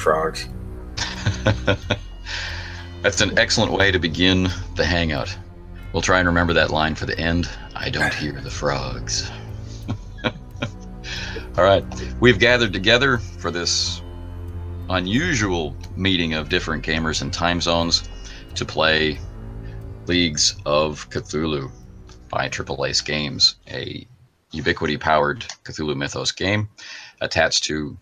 frogs. That's an excellent way to begin the hangout. We'll try and remember that line for the end. I don't hear the frogs. All right. We've gathered together for this unusual meeting of different gamers and time zones to play Leagues of Cthulhu by Triple Ace Games, a Ubiquity-powered Cthulhu Mythos game attached to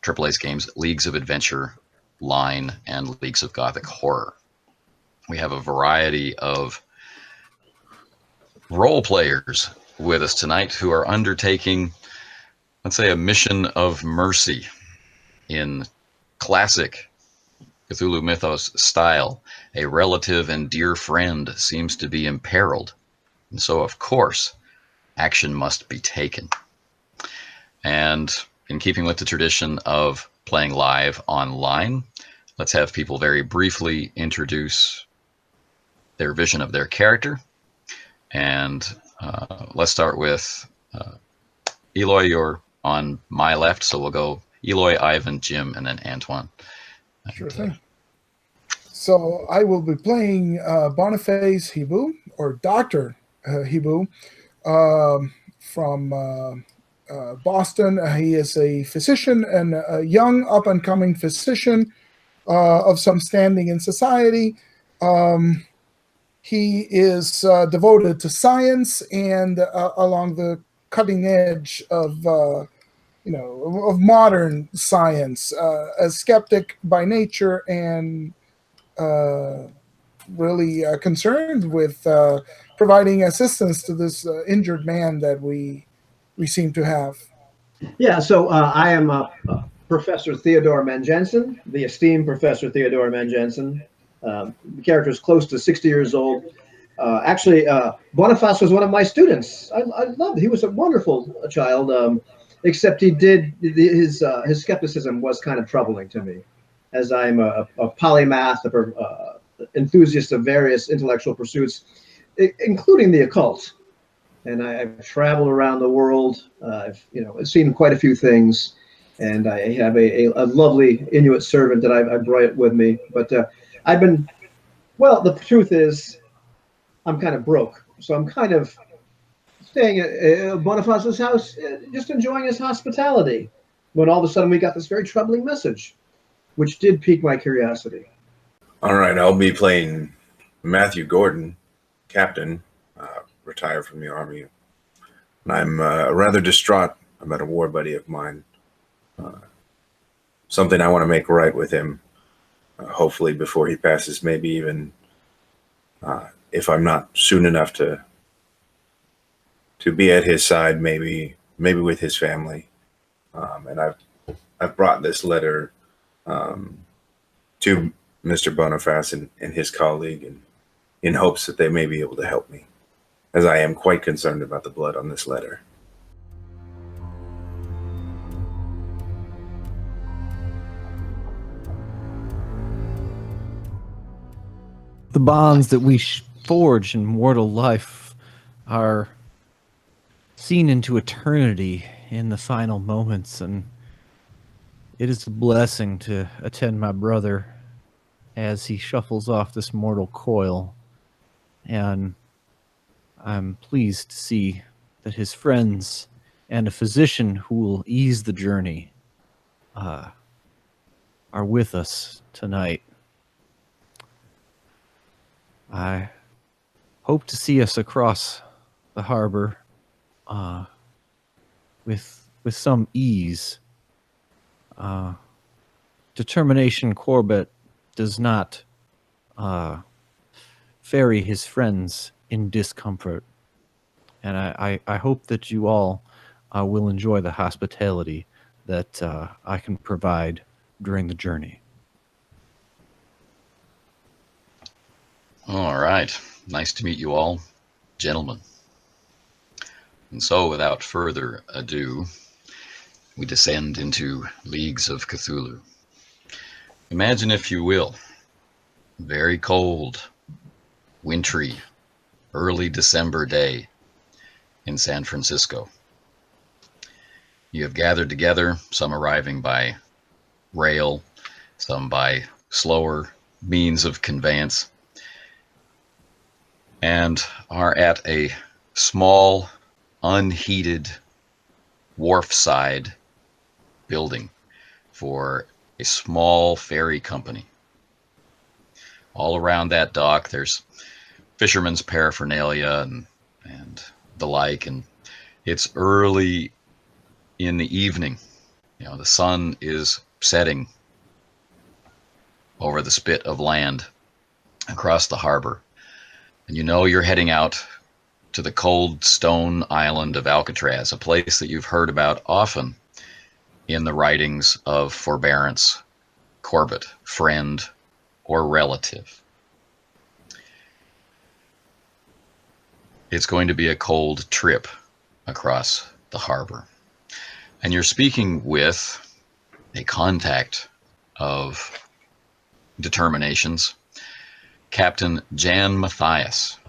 Triple Ace Games' Leagues of Adventure line and Leagues of Gothic Horror. We have a variety of role players with us tonight who are undertaking, let's say, a mission of mercy in classic Cthulhu Mythos style. A relative and dear friend seems to be imperiled, and so, of course, action must be taken. And in keeping with the tradition of playing live online, let's have people very briefly introduce their vision of their character. And let's start with Eloy. You're on my left, so we'll go Eloy, Ivan, Jim, and then Antoine. Sure thing. So I will be playing Boniface Hibu, or Dr. Hibu, from Boston. He is a physician and a young up-and-coming physician of some standing in society. He is devoted to science and along the cutting edge of of modern science. A skeptic by nature and really concerned with providing assistance to this injured man that we seem to have. Yeah, so I am Professor Theodore Manjensen, the esteemed Professor Theodore Manjensen. The character is close to 60 years old. Actually, Boniface was one of my students. I loved it. He was a wonderful child, except he did his skepticism was kind of troubling to me, as I'm a polymath, enthusiast of various intellectual pursuits, including the occult. And I've traveled around the world. I've seen quite a few things, and I have a lovely Inuit servant that I brought with me. But I've been, well, the truth is, I'm kind of broke, so I'm kind of staying at Boniface's house, just enjoying his hospitality. When all of a sudden we got this very troubling message, which did pique my curiosity. All right, I'll be playing Matthew Gordon, Captain, retired from the Army. And I'm rather distraught about a war buddy of mine. Something I want to make right with him, hopefully before he passes, maybe even if I'm not soon enough to be at his side, maybe with his family. And I've brought this letter to Mr. Boniface and his colleague, and in hopes that they may be able to help me, as I am quite concerned about the blood on this letter. The bonds that we forge in mortal life are seen into eternity in the final moments, and it is a blessing to attend my brother as he shuffles off this mortal coil, and I'm pleased to see that his friends and a physician who will ease the journey are with us tonight. I hope to see us across the harbor with some ease. Determination Corbett does not ferry his friends in discomfort, and I hope that you all will enjoy the hospitality that I can provide during the journey. All right. Nice to meet you all, gentlemen. And so, without further ado, we descend into Leagues of Cthulhu. Imagine, if you will, very cold, wintry, early December day in San Francisco. You have gathered together, some arriving by rail, some by slower means of conveyance, and are at a small, unheated wharfside building for a small ferry company. All around that dock, there's fishermen's paraphernalia and the like, and it's early in the evening. The sun is setting over the spit of land across the harbor, and you're heading out to the cold stone island of Alcatraz, a place that you've heard about often in the writings of Forbearance Corbett, friend or relative. It's going to be a cold trip across the harbor. And you're speaking with a contact of determinations, Captain Jan Matthias,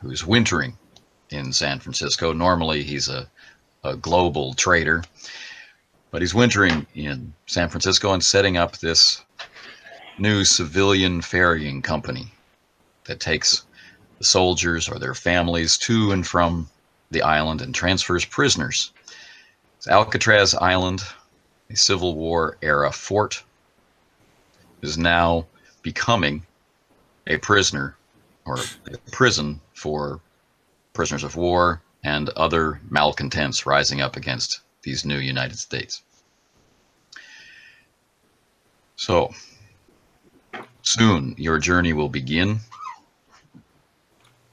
who's wintering in San Francisco. Normally he's a global trader, but he's wintering in San Francisco and setting up this new civilian ferrying company that takes the soldiers or their families to and from the island and transfers prisoners. It's Alcatraz Island, a Civil War era fort, is now becoming a prisoner or a prison for prisoners of war and other malcontents rising up against these new United States. So soon your journey will begin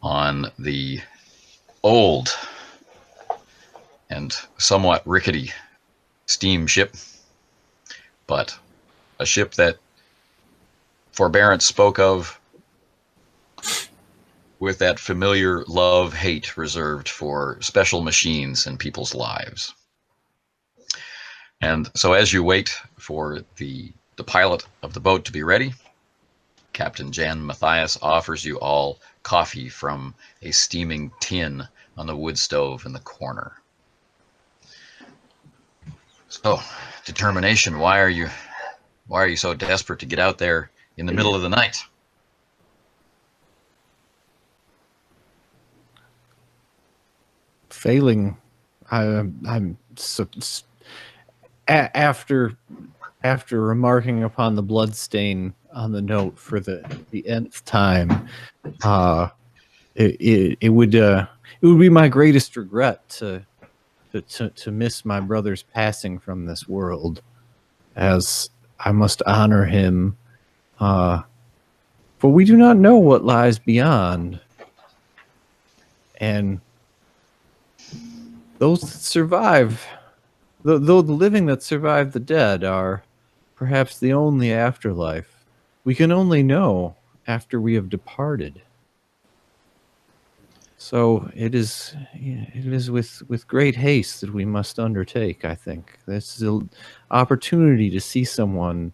on the old and somewhat rickety steamship, but a ship that Forbearance spoke of with that familiar love-hate reserved for special machines in people's lives. And so as you wait for the pilot of the boat to be ready, Captain Jan Matthias offers you all coffee from a steaming tin on the wood stove in the corner. So, determination, why are you so desperate to get out there in the middle of the night? Failing. I'm so, after remarking upon the bloodstain on the note for the nth time, it would be my greatest regret to miss my brother's passing from this world, as I must honor him, for we do not know what lies beyond, and those that survive, though the living that survive the dead are perhaps the only afterlife. We can only know after we have departed. So it is with great haste that we must undertake, I think. This is an opportunity to see someone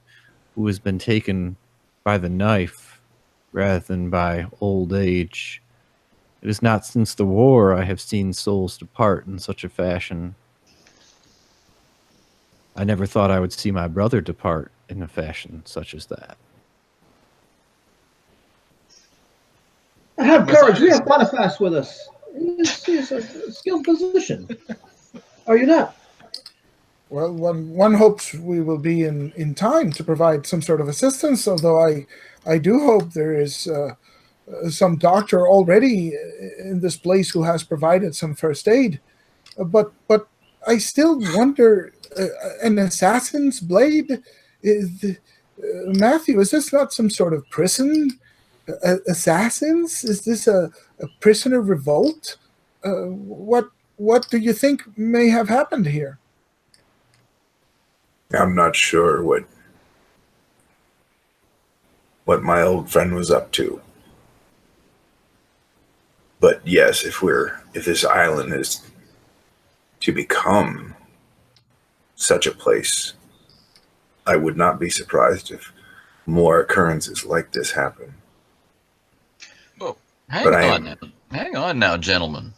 who has been taken by the knife rather than by old age. It is not since the war I have seen souls depart in such a fashion. I never thought I would see my brother depart in a fashion such as that. Have courage. We have Boniface with us. He's a skilled physician. Are you not? Well, one hopes we will be in time to provide some sort of assistance, although I do hope there is some doctor already in this place who has provided some first aid. But I still wonder, an assassin's blade? Matthew, is this not some sort of prison? Assassins? Is this a prisoner revolt? What do you think may have happened here? I'm not sure what my old friend was up to. But yes, if this island is to become such a place, I would not be surprised if more occurrences like this happen. Oh, hang on now, gentlemen.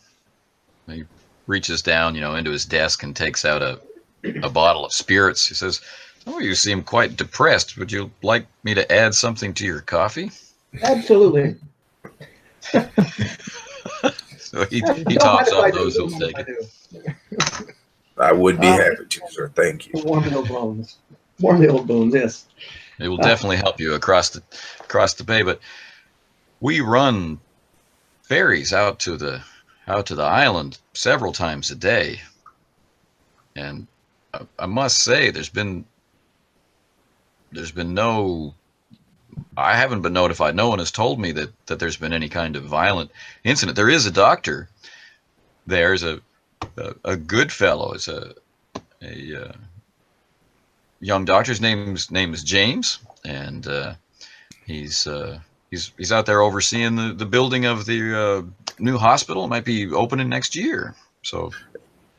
He reaches down, into his desk and takes out a bottle of spirits. He says, Oh, you seem quite depressed. Would you like me to add something to your coffee? Absolutely. So he Don't mind tops if I off do. those Don't who'll mind if take I it. do. I would be happy to, sir. Thank you. Warm the old bones. Warm the old bones. Yes. It will definitely help you across the bay. But we run ferries out to the island several times a day, and I must say there's been no. I haven't been notified. No one has told me that there's been any kind of violent incident. There is a doctor. There's a good fellow. Is a young doctor. His name is James, and he's out there overseeing the building of the new hospital. It might be opening next year. So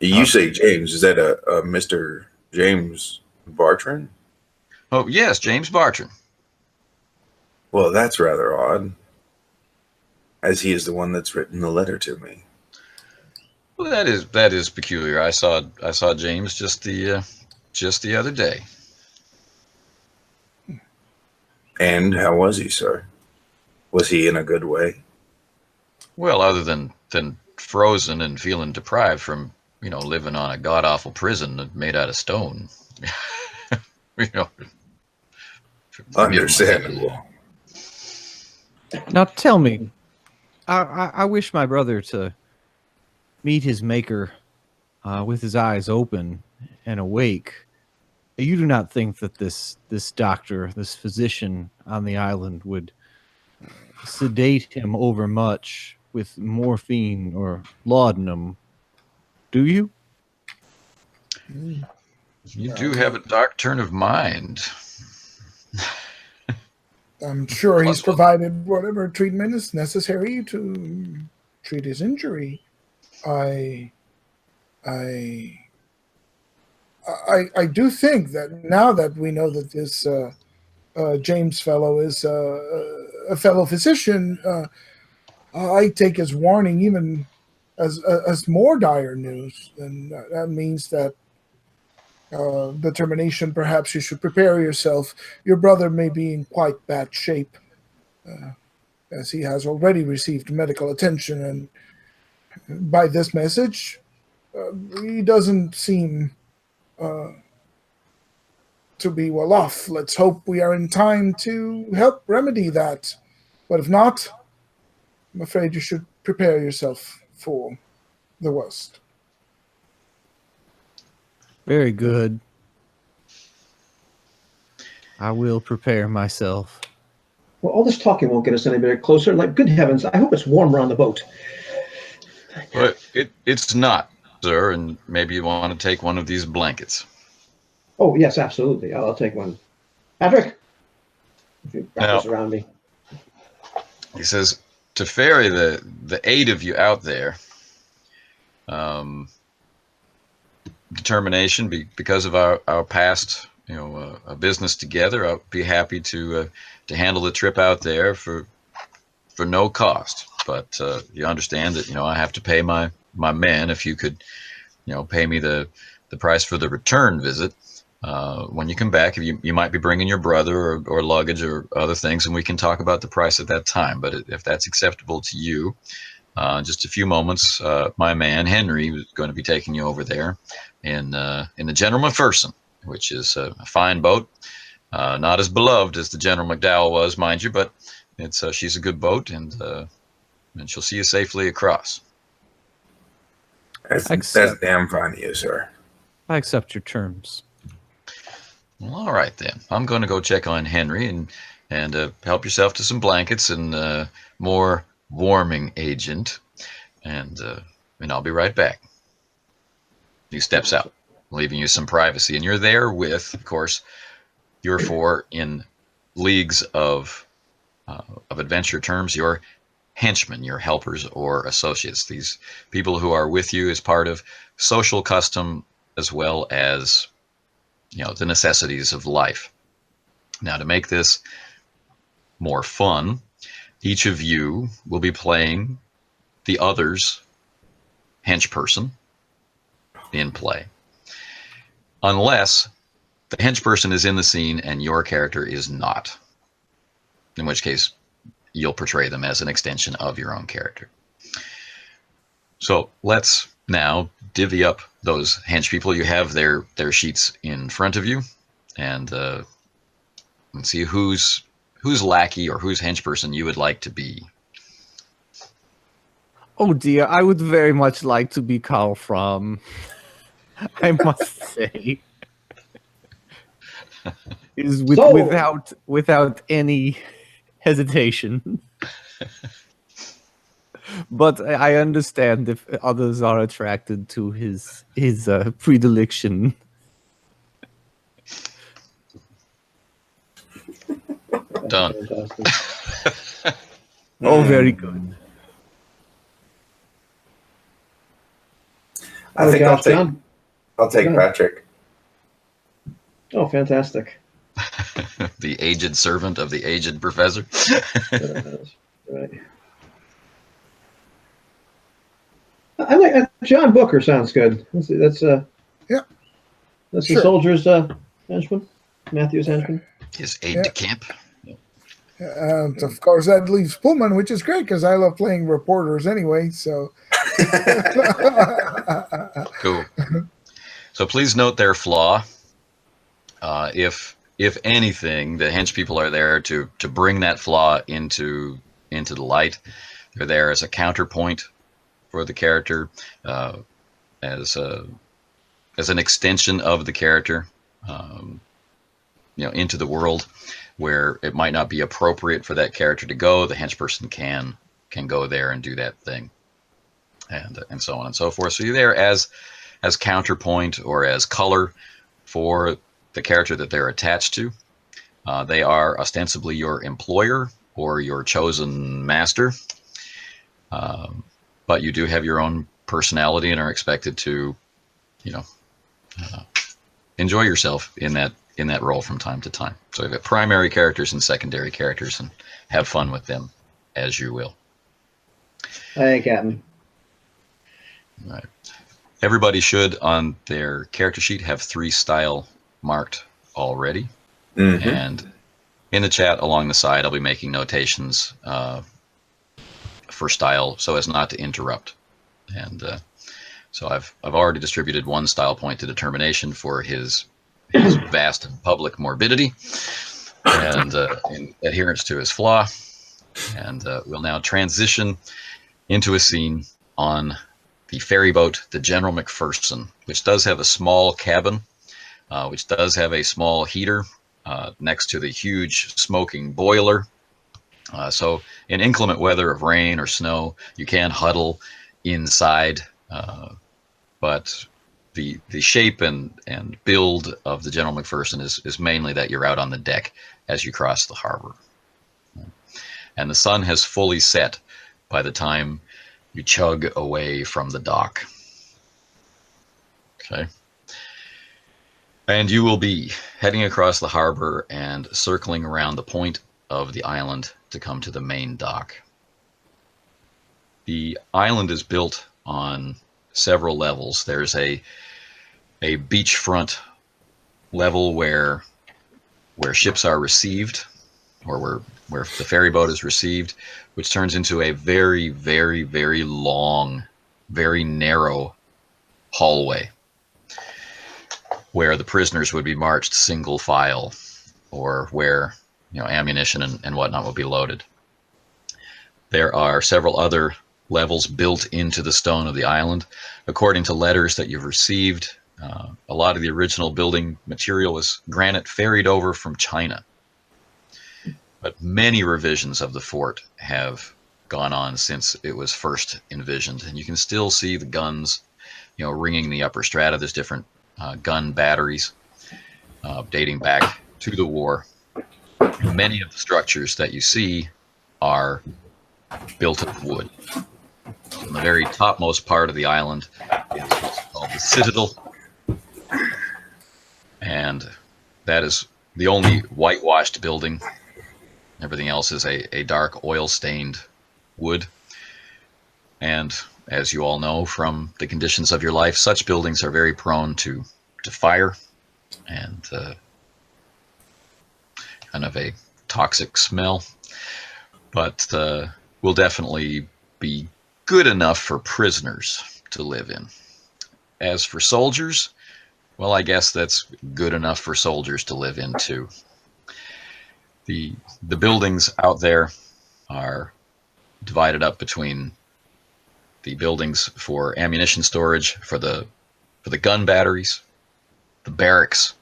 You say James? Is that a Mr. James Bartran? oh yes, James Bartran. Well, that's rather odd, as he is the one that's written the letter to me. Well, that is peculiar. I saw James just the other day. And how was he, sir? Was he in a good way? Well, other than frozen and feeling deprived from living on a god awful prison made out of stone. you know, Understandable. Now tell me, I wish my brother to meet his maker with his eyes open and awake. You do not think that this doctor, this physician on the island would sedate him overmuch with morphine or laudanum, do you? You do have a dark turn of mind. I'm sure he's Plus, provided whatever treatment is necessary to treat his injury. I do think that now that we know that this James fellow is a fellow physician, I take his warning even as more dire news. And that means that determination, perhaps you should prepare yourself. Your brother may be in quite bad shape, as he has already received medical attention, and by this message, he doesn't seem to be well off. Let's hope we are in time to help remedy that. But if not, I'm afraid you should prepare yourself for the worst. Very good. I will prepare myself. Well, all this talking won't get us any bit closer. Like, good heavens, I hope it's warmer on the boat. But it's not, sir, and maybe you want to take one of these blankets. Oh, yes, absolutely. I'll take one. Patrick? If you wrap Now- this around me. He says to ferry the 8 of you out there. Determination because of our past business together. I'll be happy to handle the trip out there for no cost. But you understand that I have to pay my men. If you could pay me the price for the return visit when you come back, if you might be bringing your brother or luggage or other things, and we can talk about the price at that time. But if that's acceptable to you, just a few moments, my man Henry was going to be taking you over there in the General McPherson, which is a fine boat, not as beloved as the General McDowell was, mind you, but she's a good boat, and she'll see you safely across. That's damn fine of you, sir. I accept your terms. Well, all right then. I'm going to go check on Henry and help yourself to some blankets and more warming agent, and I'll be right back. He steps out, leaving you some privacy, and you're there with, of course, your 4 in Leagues of Adventure terms, your henchmen, your helpers or associates, these people who are with you as part of social custom as well as the necessities of life. Now, to make this more fun, each of you will be playing the other's hench person in play, unless the henchperson is in the scene and your character is not, in which case you'll portray them as an extension of your own character. So let's now divvy up those hench people. You have their sheets in front of you, and let's see whose lackey or whose henchperson you would like to be. Oh dear, I would very much like to be Carl from. I must say, is without any hesitation. But I understand if others are attracted to his predilection. Done. Oh, very good. I think gosh, I'll take John. Patrick. Oh, fantastic. The aged servant of the aged professor. Right. I like John Booker. Sounds good. That's Yeah. That's Sure. the soldier's henchman, Matthew's henchman. His aide de camp. And of course, that leaves Pullman, which is great because I love playing reporters anyway. So, Cool. So please note their flaw. If anything, the hench people are there to bring that flaw into the light. They're there as a counterpoint for the character, as an extension of the character, into the world where it might not be appropriate for that character to go. The henchperson can go there and do that thing, and so on and so forth. So you're there as counterpoint or as color for the character that they're attached to. They are ostensibly your employer or your chosen master, but you do have your own personality and are expected to, enjoy yourself in that role from time to time. So you've got primary characters and secondary characters, and have fun with them as you will. Hey, Captain. All right. Everybody should, on their character sheet, have 3 style marked already. Mm-hmm. And in the chat along the side, I'll be making notations for style so as not to interrupt. And so I've already distributed 1 style point to determination for his vast and public morbidity and in adherence to his flaw. And we'll now transition into a scene on the ferry boat, the General McPherson, which does have a small cabin, which does have a small heater next to the huge smoking boiler. So in inclement weather of rain or snow, you can huddle inside, but the shape and build of the General McPherson is mainly that you're out on the deck as you cross the harbor. And the sun has fully set by the time you chug away from the dock. Okay. And you will be heading across the harbor and circling around the point of the island to come to the main dock. The island is built on several levels. There's a beachfront level where ships are received, or where the ferry boat is received, which turns into a very, very, very long, very narrow hallway where the prisoners would be marched single file, or where ammunition and whatnot will be loaded. There are several other levels built into the stone of the island. According to letters that you've received, a lot of the original building material was granite ferried over from China. But many revisions of the fort have gone on since it was first envisioned, and you can still see the guns, ringing the upper strata. There's different gun batteries dating back to the war. Many of the structures that you see are built of wood. On the very topmost part of the island is what's called the Citadel, and that is the only whitewashed building. Everything else is a dark oil-stained wood. And as you all know from the conditions of your life, such buildings are very prone to fire. and kind of a toxic smell, but will definitely be good enough for prisoners to live in. As for soldiers, well, I guess that's good enough for soldiers to live in too. The buildings out there are divided up between the buildings for ammunition storage for the gun batteries, the barracks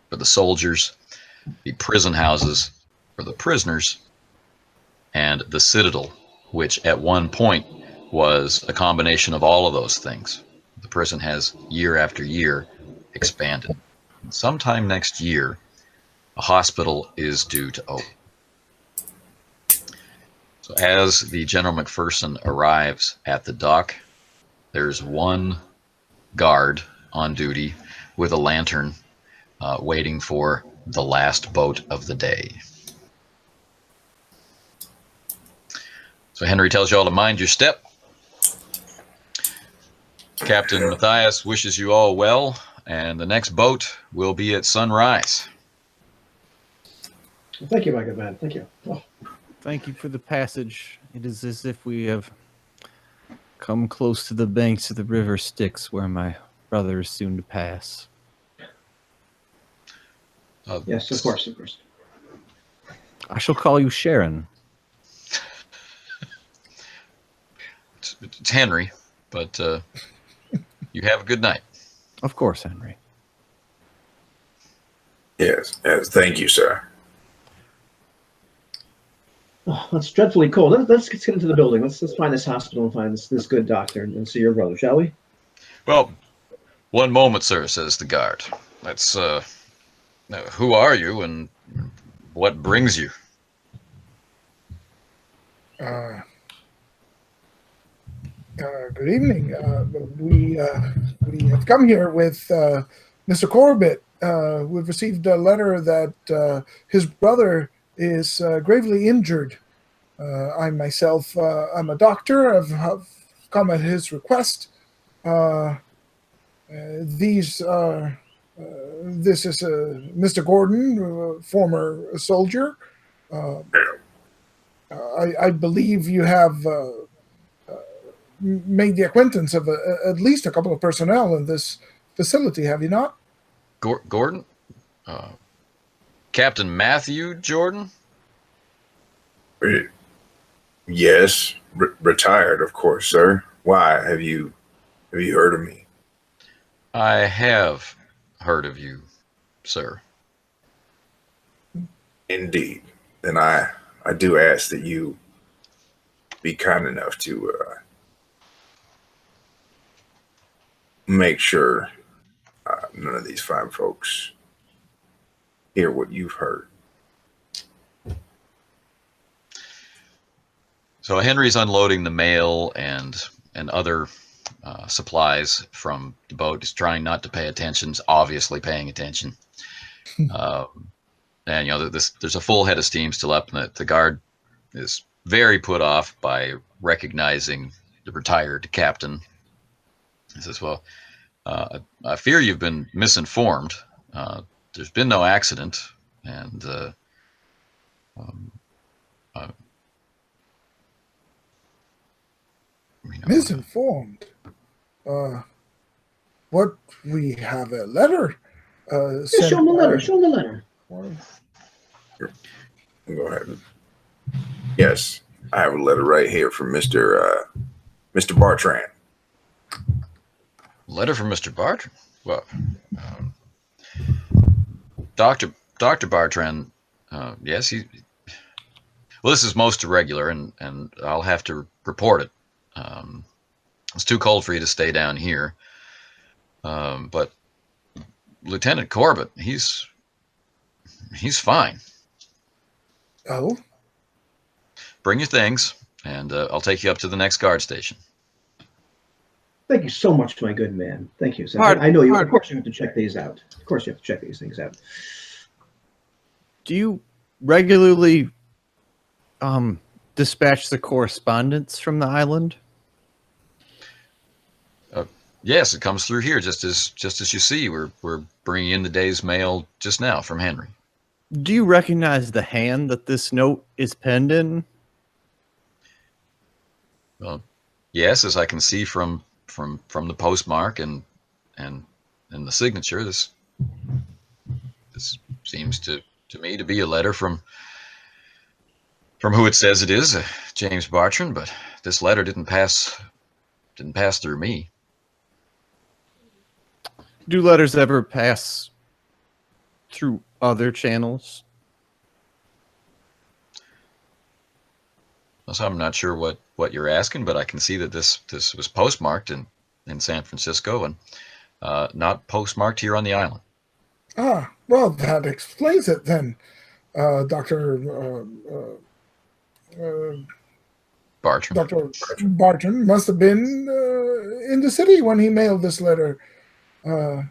for the soldiers, the prison houses for the prisoners, and the citadel, which at one point was a combination of all of those things. The prison has year after year expanded. Sometime next year, a hospital is due to open. So as the General McPherson arrives at the dock, there's one guard on duty with a lantern waiting for the last boat of the day. So Henry tells you all to mind your step. Captain Matthias wishes you all well, and the next boat will be at sunrise. Well, thank you, my good man. Thank you. Oh. Thank you for the passage. It is as if we have come close to the banks of the river Styx, where my brother is soon to pass. Yes, of course, of course. I shall call you Sharon. It's Henry, but you have a good night. Of course, Henry. Yes, yes. Thank you, sir. Oh, that's dreadfully cold. Let's get into the building. Let's find this hospital and find this good doctor and see your brother, shall we? Well, one moment, sir, says the guard. Let's, who are you and what brings you? Good evening. We have come here with Mr. Corbett. We've received a letter that his brother is gravely injured. I myself, I'm a doctor. I've come at his request. This is Mr. Gordon, former soldier. I believe you have made the acquaintance of at least a couple of personnel in this facility, have you not? Gordon? Captain Matthew Jordan? Yes, retired, of course, sir. Why have you heard of me? I have heard of you, sir. Indeed. Then I do ask that you be kind enough to make sure none of these fine folks hear what you've heard. So Henry's unloading the mail and other supplies from the boat. He's trying not to pay attention. He's obviously paying attention. And there's a full head of steam still up, and the guard is very put off by recognizing the retired captain. He says, "Well, I fear you've been misinformed. There's been no accident, and Misinformed? What? We have a letter. Yeah, show him the letter. Show him the letter. Go ahead. Yes, I have a letter right here from Mr. Bartran. Letter from Mr. Bartran? Well, Dr. Bartran, yes, well, this is most irregular, and I'll have to report it. It's too cold for you to stay down here. But Lieutenant Corbett, he's fine. Oh? Bring your things, and I'll take you up to the next guard station. Thank you so much, my good man. Thank you. So I know you. Of course, you have to check these out. Of course, you have to check these things out. Do you regularly dispatch the correspondence from the island? Yes, it comes through here just as you see. We're bringing in the day's mail just now from Henry. Do you recognize the hand that this note is penned in? Well, yes, as I can see from the postmark and the signature, this seems to me to be a letter from who it says it is, James Bartram. But this letter didn't pass through me. Do letters ever pass through other channels? So I'm not sure what you're asking, but I can see that this was postmarked in San Francisco and not postmarked here on the island. Ah, well, that explains it then. Dr. Bartram. Dr. Barton must have been in the city when he mailed this letter. Where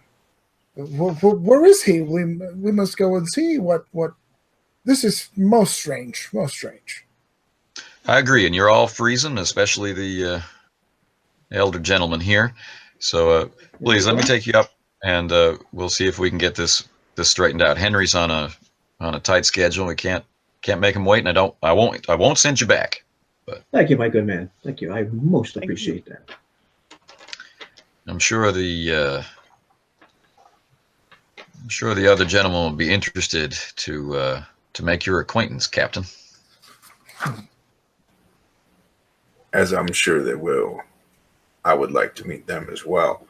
is he? We must go and see what. This is most strange. Most strange. I agree, and you're all freezing, especially the elder gentleman here. So please let me take you up, and we'll see if we can get this straightened out. Henry's on a tight schedule. We can't make him wait, and I won't send you back. But Thank you, my good man. Thank you. I most appreciate that. I'm sure the other gentleman will be interested to make your acquaintance, Captain. As I'm sure they will. I would like to meet them as well.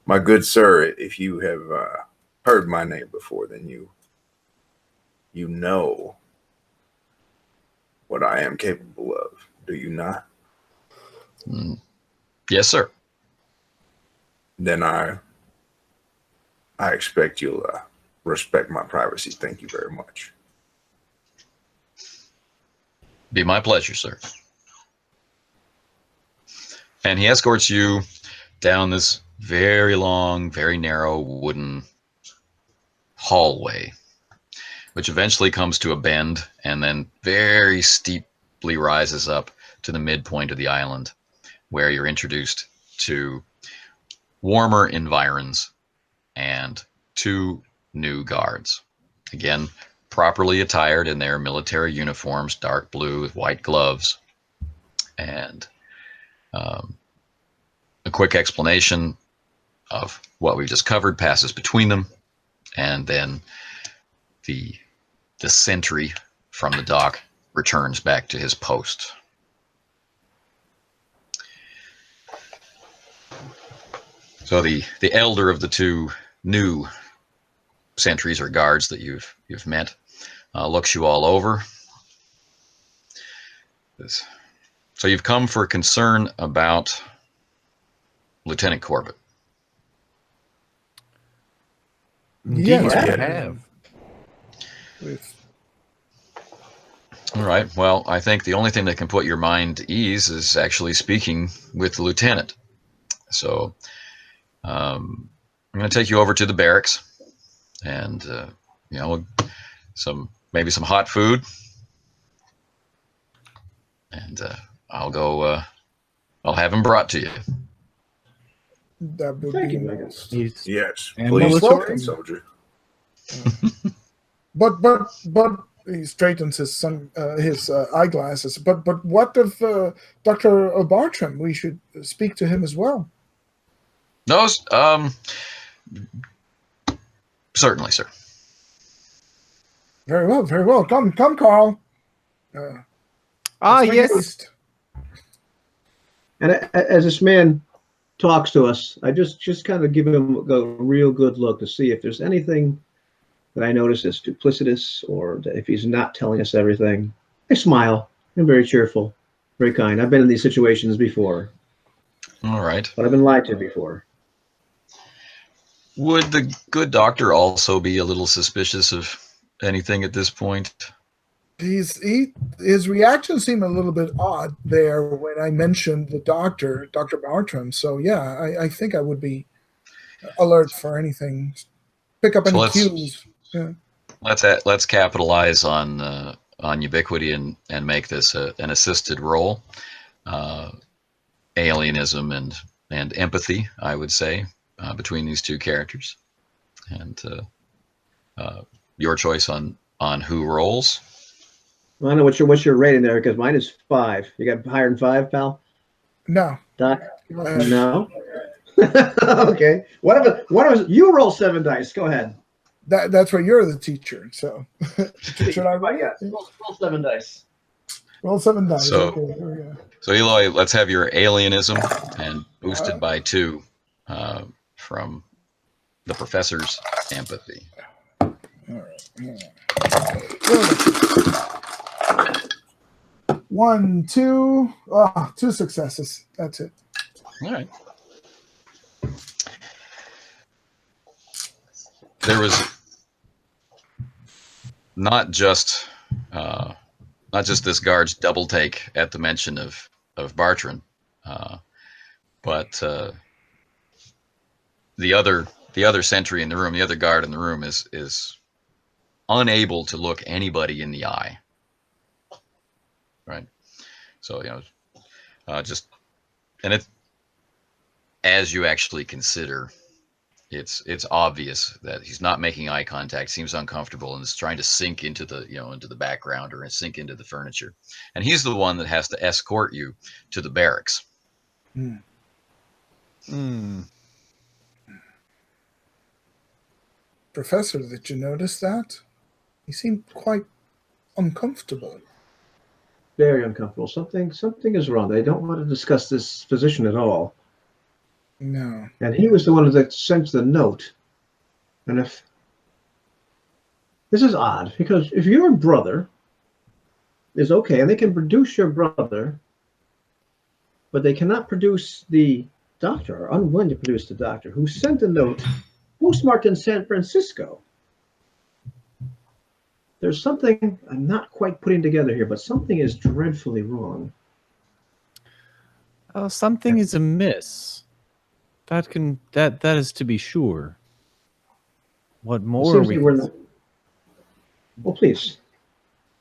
My good sir, if you have heard my name before, then you know what I am capable of. Do you not? Yes, sir. Then I expect you'll respect my privacy. Thank you very much. Be my pleasure, sir. And he escorts you down this very long, very narrow wooden hallway, which eventually comes to a bend and then very steeply rises up to the midpoint of the island, where you're introduced to warmer environs and 2 new guards. Again, properly attired in their military uniforms, dark blue with white gloves. And a quick explanation of what we've just covered passes between them, and then the sentry from the dock returns back to his post. So the elder of the 2 new sentries or guards that you've met looks you all over. So you've come for concern about Lieutenant Corbett. Yes, I yeah. have. All right. Well, I think the only thing that can put your mind at ease is actually speaking with the lieutenant. So I'm going to take you over to the barracks, and maybe some hot food, and I'll go. I'll have him brought to you. That would Thank be you, Megan. most. He's Yes, And please, military. soldier. But he straightens his eyeglasses. But what of Dr. Bartram? We should speak to him as well. No, certainly, sir. Very well, very well. Come, Carl. Let's make yes. haste. And as this man talks to us, I just kind of give him a real good look to see if there's anything that I notice that's duplicitous, or if he's not telling us everything. I smile. I'm very cheerful, very kind. I've been in these situations before, All right. but I've been lied to before. Would the good doctor also be a little suspicious of anything at this point? His reaction seemed a little bit odd there when I mentioned the Dr. Bartram. So yeah, I think I would be alert for anything. Pick up any cues. Yeah. Let's capitalize on Ubiquity and make this an assisted roll. alienism and empathy, I would say, between these two characters. And your choice on who rolls. Well, I know what's your rating there, because mine is 5. You got higher than 5, pal? No. Doc? No. Okay. Whatever. You roll 7 dice. Go ahead. That's why you're the teacher. So should I roll? Yeah. Roll 7 dice. Roll 7 dice. So, okay, here we go. So Eloy, let's have your alienism and boosted by 2 from the professor's empathy. All right. 1, 2. 2 successes. That's it. All right. There was not just this guard's double take at the mention of Bartran, but the other sentry in the room, the other guard in the room is unable to look anybody in the eye. Right. So just and it as you actually consider. It's obvious that he's not making eye contact, seems uncomfortable, and is trying to sink into the into the background or sink into the furniture. And he's the one that has to escort you to the barracks. Professor, did you notice that? He seemed quite uncomfortable. Very uncomfortable. Something is wrong. They don't want to discuss this position at all. No. And he was the one that sent the note. And if this is odd, because if your brother is okay, and they can produce your brother, but they cannot produce the doctor, or unwilling to produce the doctor, who sent a note postmarked in San Francisco. There's something I'm not quite putting together here, but something is dreadfully wrong. Oh, something is amiss. That is to be sure. What more are we? Well, please.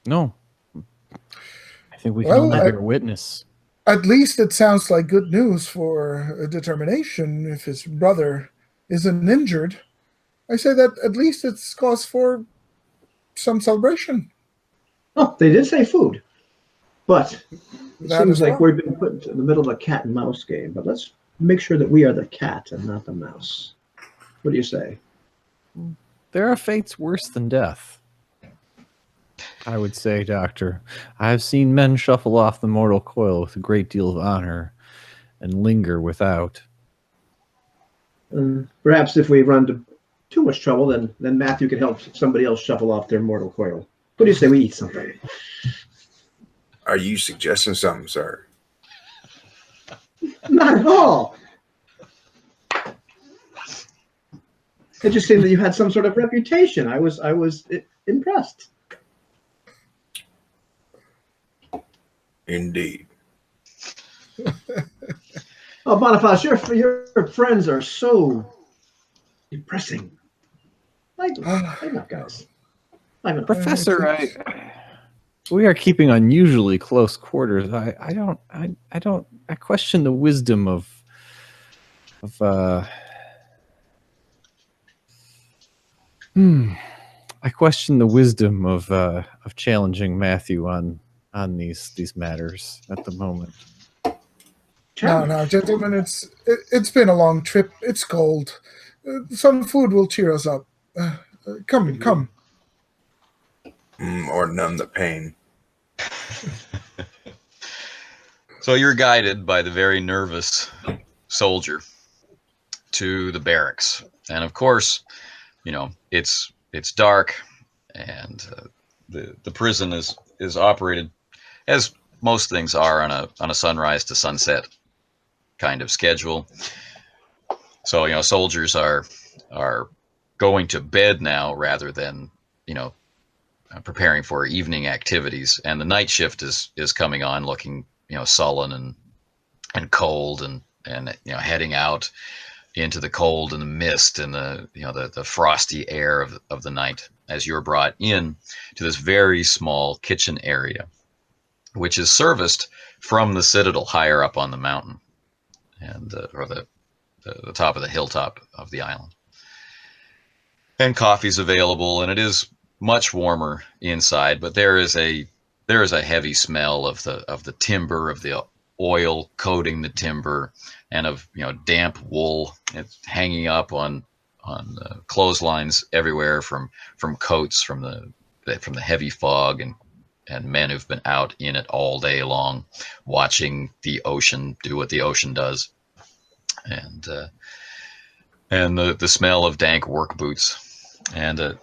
No. I think we can only bear witness. At least it sounds like good news for a determination if his brother isn't injured. I say that at least it's cause for some celebration. Oh, they did say food. But it That seems as like well. we've been put in the middle of a cat and mouse game. But let's make sure that we are the cat and not the mouse. What do you say? There are fates worse than death, I would say, Doctor. I have seen men shuffle off the mortal coil with a great deal of honor and linger without. Perhaps if we run into too much trouble, then Matthew could help somebody else shuffle off their mortal coil. What do you say we eat something? Are you suggesting something, sir? Not at all. It just seemed that you had some sort of reputation. I was impressed. Indeed. Oh, Boniface, your friends are so depressing. Lighten up, guys. Lighten up. Professor, we are keeping unusually close quarters. I question the wisdom of I question the wisdom of challenging Matthew on these matters at the moment. No, gentlemen, it's been a long trip. It's cold. Some food will cheer us up. Come. Or numb the pain. So you're guided by the very nervous soldier to the barracks, and of course, it's dark, and the prison is operated as most things are on a sunrise to sunset kind of schedule. So soldiers are going to bed now rather than preparing for evening activities, and the night shift is coming on, looking sullen and cold, and heading out into the cold and the mist and the frosty air of the night as you're brought in to this very small kitchen area, which is serviced from the citadel higher up on the mountain. and or the top of the hilltop of the island. And coffee's available, and it is much warmer inside, but there is a heavy smell of the timber, of the oil coating the timber, and of damp wool. It's hanging up on clotheslines everywhere from coats from the heavy fog, and men who've been out in it all day long, watching the ocean do what the ocean does, and the smell of dank work boots. And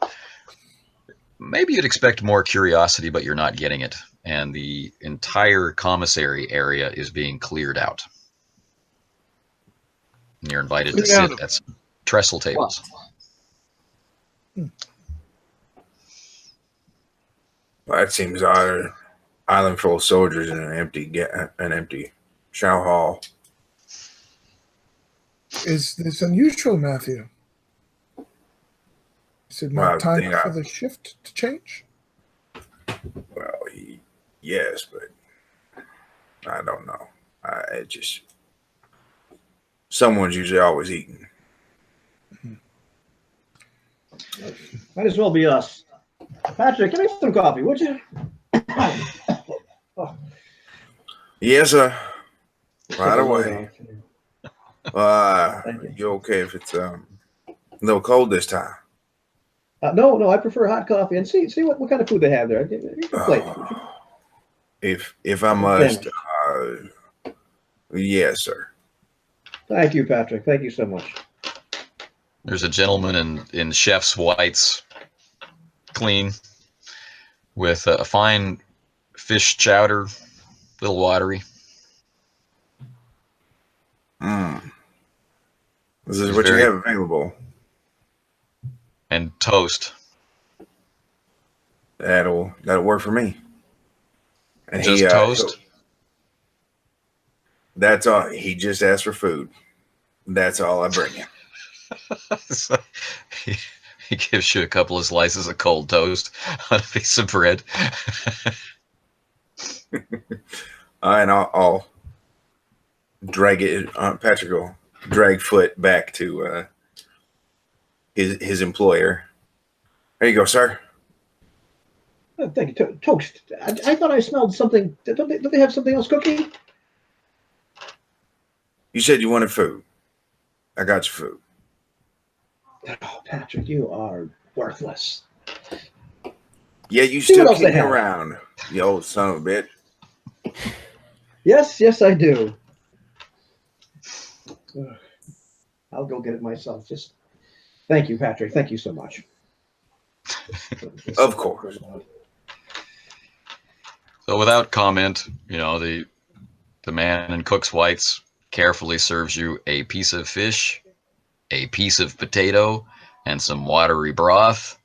maybe you'd expect more curiosity, but you're not getting it. And the entire commissary area is being cleared out. And you're invited to sit at some trestle tables. Well, that seems odd. Island full of soldiers in an empty chow hall. Is this unusual, Matthew? Is it not time for the shift to change? Well, yes, but I don't know. Someone's usually always eating. Might as well be us. Patrick, can I have some coffee, would you? Yes, sir. Right away. Thank you. You okay if it's a little cold this time? No, I prefer hot coffee. And see what kind of food they have there. Plate. If I must, yes, sir. Thank you, Patrick. Thank you so much. There's a gentleman in chef's whites, clean, with a fine fish chowder, a little watery. This is what you have available. And toast. That'll work for me. And just toast? That's all. He just asked for food. That's all I bring him. So he gives you a couple of slices of cold toast on a piece of bread. And I'll drag it. Patrick will drag foot back to his employer. There you go, sir. Oh, thank you. Toast. I thought I smelled something. Don't they have something else cooking? You said you wanted food. I got you food. Oh, Patrick, you are worthless. Yeah, you still keep me around, you old son of a bitch. Yes, I do. I'll go get it myself. Just thank you, Patrick. Thank you so much. Of course. So without comment, the man in cook's whites carefully serves you a piece of fish, a piece of potato, and some watery broth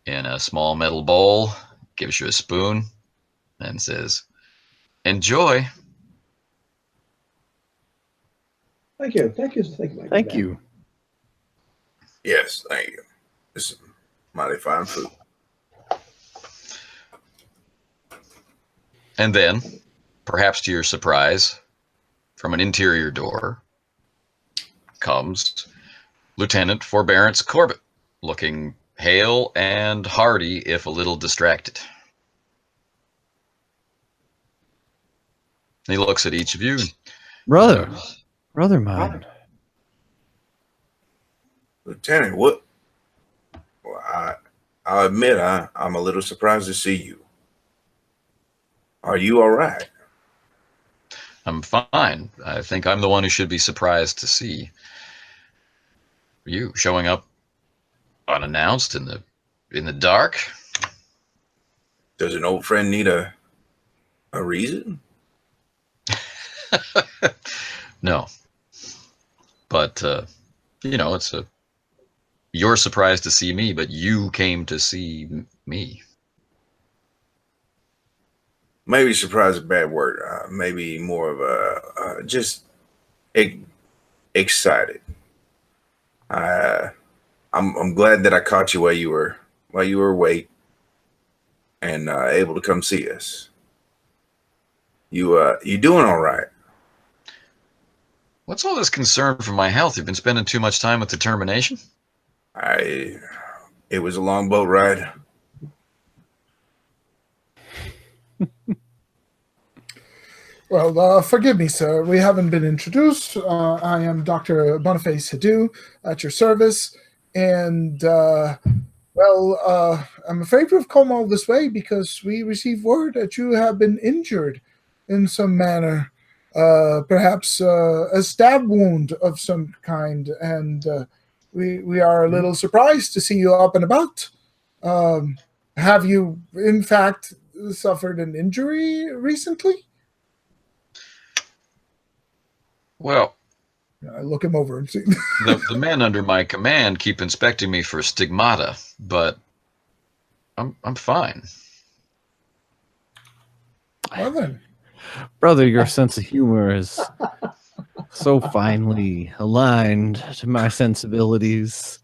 in a small metal bowl, gives you a spoon, and says, "Enjoy." Thank you, Mike. Thank you. Yes, thank you. This is mighty fine food. And then, perhaps to your surprise, from an interior door comes Lieutenant Forbearance Corbett, looking hale and hearty, if a little distracted. He looks at each of you. Brother mine. Lieutenant, what? Well, I'll admit I'm a little surprised to see you. Are you all right? I'm fine. I think I'm the one who should be surprised to see you showing up unannounced in the dark. Does an old friend need a reason? No. But you're surprised to see me, but you came to see me. Maybe surprise is a bad word. Maybe more of a just excited. I'm glad that I caught you while you were awake and able to come see us. You doing all right? What's all this concern for my health? You've been spending too much time with determination? It was a long boat ride. Well, forgive me, sir. We haven't been introduced. I am Dr. Boniface Hadu at your service. And, I'm afraid we've come all this way because we received word that you have been injured in some manner. Perhaps a stab wound of some kind. And we are a little surprised to see you up and about. Have you, in fact, suffered an injury recently? Well, I look him over and see. the men under my command keep inspecting me for stigmata, but I'm fine. Well then, Brother, your sense of humor is so finely aligned to my sensibilities.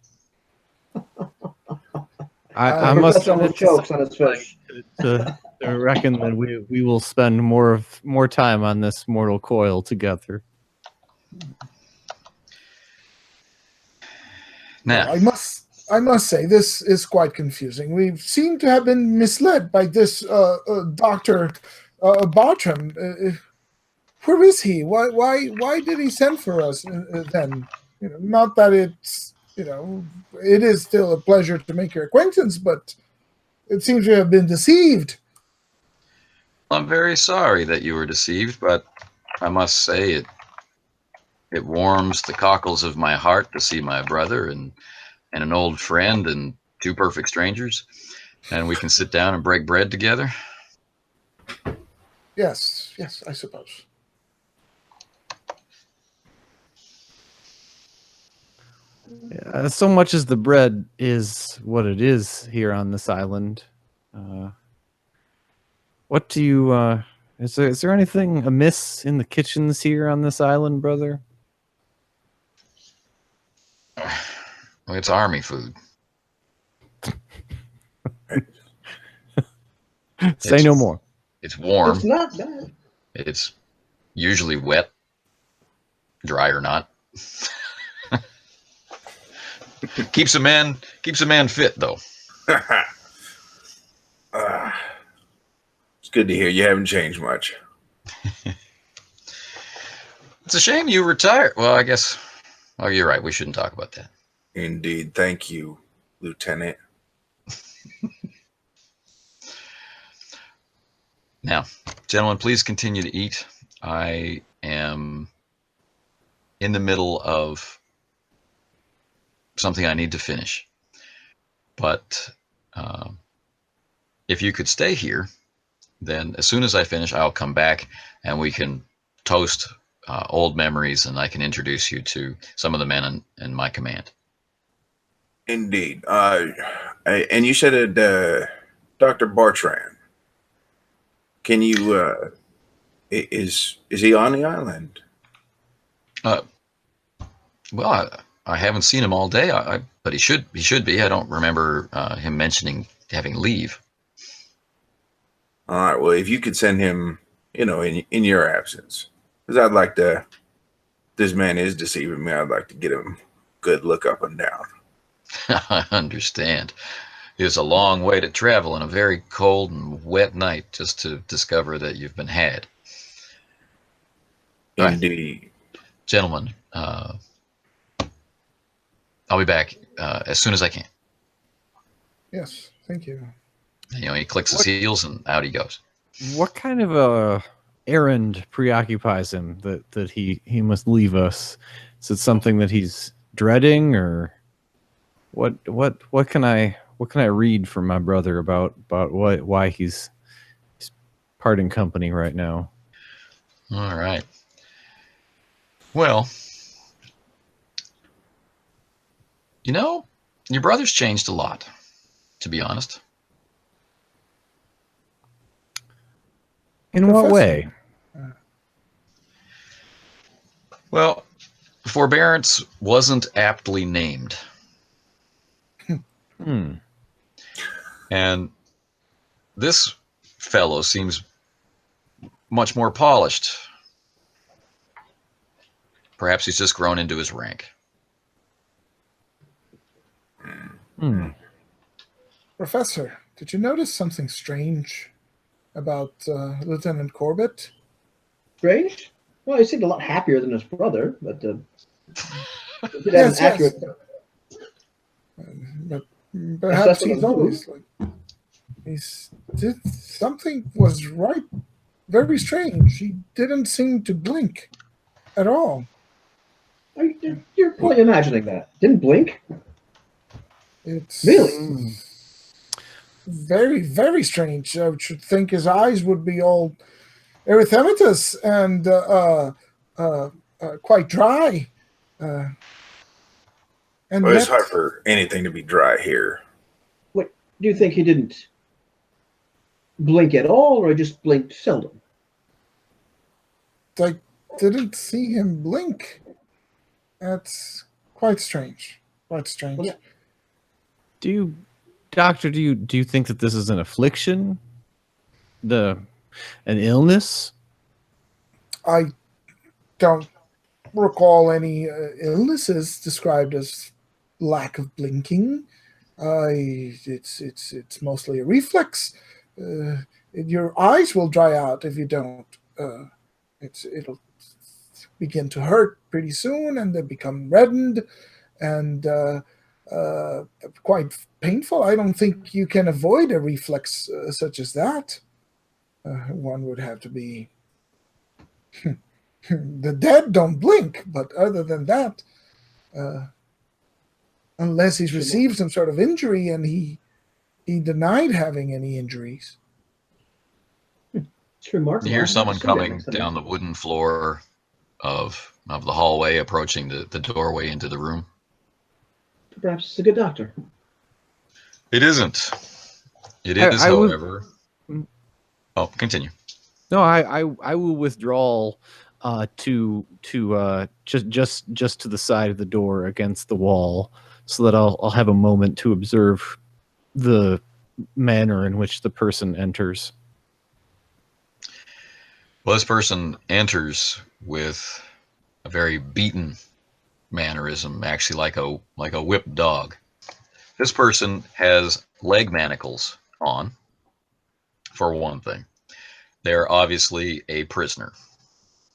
I must Professor almost chokes on his fish. to reckon that we will spend more time on this mortal coil together. Now, I must say this is quite confusing. We seem to have been misled by this Dr. Bartram. Where is he? Why did he send for us then? Not that it's it is still a pleasure to make your acquaintance, but it seems we have been deceived. I'm very sorry that you were deceived, but I must say it warms the cockles of my heart to see my brother and an old friend and two perfect strangers, and we can sit down and break bread together. Yes, I suppose. So much as the bread is what it is here on this island, what do you? Is there anything amiss in the kitchens here on this island, brother? Well, it's army food. Say no more. It's warm. It's not bad. It's usually wet, dry or not. keeps a man fit though. It's good to hear you haven't changed much. It's a shame you retired. Well, I guess. Oh, you're right. We shouldn't talk about that. Indeed. Thank you, Lieutenant. Now, gentlemen, please continue to eat. I am in the middle of something I need to finish. But if you could stay here, then as soon as I finish, I'll come back and we can toast old memories, and I can introduce you to some of the men in my command. Indeed. And you said Dr. Bartram. Can you? Is he on the island? Well, I haven't seen him all day. But he should be. I don't remember him mentioning having leave. All right. Well, if you could send him, in your absence, because I'd like to. This man is deceiving me. I'd like to get him a good look up and down. I understand. It's a long way to travel on a very cold and wet night just to discover that you've been had. Indeed. Right. Gentlemen, I'll be back as soon as I can. Yes, thank you. He clicks his heels and out he goes. What kind of a errand preoccupies him that he must leave us? Is it something that he's dreading, or what can I read from my brother about why he's parting company right now? All right. Well, your brother's changed a lot, to be honest. In what way? Well, Forbearance wasn't aptly named. And this fellow seems much more polished. Perhaps he's just grown into his rank. Professor, did you notice something strange about Lieutenant Corbett? Strange? Well, he seemed a lot happier than his brother, but he did have Yes, an accurate But perhaps assessment he's of always like something was right. Very strange. He didn't seem to blink at all. You're probably imagining that. Didn't blink? It's Really? very, very strange. I should think his eyes would be all erythematous and quite dry. And Well, it's yet, hard for anything to be dry here. What do you think he didn't blink at all, or just blinked seldom? I didn't see him blink. That's quite strange. Quite strange. Well, yeah. Doctor, do you think that this is an affliction? An illness? I don't recall any illnesses described as lack of blinking. It's mostly a reflex. Your eyes will dry out if you don't. It'll begin to hurt pretty soon, and they become reddened and quite painful. I don't think you can avoid a reflex such as that. One would have to be. The dead don't blink, but other than that, unless he's received some sort of injury, and he denied having any injuries. It's remarkable. You hear someone I've never seen coming that. down the wooden floor of the hallway, approaching the doorway into the room. Perhaps it's a good doctor. It isn't. It is, I would- however. Oh, continue. No, I will withdraw to just to the side of the door against the wall, so that I'll have a moment to observe the manner in which the person enters. Well, this person enters with a very beaten mannerism, actually like a whipped dog. This person has leg manacles on, for one thing. They're obviously a prisoner.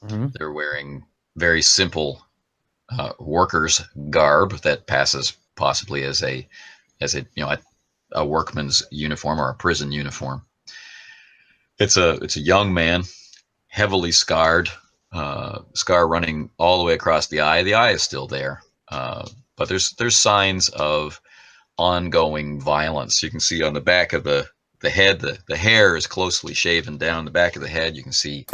Mm-hmm. They're wearing very simple workers' garb that passes possibly as a workman's uniform or a prison uniform. It's a young man, heavily scarred, scar running all the way across the eye. The eye is still there, but there's signs of ongoing violence. You can see on the back of the head, the hair is closely shaven down the back of the head. You can see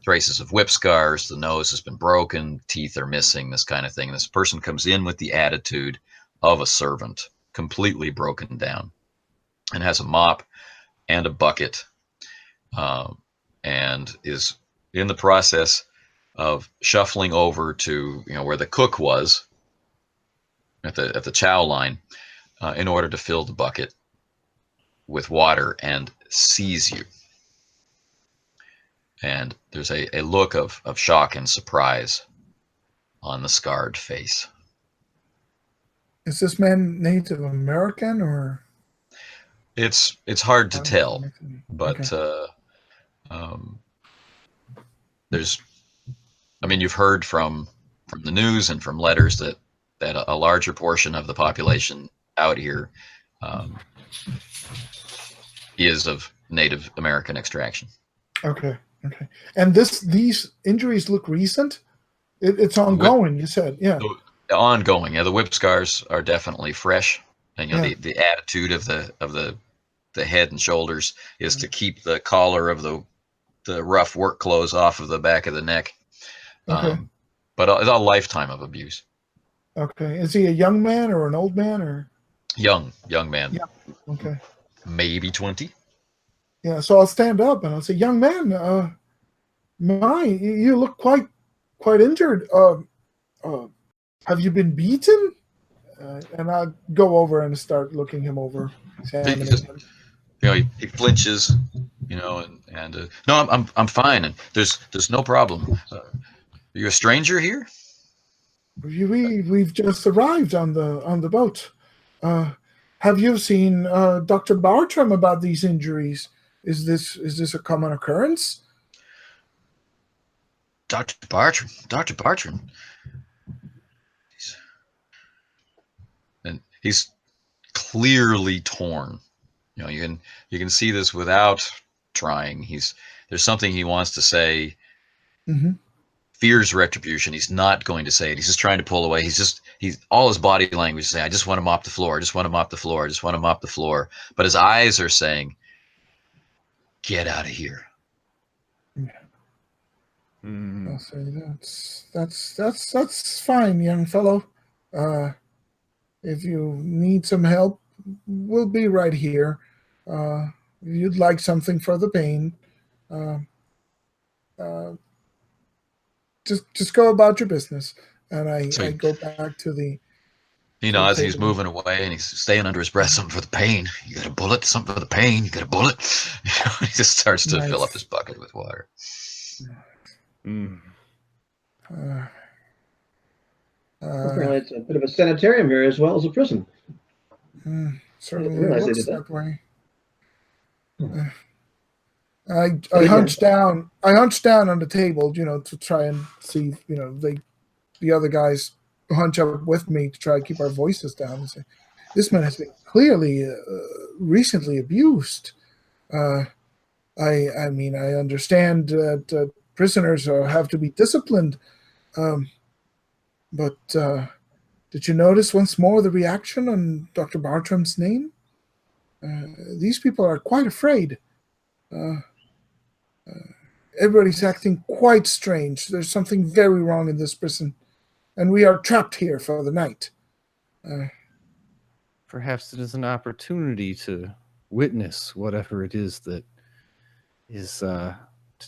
traces of whip scars. The nose has been broken, teeth are missing, this kind of thing. This person comes in with the attitude of a servant, completely broken down, and has a mop and a bucket, and is in the process of shuffling over to where the cook was at the chow line, in order to fill the bucket with water, and sees you. And there's a look of shock and surprise on the scarred face. Is this man Native American or? It's hard to tell, but Okay. you've heard from the news and from letters that a larger portion of the population out here is of Native American extraction. Okay. And these injuries look recent? It's ongoing, you said. Yeah. Ongoing. Yeah, the whip scars are definitely fresh. And the attitude of the head and shoulders is to keep the collar of the rough work clothes off of the back of the neck. Okay. But a lifetime of abuse. Okay. Is he a young man or an old man or? Young man. Yeah. Okay. Maybe 20. Yeah. So I'll stand up and I'll say, "Young man, you look quite injured. Have you been beaten?" And I'll go over and start looking him over. Examining him. He flinches, no, I'm fine, and there's no problem. Are you a stranger here? We've just arrived on the boat. Have you seen Dr. Bartram about these injuries? Is this a common occurrence? Dr. Bartram. Dr. Bartram. He's clearly torn. You know, you can see this without trying. There's something he wants to say. Mm-hmm. Fears retribution. He's not going to say it. He's just trying to pull away. He's all his body language is saying, I just want to mop the floor. I just want to mop the floor. I just want to mop the floor. But his eyes are saying, get out of here. I'll say that's fine, young fellow. If you need some help, we'll be right here. If you'd like something for the pain, just go about your business. And I go back to the. You know, as he's moving away and he's staying under his breath, something for the pain. You got a bullet, something for the pain. You got a bullet. You know, he just starts to fill up his bucket with water. Apparently, it's a bit of a sanitarium here as well as a prison. Certainly looks that way. I hunched down on the table, to try and see, the other guys hunch up with me to try to keep our voices down and say, this man has been clearly recently abused. I understand that prisoners have to be disciplined, but did you notice once more the reaction on Dr. Bartram's name? These people are quite afraid. Everybody's acting quite strange. There's something very wrong in this prison, and we are trapped here for the night. Perhaps it is an opportunity to witness whatever it is that is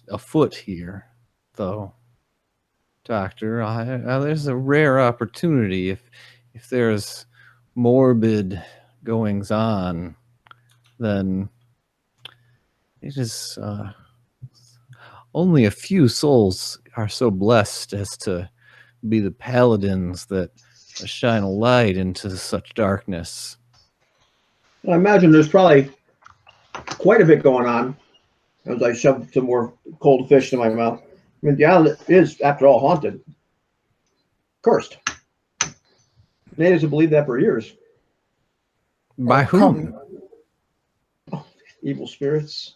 afoot here, though. Doctor, there's a rare opportunity if there's morbid goings on, then it is only a few souls are so blessed as to be the paladins that shine a light into such darkness. I imagine there's probably quite a bit going on as I shoved some more cold fish in my mouth. I mean, the island is, after all, haunted. Cursed. Natives have believed that for years. By whom? Oh, evil spirits.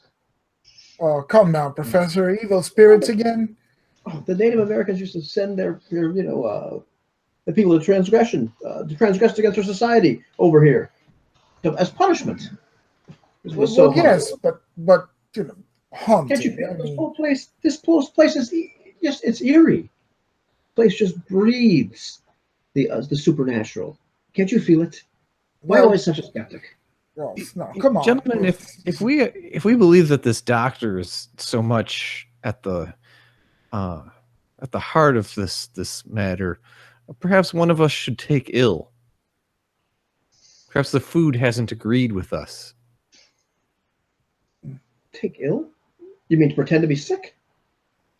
Oh, come now, Professor. Evil spirits again? Oh, the Native Americans used to send their the people of transgression, to transgress against their society over here as punishment. Yes, but haunted. Can't you feel this whole place? This whole place is just, it's eerie. The place just breathes the supernatural. Can't you feel it? Why always such a skeptic? Well, no, come on, gentlemen. If we believe that this doctor is so much at the heart of this matter, perhaps one of us should take ill. Perhaps the food hasn't agreed with us. Take ill? You mean to pretend to be sick?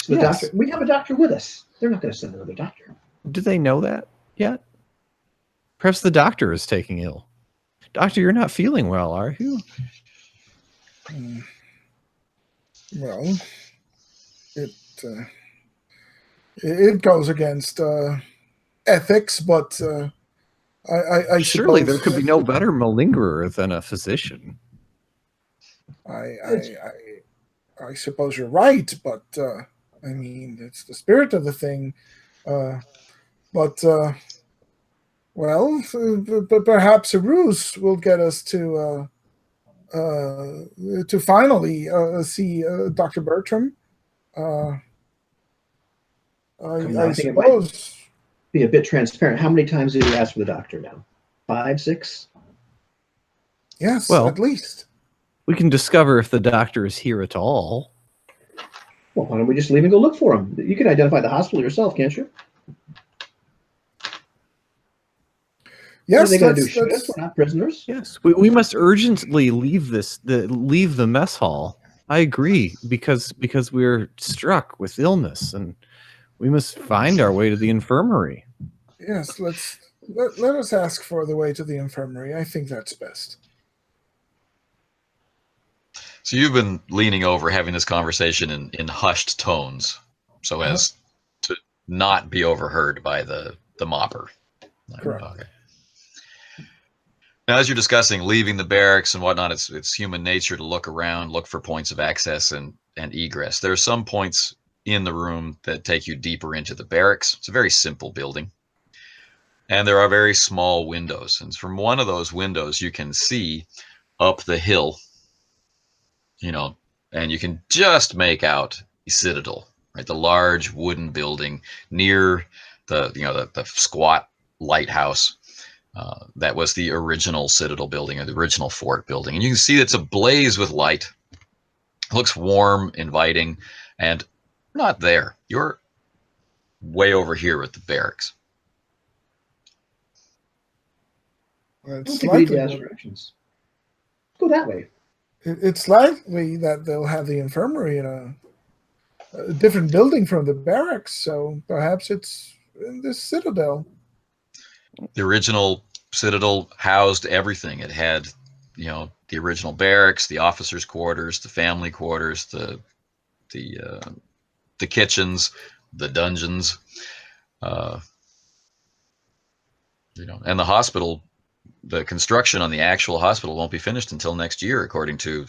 So the doctor, we have a doctor with us. They're not going to send another doctor. Do they know that yet? Perhaps the doctor is taking ill. Doctor, you're not feeling well, are you? Well, it goes against ethics, but I surely suppose there could be no better malingerer than a physician. I suppose you're right, but I mean, it's the spirit of the thing. But perhaps a ruse will get us to finally see Dr. Bertram. I suppose. Be a bit transparent. How many times did you ask for the doctor now? 5, 6? Yes, well, at least. We can discover if the doctor is here at all. Well, why don't we just leave and go look for him? You can identify the hospital yourself, can't you? Yes, what are they going to do? Shoot us? We're not prisoners. Yes, we must urgently leave the mess hall. I agree, because we're struck with illness and we must find our way to the infirmary. Yes, let us ask for the way to the infirmary. I think that's best. So you've been leaning over, having this conversation in hushed tones, so as to not be overheard by the mopper. Correct. Okay. Now, as you're discussing leaving the barracks and whatnot, it's human nature to look around, look for points of access and egress. There are some points in the room that take you deeper into the barracks. It's a very simple building. And there are very small windows. And from one of those windows, you can see up the hill, and you can just make out the Citadel, right? The large wooden building near the squat lighthouse. That was the original Citadel building, or the original fort building. And you can see it's ablaze with light. It looks warm, inviting, and not there. You're way over here at the barracks. I don't It's think we need to likely, ask directions. Go that way. it's likely that they'll have the infirmary in a different building from the barracks, so perhaps it's in this Citadel. The original Citadel housed everything. It had, the original barracks, the officers' quarters, the family quarters, the kitchens, the dungeons, and the hospital. The construction on the actual hospital won't be finished until next year, according to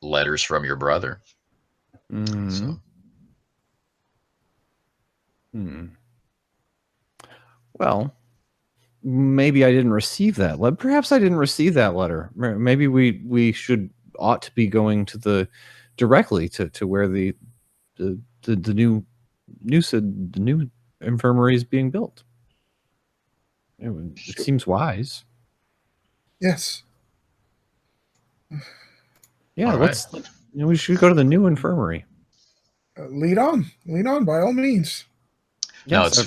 letters from your brother. Mm-hmm. So. Well, maybe I didn't receive that letter. Perhaps I didn't receive that letter. Maybe we ought to be going to directly to where the new infirmary is being built. It seems wise. Yes. Yeah, All right. we should go to the new infirmary. Lead on by all means. Now Yes,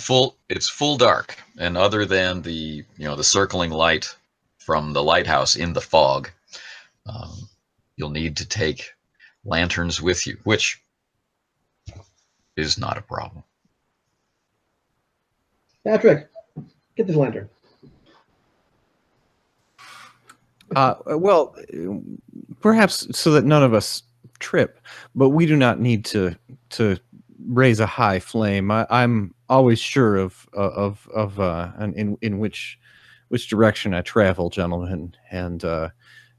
it's full dark, and other than the circling light from the lighthouse in the fog, you'll need to take lanterns with you, which is not a problem. Patrick, get this lantern. well, perhaps so that none of us trip, but we do not need to raise a high flame. I'm always sure of in which direction I travel, gentlemen, and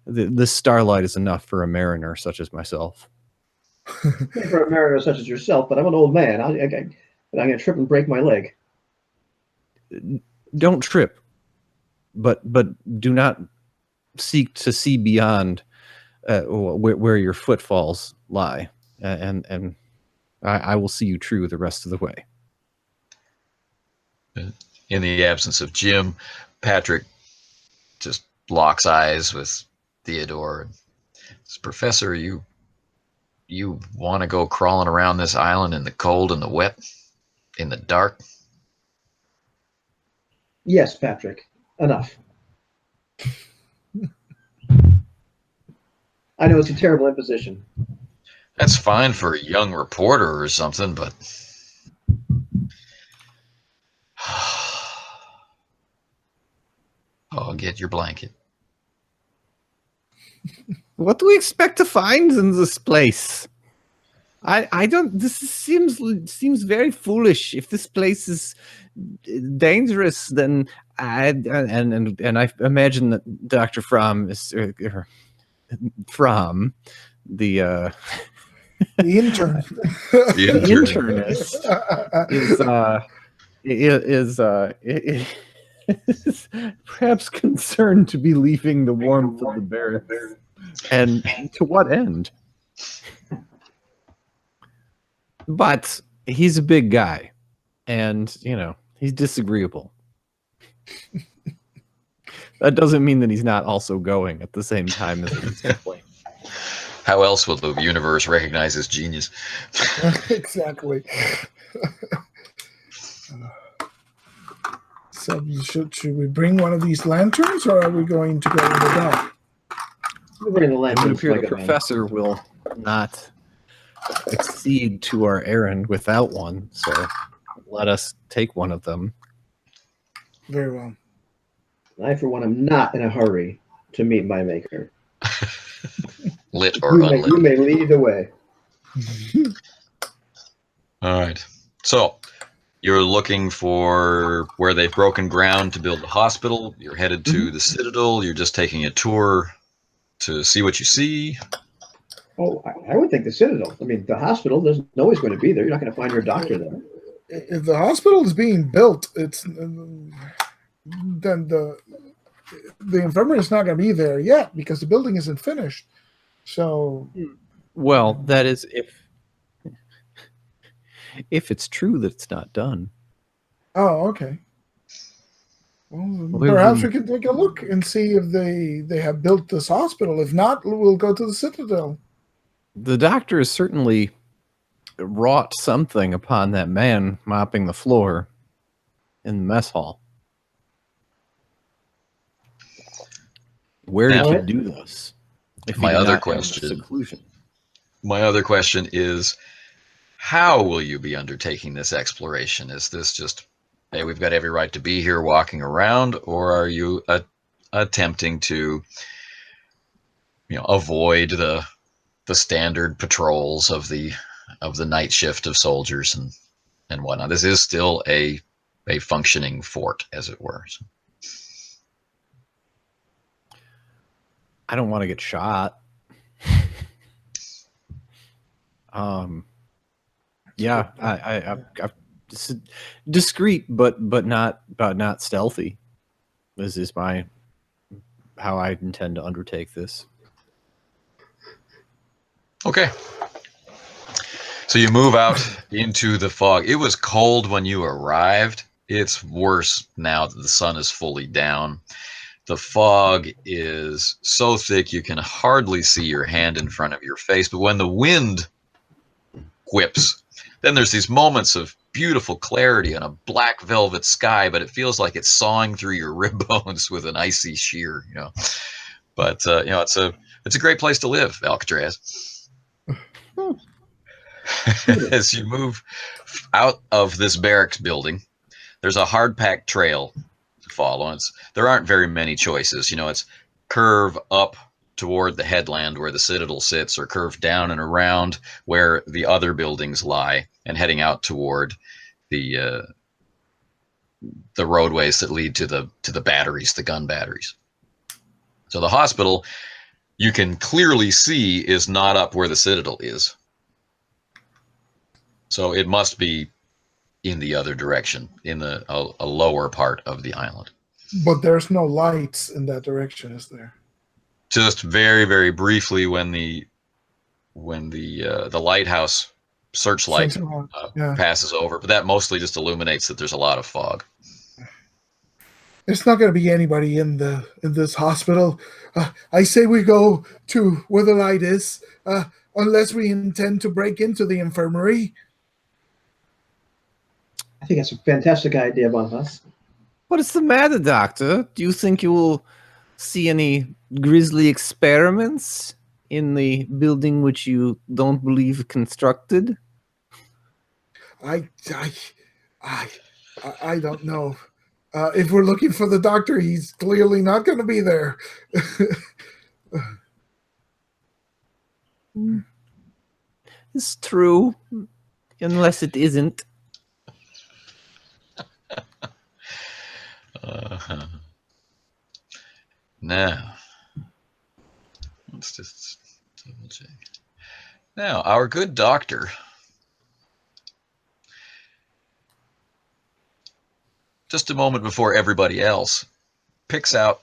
the starlight is enough for a mariner such as myself. For a mariner such as yourself, but I'm an old man. I'm going to trip and break my leg. Don't trip, but do not seek to see beyond where your footfalls lie, and I will see you true the rest of the way. In the absence of Jim, Patrick just locks eyes with Theodore and says, "Professor, you want to go crawling around this island in the cold and the wet, in the dark?" Yes, Patrick. Enough. I know it's a terrible imposition. That's fine for a young reporter or something, but oh, get your blanket. What do we expect to find in this place? I don't. This seems very foolish. If this place is dangerous, then I imagine that Dr. Fromm is Fromm, the intern. The internist is perhaps concerned to be leaving the warmth of the barracks. And to what end? But he's a big guy, and he's disagreeable. That doesn't mean that he's not also going at the same time as he's complaining. How else will the universe recognize his genius? Exactly. So should we bring one of these lanterns, or are we going to go in the dark? We'll bring the It would lantern. appear the professor will not accede to our errand without one, so let us take one of them. Very well. I, for one, am not in a hurry to meet my maker. Lit or unlit. You may lead the way. All right. So you're looking for where they've broken ground to build a hospital. You're headed to the Citadel. You're just taking a tour to see what you see. Oh, I would think the Citadel. I mean, the hospital, there's always going to be there. You're not going to find your doctor there. If the hospital is being built, it's then the infirmary is not going to be there yet because the building isn't finished. So, Well, that is if it's true that it's not done. oh, okay. Well, Well, perhaps we can take a look and see if they have built this hospital. If not, we'll go to the Citadel. The doctor has certainly wrought something upon that man mopping the floor in the mess hall. Where did Now- he do this? If he My did other not have the question- seclusion. My other question is, how will you be undertaking this exploration? Is this just, hey, we've got every right to be here walking around, or are you attempting to, avoid the standard patrols of the night shift of soldiers and whatnot? This is still a functioning fort, as it were. So, I don't want to get shot. Yeah, I discreet, but not stealthy. This is how I intend to undertake this. okay. So you move out into the fog. It was cold when you arrived. It's worse now that the sun is fully down. The fog is so thick you can hardly see your hand in front of your face. But when the wind whips, then there's these moments of beautiful clarity on a black velvet sky, but it feels like it's sawing through your rib bones with an icy shear. But it's a great place to live, Alcatraz. As you move out of this barracks building, there's a hard-packed trail to follow. There aren't very many choices. It's curve up toward the headland where the Citadel sits, or curve down and around where the other buildings lie, and heading out toward the roadways that lead to the batteries, the gun batteries. So the hospital, you can clearly see, is not up where the Citadel is. So it must be in the other direction, in a lower part of the island. But there's no lights in that direction, is there? Just very, very briefly, when the lighthouse searchlight Yeah. passes over, but that mostly just illuminates that there's a lot of fog. There's not going to be anybody in this hospital. I say we go to where the light is, unless we intend to break into the infirmary. I think that's a fantastic idea, Bonifaz. What is the matter, Doctor? Do you think you will see any grisly experiments in the building which you don't believe constructed? I don't know. If we're looking for the doctor, he's clearly not going to be there. It's true, unless it isn't. Now, let's just double check. Now, our good doctor, just a moment before everybody else, picks out,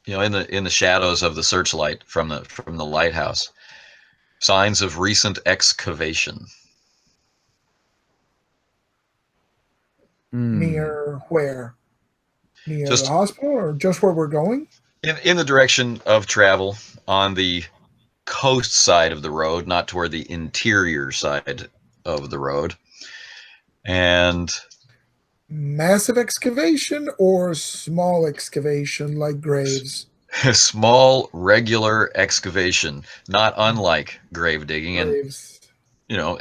in the shadows of the searchlight from the lighthouse, signs of recent excavation. Near where? Near Just- the hospital, or just where we're going? In the direction of travel, on the coast side of the road, not toward the interior side of the road. And Massive excavation or small excavation like graves? a small, regular excavation, not unlike grave digging. And, Graves.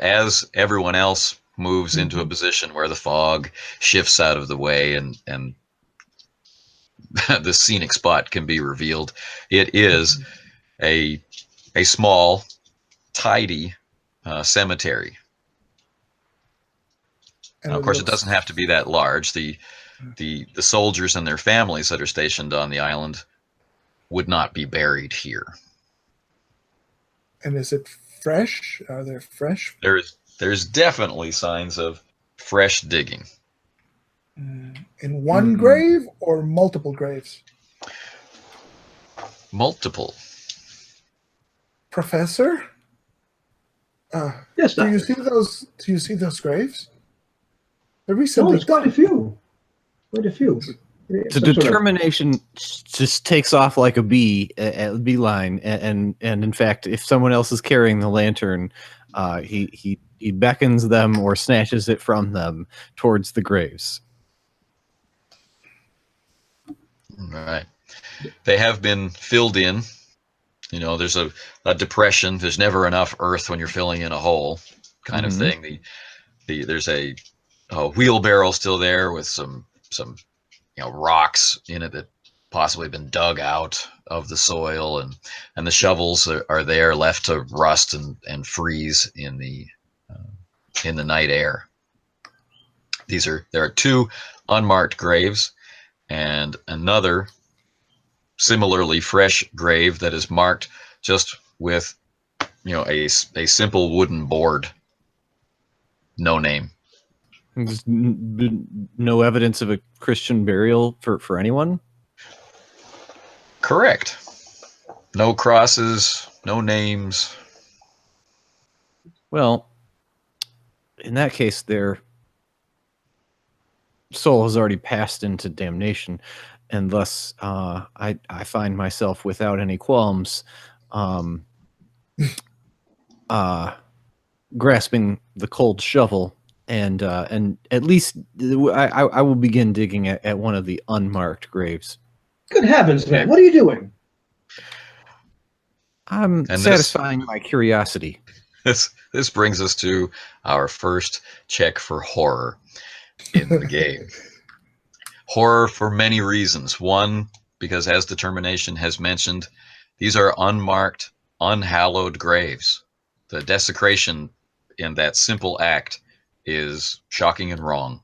as everyone else moves into a position where the fog shifts out of the way and the scenic spot can be revealed. It is a small, tidy cemetery. And Now, of course, it looks- doesn't have to be that large. The soldiers and their families that are stationed on the island would not be buried here. And is it fresh? Are there fresh? There's definitely signs of fresh digging. In one grave or multiple graves? Multiple. Professor? Yes, Do you Doctor. see those? Do you see those graves? They're No, recently there's quite a done. few. Quite a few. The Some sort of- determination just takes off like a bee at a beeline, and in fact, if someone else is carrying the lantern, he beckons them or snatches it from them towards the graves. Right. They have been filled in. You know, there's a depression. There's never enough earth when you're filling in a hole, kind of thing. There's a wheelbarrow still there with some rocks in it that possibly been dug out of the soil, and the shovels are there left to rust and freeze in the night air. There are two unmarked graves and another similarly fresh grave that is marked just with a simple wooden board, no name. There's no evidence of a Christian burial for anyone. Correct. No crosses, no names. Well, in that case, their soul has already passed into damnation, and thus I find myself without any qualms grasping the cold shovel, and at least I will begin digging at one of the unmarked graves. Good heavens, man! What are you doing? I'm And satisfying my curiosity. This brings us to our first check for horror in the game. Horror for many reasons. One, because as Determination has mentioned, these are unmarked, unhallowed graves. The desecration in that simple act is shocking and wrong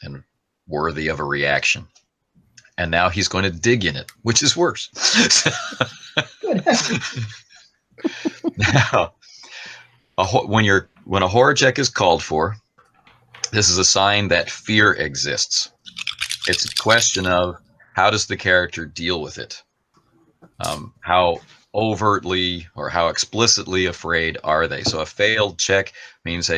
and worthy of a reaction. And now he's going to dig in it, which is worse. Good heavens! Now, when a horror check is called for, this is a sign that fear exists. It's a question of how does the character deal with it? How overtly or how explicitly afraid are they? So a failed check means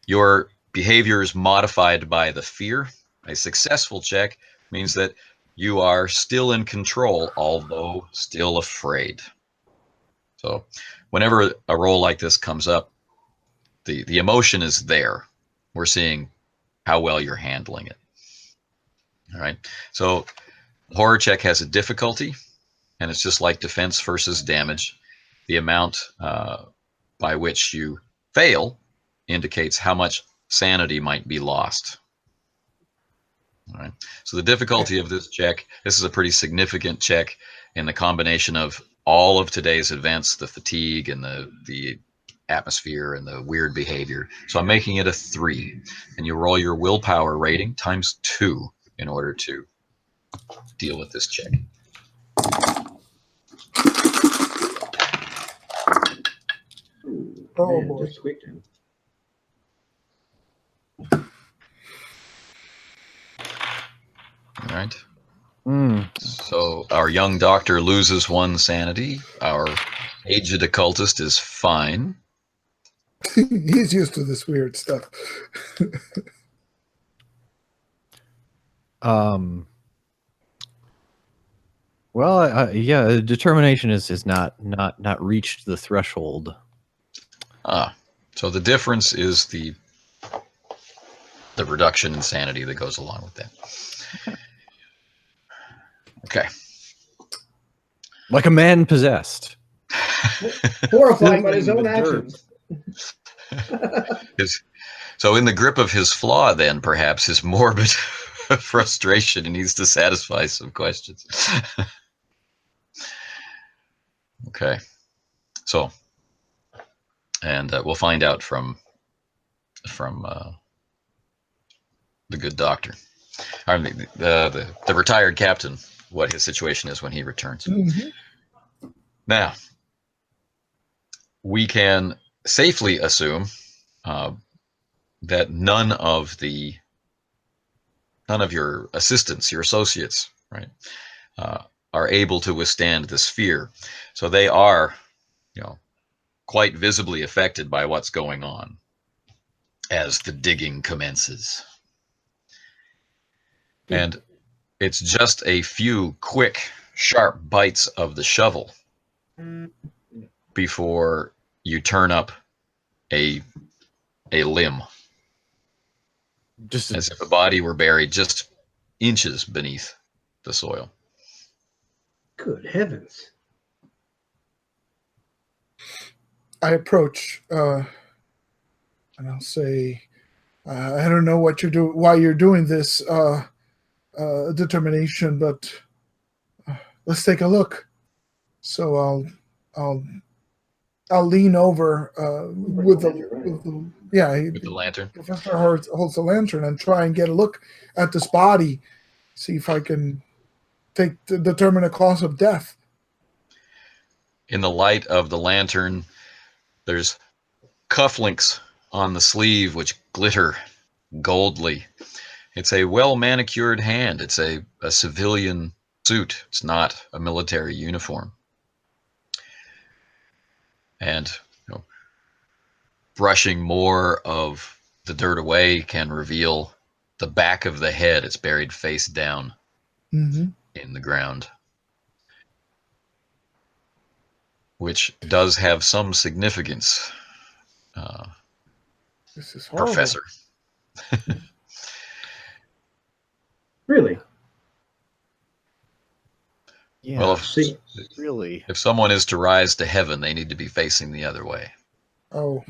your behavior is modified by the fear. A successful check means that you are still in control, although still afraid. So whenever a roll like this comes up, the emotion is there. We're seeing how well you're handling it. All right. So horror check has a difficulty, and it's just like defense versus damage. The amount by which you fail indicates how much sanity might be lost. All right. So the difficulty of this check, this is a pretty significant check in the combination of all of today's events, the fatigue and the atmosphere and the weird behavior. So I'm making it a 3, and you roll your willpower rating times 2 in order to deal with this check. Oh, Man, boy. just squeaked in. All right. Mm. So our young doctor loses 1 sanity. Our aged occultist is fine. He's used to this weird stuff. Well, yeah, determination is not reached the threshold. So the difference is the reduction in sanity that goes along with that. Okay. Like a man possessed. Horrified by his Filling own the dirt. actions. So in the grip of his flaw, then perhaps his morbid frustration. He needs to satisfy some questions. Okay. So, and we'll find out from the good doctor, I mean, the retired captain, what his situation is when he returns. Mm-hmm. Now, we can safely assume that none of your assistants, your associates, right, are able to withstand this fear. So they are, quite visibly affected by what's going on as the digging commences. And it's just a few quick, sharp bites of the shovel before you turn up a limb, Just as if a body were buried just inches beneath the soil. Good heavens. I approach and I'll say, I don't know what you're doing, why you're doing this determination, but let's take a look. So I'll lean over with With the lantern. Professor holds the lantern and try and get a look at this body, see if I can determine a cause of death. In the light of the lantern, there's cufflinks on the sleeve which glitter goldly. It's a well-manicured hand. It's a civilian suit. It's not a military uniform. And brushing more of the dirt away can reveal the back of the head. It's buried face down in the ground, which does have some significance, This is horrible. Professor. Really? yeah, Well, really. if someone is to rise to heaven, they need to be facing the other way. Oh.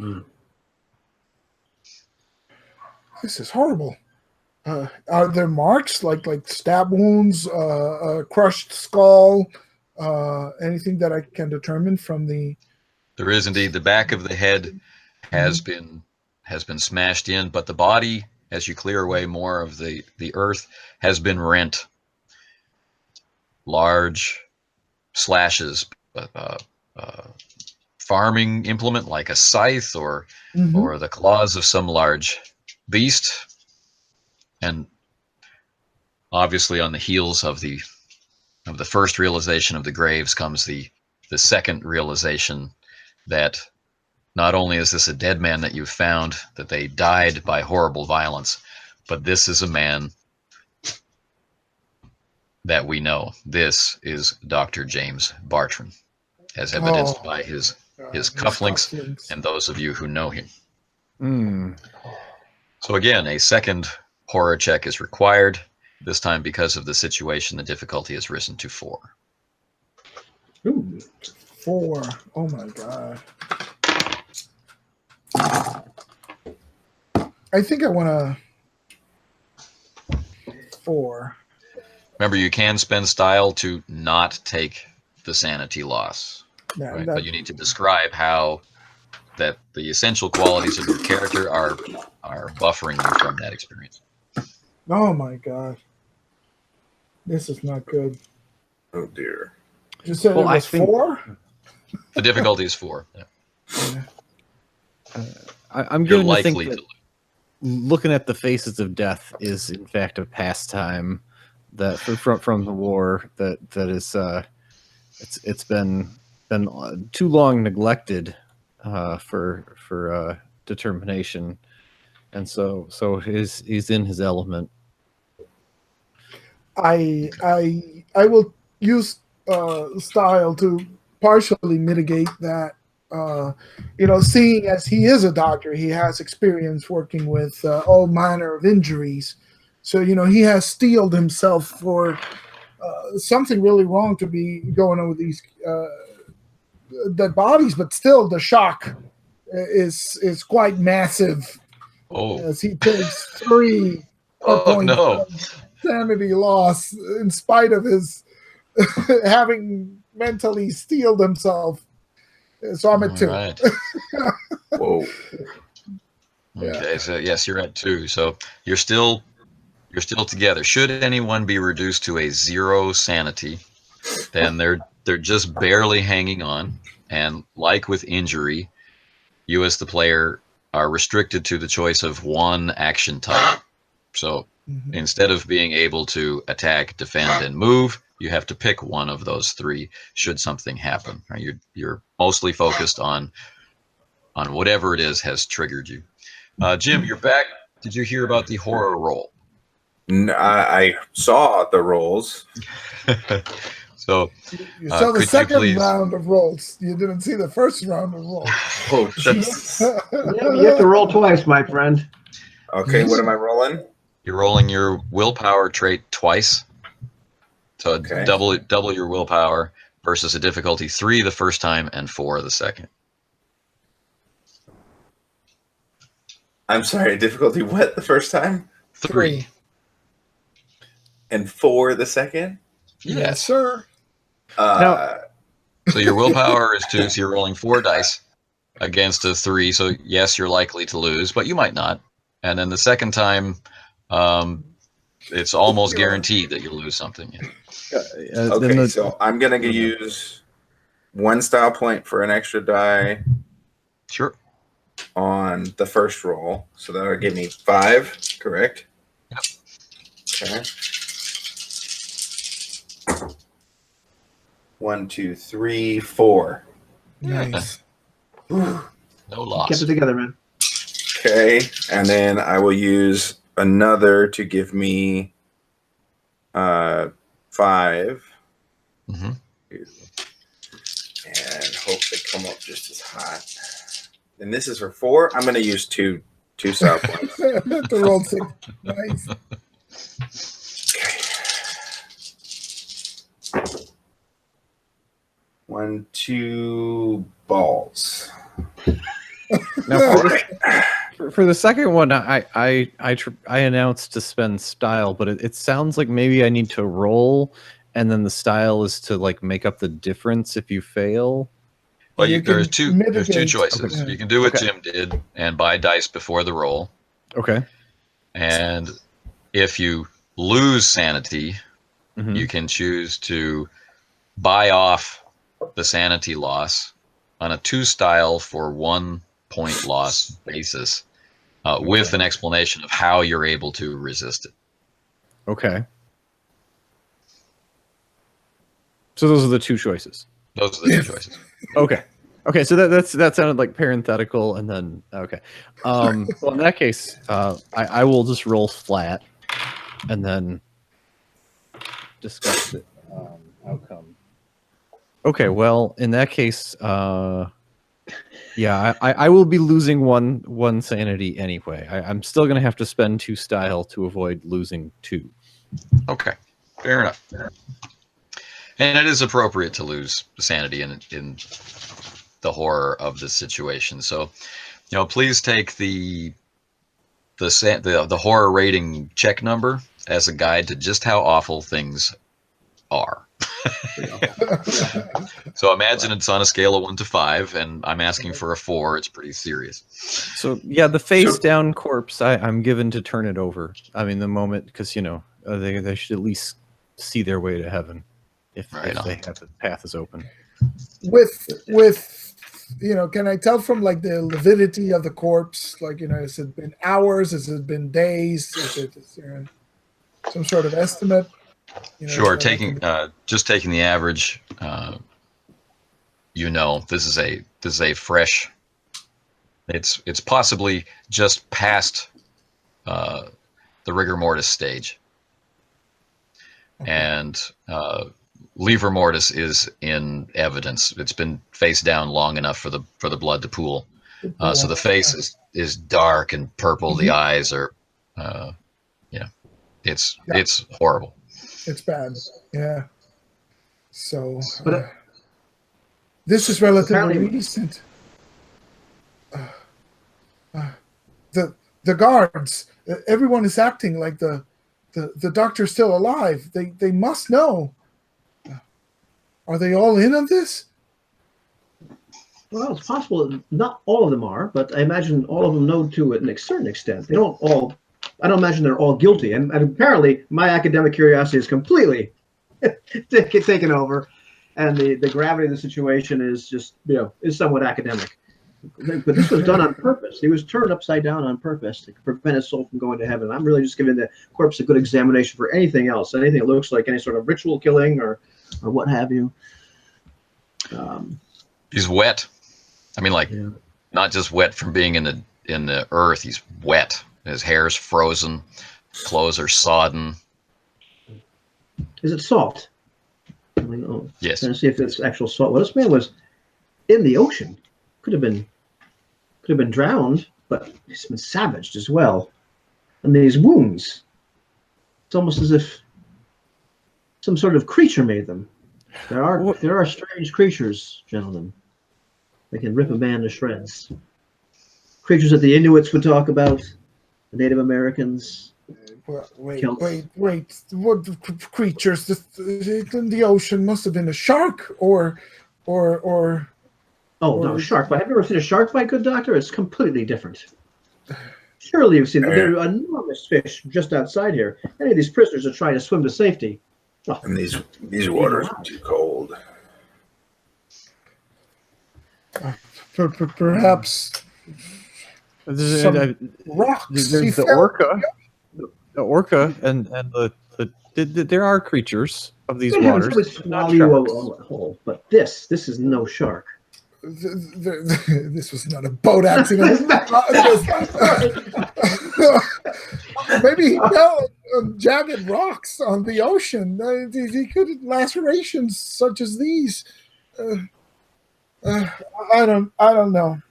This is horrible. Are there marks like stab wounds, crushed skull, anything that I can determine from the? There is indeed. The back of the head has been smashed in, but the body, as you clear away more of the earth, has been rent. Large slashes, farming implement like a scythe or the claws of some large beast. And obviously on the heels of the first realization of the graves comes the second realization that not only is this a dead man that you've found, that they died by horrible violence, but this is a man that we know. This is Dr. James Bartram, as evidenced by his cufflinks and those of you who know him. So again, a second horror check is required. This time, because of the situation, the difficulty has risen to 4. Ooh. 4. Oh my god. I think I want to 4. Remember, you can spend style to not take the sanity loss, right? But you need to describe how that the essential qualities of your character are buffering you from that experience. Oh my god. This is not good. Oh dear. You said Well, it was 4? The difficulty is 4. Yeah. I'm You're going to think likely that to looking at the faces of death is in fact a pastime that from the war that is it's been too long neglected for determination, and so he's in his element. I will use style to partially mitigate that. Seeing as he is a doctor, he has experience working with all manner of injuries. So, he has steeled himself for something really wrong to be going on with these dead bodies, but still the shock is quite massive. Oh. As he takes 3 Oh points no. sanity loss in spite of his having mentally steeled himself. So I'm at 2. All right. Whoa. Okay, so yes, you're at 2. So you're still together. Should anyone be reduced to a 0 sanity, then they're just barely hanging on. And like with injury, you as the player are restricted to the choice of one action type. So instead of being able to attack, defend, and move, you have to pick one of those 3 should something happen. Right? You're mostly focused on whatever it is has triggered you. Jim, you're back. Did you hear about the horror roll? I saw the rolls. So You saw the could you second please- round of rolls. You didn't see the first round of rolls. Oh, Jesus. You have to roll twice, my friend. Okay, what am I rolling? You're rolling your willpower trait twice. So Okay. double your willpower versus a difficulty 3 the first time and 4 the second. I'm sorry, difficulty what the first time? 3. And 4 the second? Yes, sir. So your willpower is 2, so you're rolling 4 dice against a 3. So yes, you're likely to lose, but you might not. And then the second time, it's almost guaranteed that you'll lose something. Okay, so I'm going to use 1 style point for an extra die Sure. on the first roll. So that'll give me 5, correct? Yep. Okay. 1, 2, 3, 4. Nice. No loss. Kept it together, man. Okay, and then I will use another to give me 5. Mhm. And hope they come up just as hot. And this is for 4. I'm going to use two style points. The roll 6. Nice. Okay. 1, 2 balls. Now, for the second one, I announced to spend style, but it sounds like maybe I need to roll, and then the style is to like make up the difference if you fail. Well, You there's can two mitigate. choices. Okay. You can do what Okay. Jim did and buy dice before the roll. Okay. And if you lose sanity, Mhm. you can choose to buy off the sanity loss on a 2 style for 1 point loss basis, with an explanation of how you're able to resist it. Okay. So those are the 2 choices. Those are the 2 choices. Okay. Okay, so that sounded like parenthetical, and then okay. Well, in that case, I will just roll flat, and then discuss the outcome. Okay, well, in that case, yeah, I will be losing one sanity anyway. I'm still gonna have to spend 2 style to avoid losing 2. Okay, fair enough. And it is appropriate to lose sanity in the horror of this situation. So, please take the horror rating check number as a guide to just how awful things are. So imagine it's on a scale of 1 to 5, and I'm asking for a 4. It's pretty serious. So yeah, the face down corpse, I'm given to turn it over. I mean, the moment, because they should at least see their way to heaven if they have the path is open. With can I tell from like the lividity of the corpse, like, has it been hours, has it been days, is there some sort of estimate? Sure, just taking the average, this is a fresh. It's possibly just past the rigor mortis stage, and livor mortis is in evidence. It's been face down long enough for the blood to pool. So the face is dark and purple. The eyes are, it's horrible. It's bad. Yeah. So this is relatively recent. The guards, everyone is acting like the the doctor's still alive. They must know. Are they all in on this? Well, it's possible that not all of them are, but I imagine all of them know to a certain extent. They don't all. I don't imagine they're all guilty, and apparently my academic curiosity is completely taken over, and the gravity of the situation is just is somewhat academic. But this was done on purpose. He was turned upside down on purpose to prevent his soul from going to heaven. I'm really just giving the corpse a good examination for anything else, anything that looks like any sort of ritual killing or what have you. He's wet. I mean, not just wet from being in the earth. He's wet. His hair's frozen. Clothes are sodden. Is it salt? Yes. Trying to see if it's actual salt. Well, this man was in the ocean. Could have been drowned, but he's been savaged as well. And these wounds, it's almost as if some sort of creature made them. There are strange creatures, gentlemen. They can rip a man to shreds. Creatures that the Inuits would talk about, the Native Americans. Well, wait! What creatures in the ocean? Must have been a shark or. Oh, no, shark bite. Have you ever seen a shark bite, good doctor? It's completely different. Surely you've seen them. There are enormous fish just outside here. Any of these prisoners are trying to swim to safety. Oh. And these waters are too cold. Perhaps some rocks. There's the orca. The orca and there are creatures of these waters. Swallow you whole, but this is no shark. This was not a boat accident. Maybe he fell on jagged rocks on the ocean. He could have lacerations such as these. I don't know.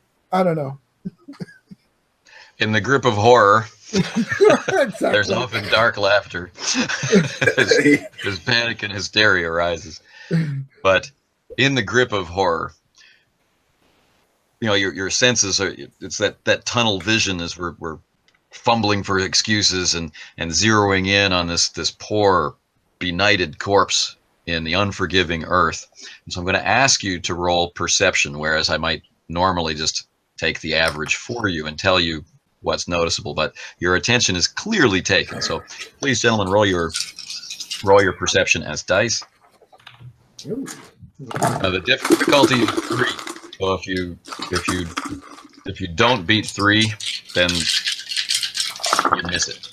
In the grip of horror, Exactly. there's often dark laughter as panic and hysteria arises. But in the grip of horror, your senses are, it's that tunnel vision as we're fumbling for excuses and zeroing in on this poor benighted corpse in the unforgiving earth. And so I'm going to ask you to roll perception, whereas I might normally just take the average for you and tell you what's noticeable, but your attention is clearly taken. So please, gentlemen, roll your perception as dice. Now the difficulty is 3. So if you don't beat 3, then you miss it.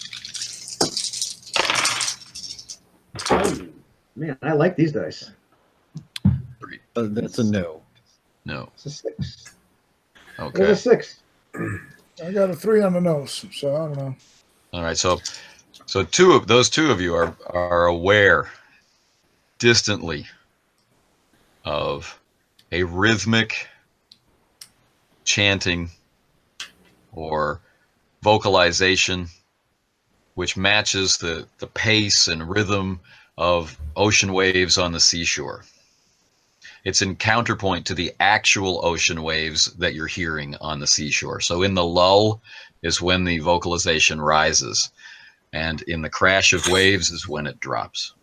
Man, I like these dice. 3. That's a no. No. It's a 6. Okay. It's a 6. I got a 3 on the nose, so I don't know. All right. So those two of you are aware distantly of a rhythmic chanting or vocalization which matches the pace and rhythm of ocean waves on the seashore. It's in counterpoint to the actual ocean waves that you're hearing on the seashore. So in the lull is when the vocalization rises, and in the crash of waves is when it drops.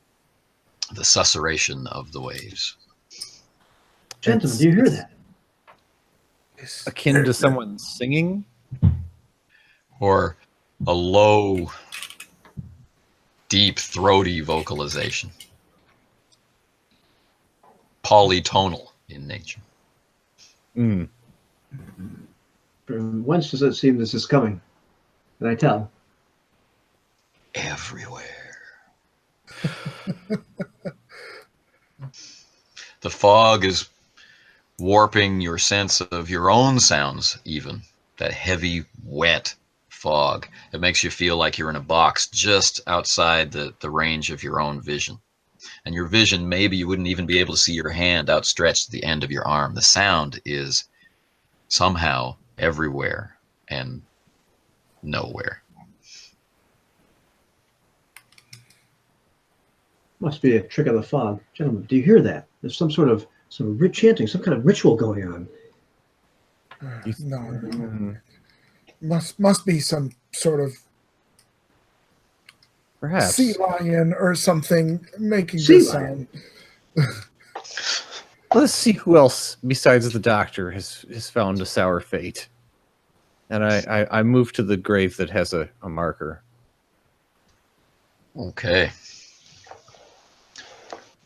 The susurration of the waves. Gentlemen, do you hear that? Akin to someone singing? Or a low, deep, throaty vocalization. Polytonal in nature. Mm. From whence does it seem this is coming? Can I tell? Everywhere. The fog is warping your sense of your own sounds, even. That heavy, wet fog. It makes you feel like you're in a box just outside the range of your own vision. And your vision, maybe you wouldn't even be able to see your hand outstretched at the end of your arm. The sound is somehow everywhere and nowhere. Must be a trick of the fog. Gentlemen, do you hear that? There's some chanting, some kind of ritual going on. No. Must be some sort of Perhaps. sea lion or something making Sea this lion? sound. Let's see who else besides the doctor has found a sour fate. And I move to the grave that has a marker. Okay.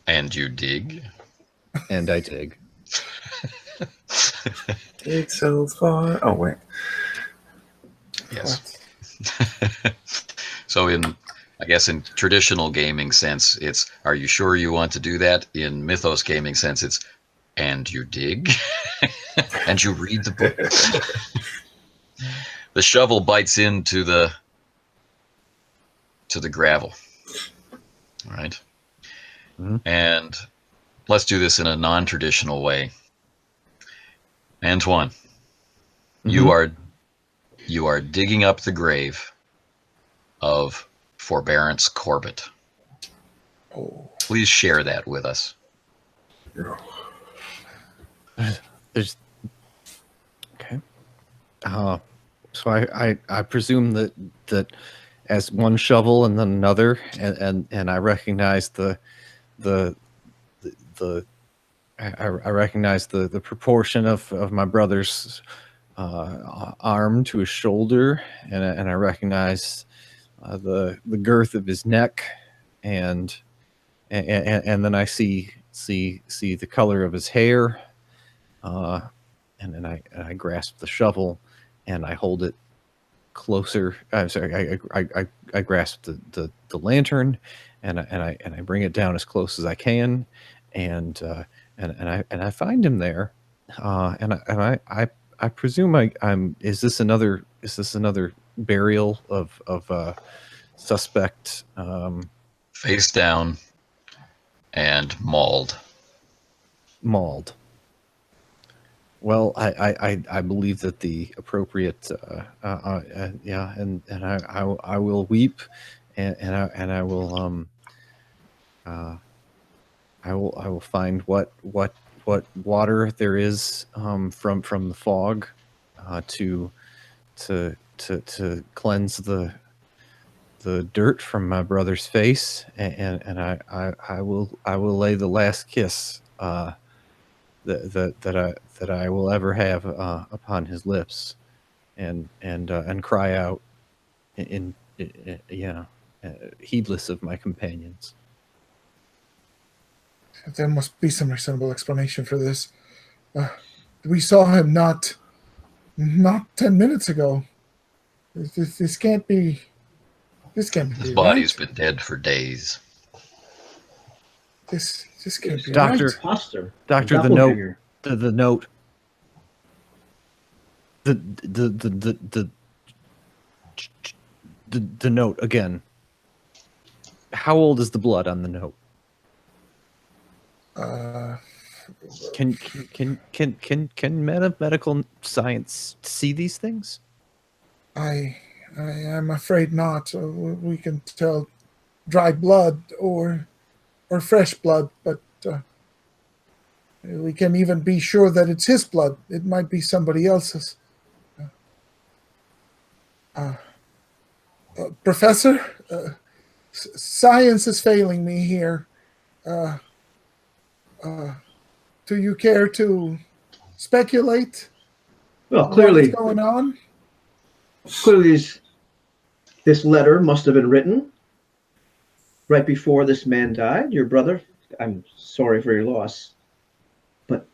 And you dig? And I dig. It's so far. Oh wait. Yes. So I guess in traditional gaming sense, it's, are you sure you want to do that? In Mythos gaming sense, it's, and you dig? And you read the book? The shovel bites into the gravel. All right. Mm-hmm. And let's do this in a non-traditional way. Antoine, you are digging up the grave of Forbearance Corbett. Oh, Please share that with us. There's okay. So I presume that as one shovel and then another, and I recognize I recognize the proportion of my brother's arm to his shoulder, and I recognize the girth of his neck, and then I see the color of his hair, and then I grasp the shovel and I hold it closer. I'm sorry, I grasp the lantern and I bring it down as close as I can, and I find him there, and I presume I'm. Is this another burial of suspect? Face down and mauled. Mauled. Well, I believe that the appropriate yeah, and I will weep, and I will I will find what water there is from the fog to cleanse the dirt from my brother's face, and I will lay the last kiss that I will ever have upon his lips, and cry out heedless of my companions. there must be some reasonable explanation for this. We saw him not 10 minutes ago. This can't be. This can't be. His body's right. been dead for days. This can't be Doctor. right. Imposter. Doctor, the Doppelganger. note, the note again. How old is the blood on the note? Can men of medical science see these things? I am afraid not. We can tell dry blood or fresh blood, but we can even be sure that it's his blood. It might be somebody else's. Professor, science is failing me here. Do you care to speculate Well, on clearly, what's going on? this letter must have been written right before this man died. Your brother. I'm sorry for your loss. But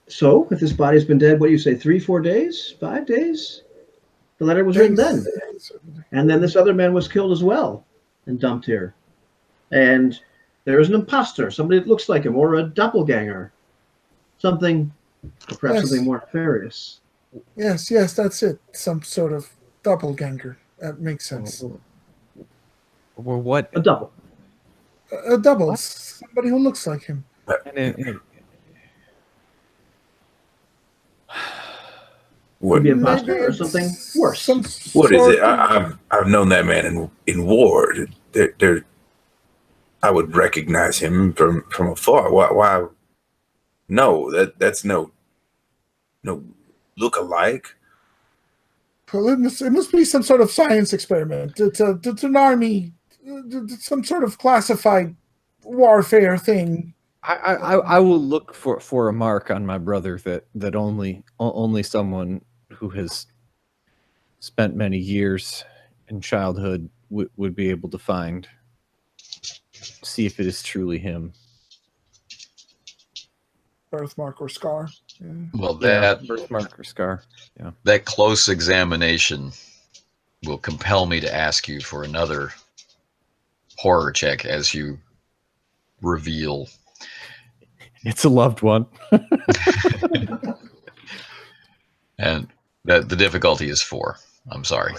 so, if this body's been dead, what do you say, 3-4 days? 5 days? The letter was written then. And then this other man was killed as well and dumped here. And there is an imposter, somebody that looks like him, or a doppelganger. Something, or perhaps Yes. something more nefarious. Yes, that's it. Some sort of doppelganger. That makes sense. Or what? A double. A double. Somebody who looks like him. What? Could be Maybe imposter or it's something worse. some What is sort it? of- I've known that man in war. I would recognize him from afar. Why? No, that's no look alike. Well, it must be some sort of science experiment. It's an army, some sort of classified warfare thing. I will look for a mark on my brother that only someone who has spent many years in childhood would be able to find. See if it is truly him. Birthmark or scar. Yeah. Well, that birthmark or scar. Yeah. That close examination will compel me to ask you for another horror check as you reveal. It's a loved one. And the difficulty is 4. I'm sorry.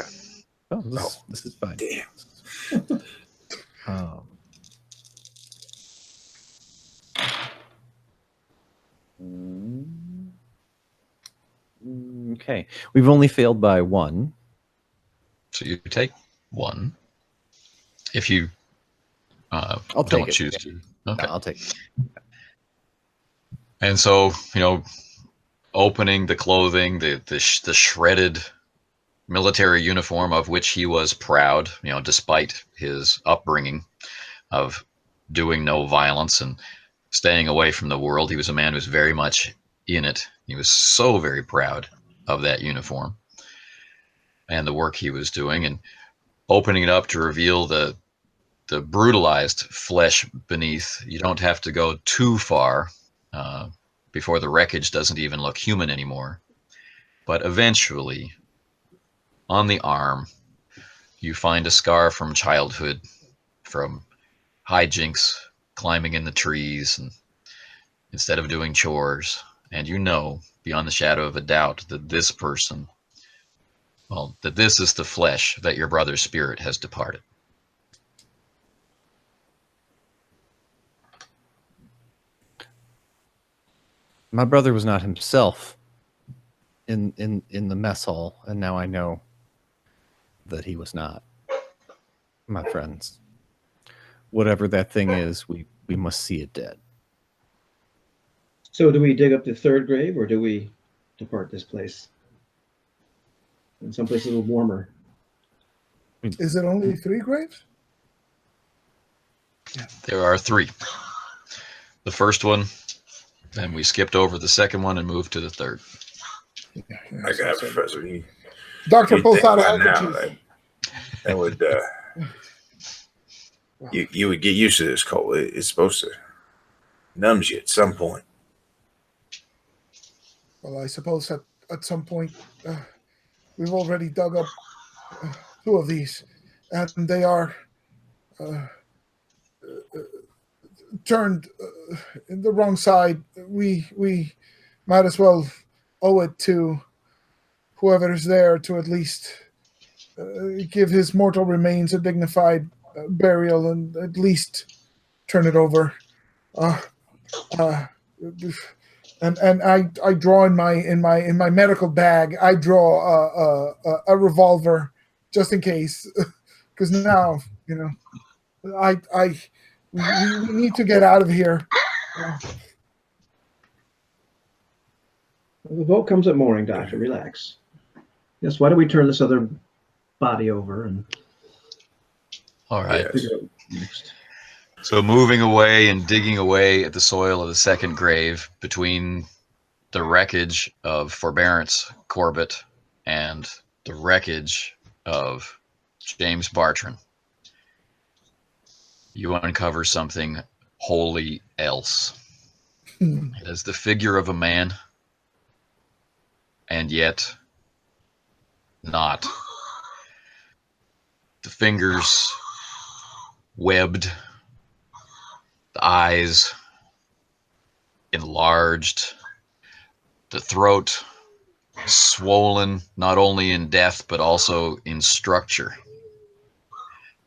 Oh, this is fine. Damn. Okay. We've only failed by 1. So you take 1. If you I'll don't take it. choose to. Okay. No, I'll take it. And so, opening the clothing, the shredded military uniform of which he was proud, despite his upbringing of doing no violence and staying away from the world. He was a man who was very much in it. He was so very proud of that uniform and the work he was doing, and opening it up to reveal the brutalized flesh beneath. You don't have to go too far before the wreckage doesn't even look human anymore. But eventually, on the arm, you find a scar from childhood, from hijinks, climbing in the trees, and instead of doing chores. And beyond the shadow of a doubt, that this person, that this is the flesh that your brother's spirit has departed. My brother was not himself in the mess hall, and now I know that he was not. My friends, whatever that thing is, we must see it dead. So do we dig up the 3rd grave, or do we depart this place? And someplace a little warmer. Is it only 3 graves? There are 3. The first one, then we skipped over the second one and moved to the 3rd. Yeah, I got Professor. Doctor pulls out a now handkerchief. that would you would get used to this, Cole. It's supposed to numb you at some point. Well, I suppose at some point we've already dug up 2 of these, and they are turned in the wrong side. We might as well owe it to whoever is there to at least give his mortal remains a dignified burial and at least turn it over. And I draw in my medical bag. I draw a revolver just in case, because now we need to get out of here. The vote comes at morning, Doctor. Relax. Yes, why don't we turn this other body over and All right. Yes. figure out next? So moving away and digging away at the soil of the 2nd grave between the wreckage of Forbearance Corbett and the wreckage of James Bartran, you uncover something wholly else. It is the figure of a man, and yet not. The fingers webbed, the eyes enlarged, the throat swollen, not only in depth, but also in structure.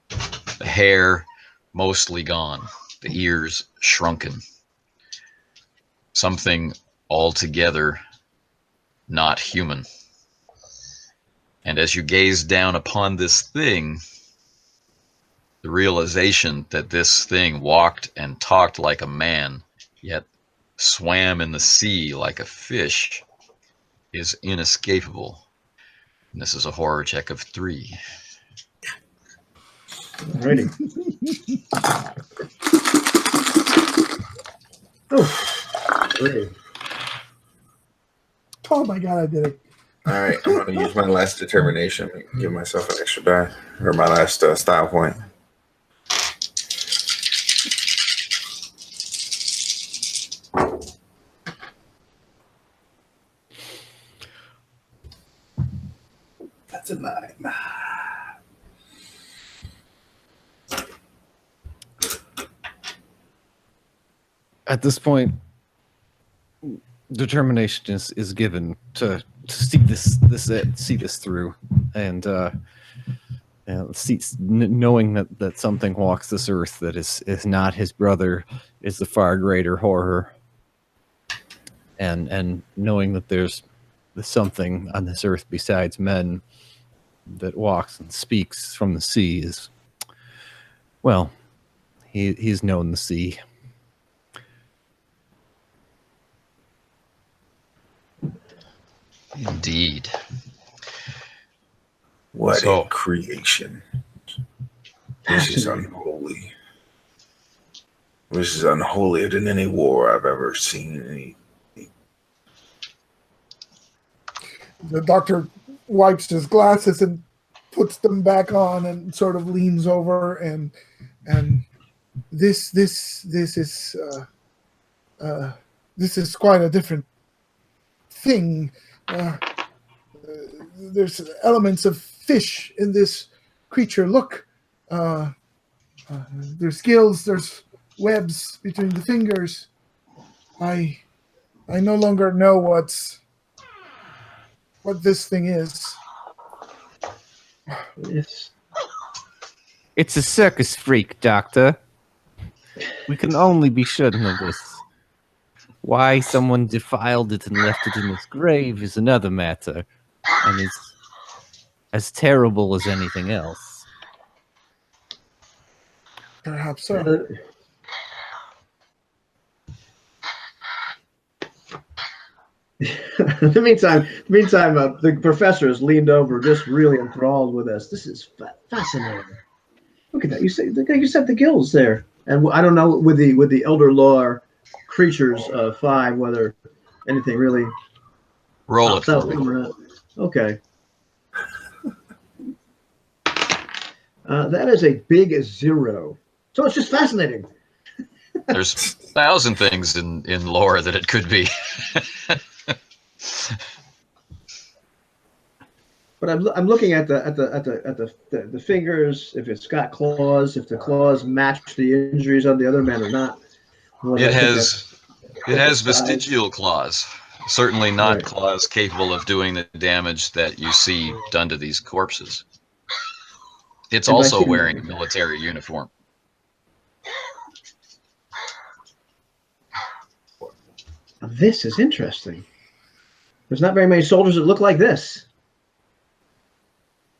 The hair mostly gone, the ears shrunken. Something altogether not human. And as you gaze down upon this thing, the realization that this thing walked and talked like a man, yet swam in the sea like a fish, is inescapable. And this is a horror check of 3. Alrighty. Oh, 3. Oh my god, I did it. All right, I'm going to use my last determination. Give myself an extra die, or my last style point. That's a 9. At this point, determination is given to see this through, and knowing that something walks this earth that is not his brother is the far greater horror, and knowing that there's something on this earth besides men that walks and speaks from the sea is, well, he's known the sea. Indeed. What So- a creation. This is unholy. This is unholier than any war I've ever seen. The doctor wipes his glasses and puts them back on and sort of leans over and this is quite a different thing. There's elements of fish in this creature. Look, there's gills, there's webs between the fingers. I no longer know what this thing is. It's a circus freak, Doctor. We can only be certain of this. Why someone defiled it and left it in its grave is another matter, and is as terrible as anything else. Perhaps so. In the meantime, the professor has leaned over, just really enthralled with us. This is fascinating. Look at that. You said the gills there, and I don't know with the elder law creatures 5 whether anything really Roll it. pops out or not. Okay. That is a big 0. So it's just fascinating. There's 1,000 things in lore that it could be. But I'm looking at the fingers. If it's got claws, if the claws match the injuries on the other men or not. Well, It I think has that's- vestigial claws. Certainly not Right. claws capable of doing the damage that you see done to these corpses. It's And by also seeing- wearing a military uniform. This is interesting. There's not very many soldiers that look like this.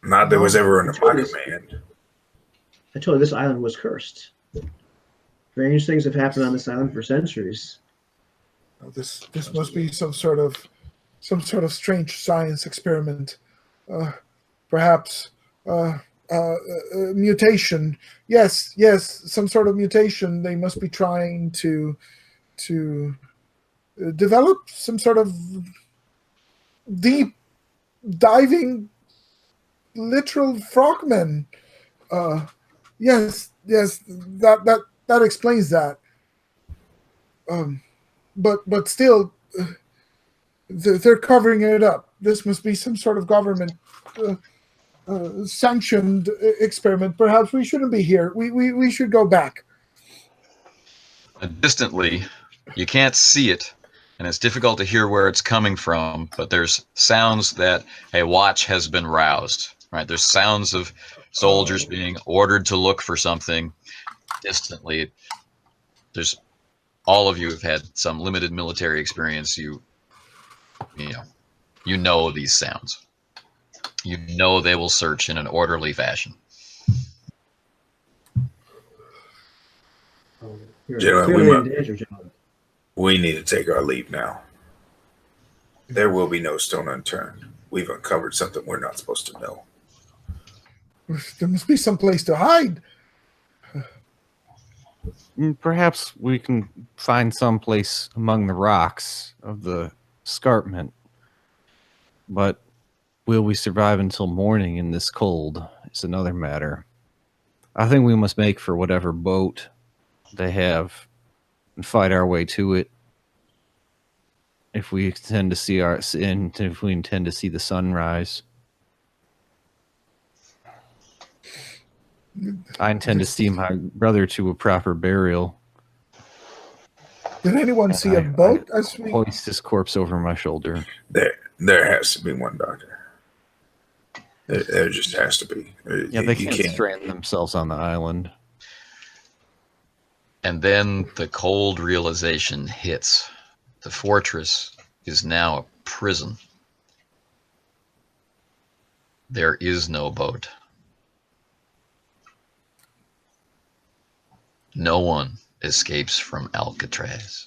Not there was ever in a my command. I told you this island was cursed. Strange things have happened on this island for centuries. This must be some sort of strange science experiment. Perhaps mutation. Yes, some sort of mutation. They must be trying to develop some sort of deep diving literal frogmen. Yes, that explains that. But still, they're covering it up. This must be some sort of government sanctioned experiment. Perhaps we shouldn't be here. We should go back. Distantly, you can't see it, and it's difficult to hear where it's coming from, but there's sounds that a watch has been roused, right? There's sounds of soldiers being ordered to look for something distantly. There's all of you have had some limited military experience. You know these sounds. You know they will search in an orderly fashion. You're Gentlemen, clearly in danger, gentlemen. We need to take our leave now. There will be no stone unturned. we've uncovered something we're not supposed to know. There must be some place to hide. Perhaps we can find some place among the rocks of the escarpment. But will we survive until morning in this cold? It's another matter. I think we must make for whatever boat they have and fight our way to it. If we intend to see the sunrise. I intend to see my brother to a proper burial. Did anyone see a boat? Hoist his corpse over my shoulder. There has to be one, Doctor. There just has to be. Yeah, they can't strand themselves on the island. And then the cold realization hits. The fortress is now a prison. There is no boat. No one escapes from Alcatraz.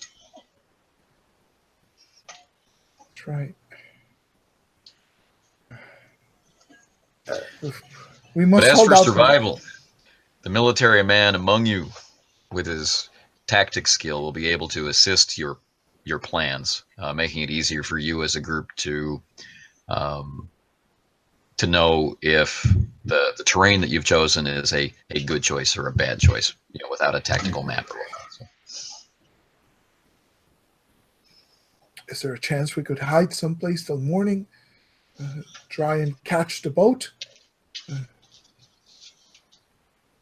That's right. We must But as hold for out survival, the military man among you with his tactics skill will be able to assist your plans, making it easier for you as a group to know if the terrain that you've chosen is a good choice or a bad choice, without a tactical map or whatnot. So. Is there a chance we could hide someplace till morning? Try and catch the boat?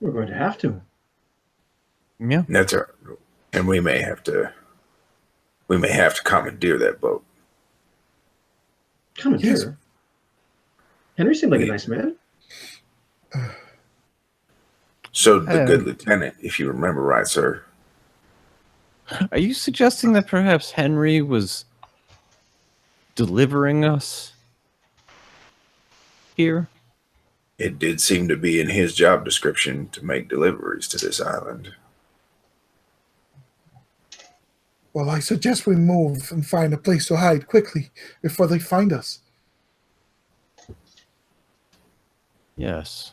We're going to have to. Yeah. That's right. And we may have to commandeer that boat. Commandeer? Yes. Henry seemed like a nice man. So the good lieutenant, if you remember right, sir. Are you suggesting that perhaps Henry was delivering us here? It did seem to be in his job description to make deliveries to this island. Well, I suggest we move and find a place to hide quickly before they find us. Yes.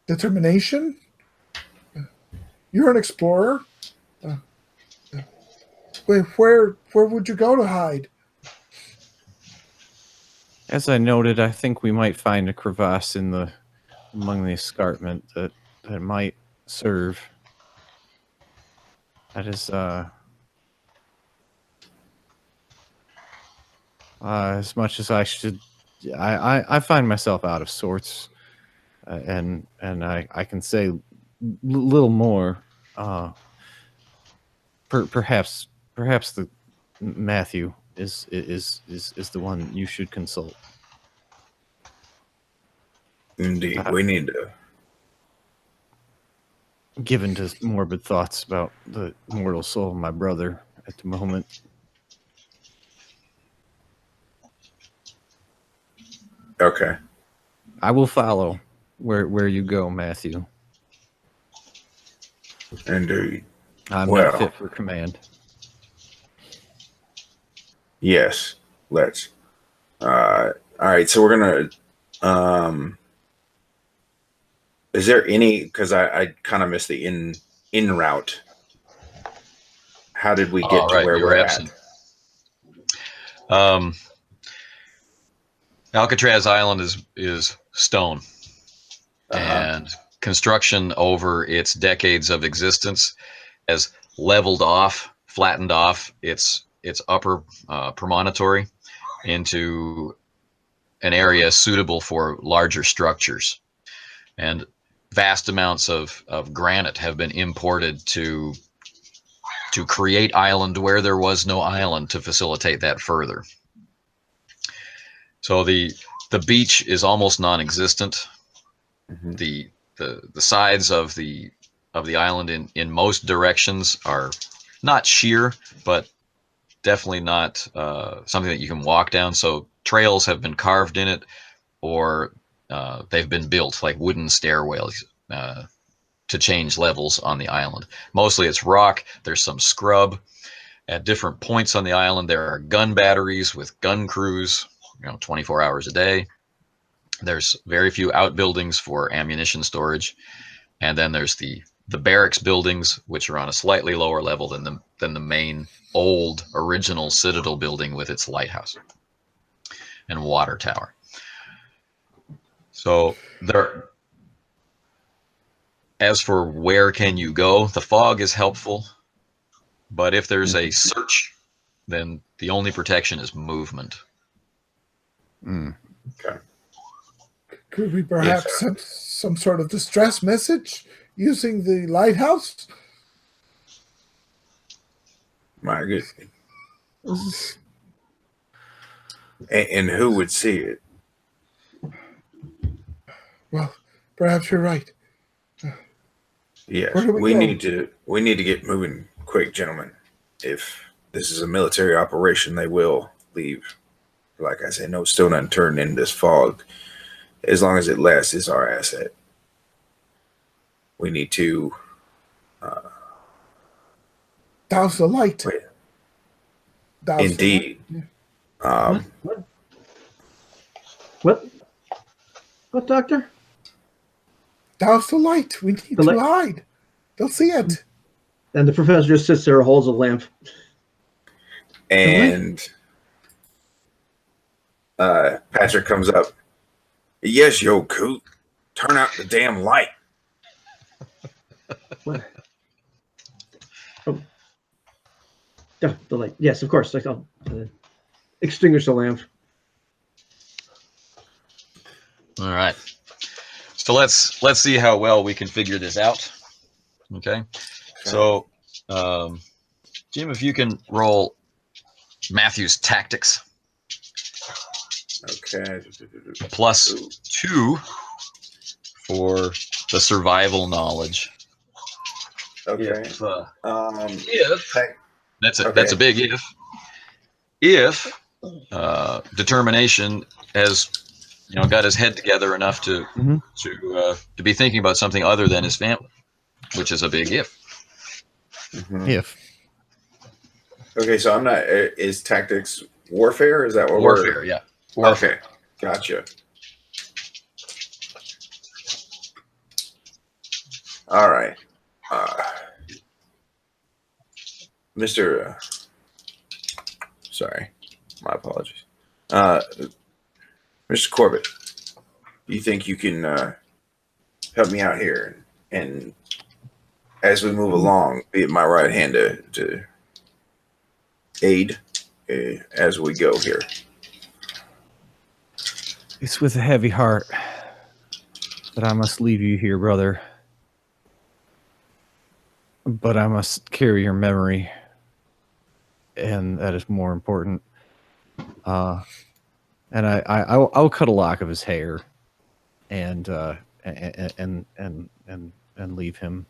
Determination? You're an explorer. Wait, where would you go to hide? As I noted, I think we might find a crevasse among the escarpment that might serve. That is as much as I should. I find myself out of sorts, and I can say little more. Perhaps the Matthew is the one you should consult. Indeed, we need to. Given to morbid thoughts about the immortal soul of my brother at the moment. Okay. I will follow where you go, Matthew. Indeed. I'm not fit for command. Yes, let's. All right, so we're gonna. Is there any? Because I kind of missed the in route. How did we get to where we're at? Alcatraz Island is stone, and construction over its decades of existence has leveled off, flattened off its upper promontory into an area suitable for larger structures, and vast amounts of granite have been imported to create island where there was no island to facilitate that further. So the beach is almost non-existent. Mm-hmm. The sides of the island in most directions are not sheer, but definitely not something that you can walk down. So trails have been carved in it, or they've been built like wooden stairways to change levels on the island. Mostly it's rock. There's some scrub. At different points on the island, there are gun batteries with gun crews 24 hours a day. There's very few outbuildings for ammunition storage, and then there's the barracks buildings, which are on a slightly lower level than the main old original Citadel building with its lighthouse and water tower. So there. As for where can you go, the fog is helpful, but if there's a search, then the only protection is movement. Okay. Could we perhaps send some sort of distress message using the lighthouse? My goodness. And who would see it? Well, perhaps you're right. Yes, Where do we go? we need to get moving quick, gentlemen. If this is a military operation, they will leave. Like I said, no stone unturned in this fog. As long as it lasts, it's our asset. We need to Douse the light. wait. Douse Indeed. The light. What, Doctor? Douse the light. We need to hide. They'll see it. And the professor just sits there, holds a lamp. And Patrick comes up. Yes, yo, Coot. Turn out the damn light. What? Oh. Yeah, the light. Yes, of course. I'll extinguish the lamp. All right. So let's see how well we can figure this out. Okay. So, Jim, if you can roll Matthew's tactics. Okay. +2 for the survival knowledge. Okay. That's a big if. If determination has got his head together enough to be thinking about something other than his family, which is a big if. If. Okay, so I'm not. Is tactics warfare? Is that what warfare? Yeah. Warfare. Okay, gotcha. All right, Mr. Sorry, my apologies. Mr. Corbett, do you think you can help me out here and as we move along, be at my right hand to aid as we go here? It's with a heavy heart that I must leave you here, brother. But I must carry your memory, and that is more important. And I'll cut a lock of his hair, and leave him.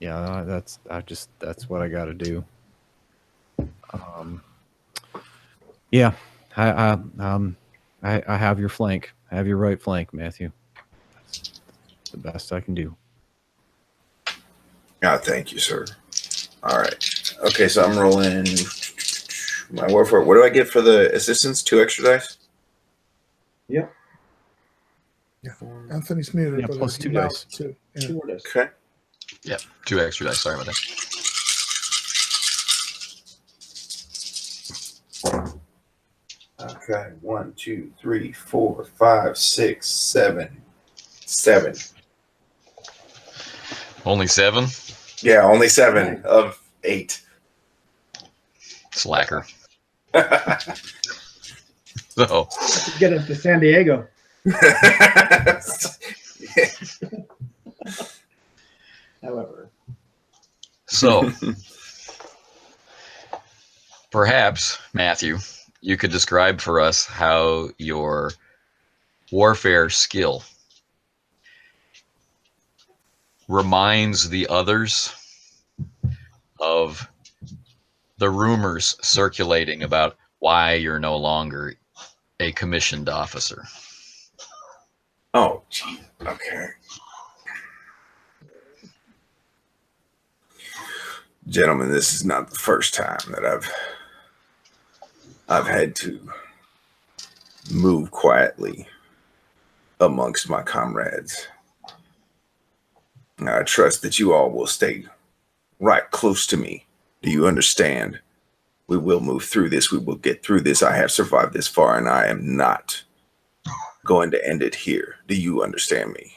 That's what I got to do. I have your flank. I have your right flank, Matthew. That's the best I can do. Thank you, sir. All right. Okay, so I'm rolling my warfare. What do I get for the assistance? 2 extra dice? Yep. Yeah. Anthony's muted. Yeah, but plus he 2 allowed dice. to. Yeah. 2 more dice. Okay. Yeah, 2 extra dice. Sorry about that. Okay. 1, 2, 3, 4, 5, 6, 7. 7. Only 7? Yeah, only 7 of 8. Slacker. So Get us to San Diego. However. So perhaps, Matthew, you could describe for us how your warfare skill reminds the others of the rumors circulating about why you're no longer a commissioned officer. Oh, gee. Okay. Gentlemen, this is not the first time that I've had to move quietly amongst my comrades. I trust that you all will stay right close to me. Do you understand? We will move through this. We will get through this. I have survived this far, and I am not going to end it here. Do you understand me?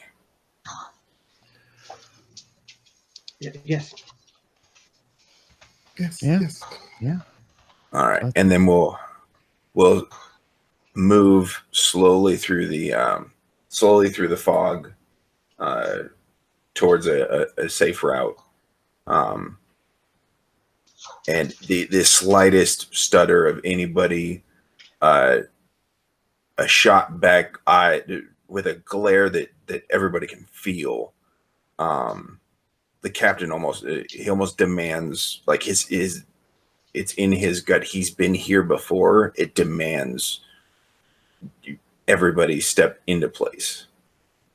Yes. Yes, Yeah. yes. Yeah. All right, and then we'll move slowly through the fog towards a safe route. And the slightest stutter of anybody, a shot back eye with a glare that everybody can feel. The captain almost demands, like his it's in his gut. He's been here before. It demands everybody step into place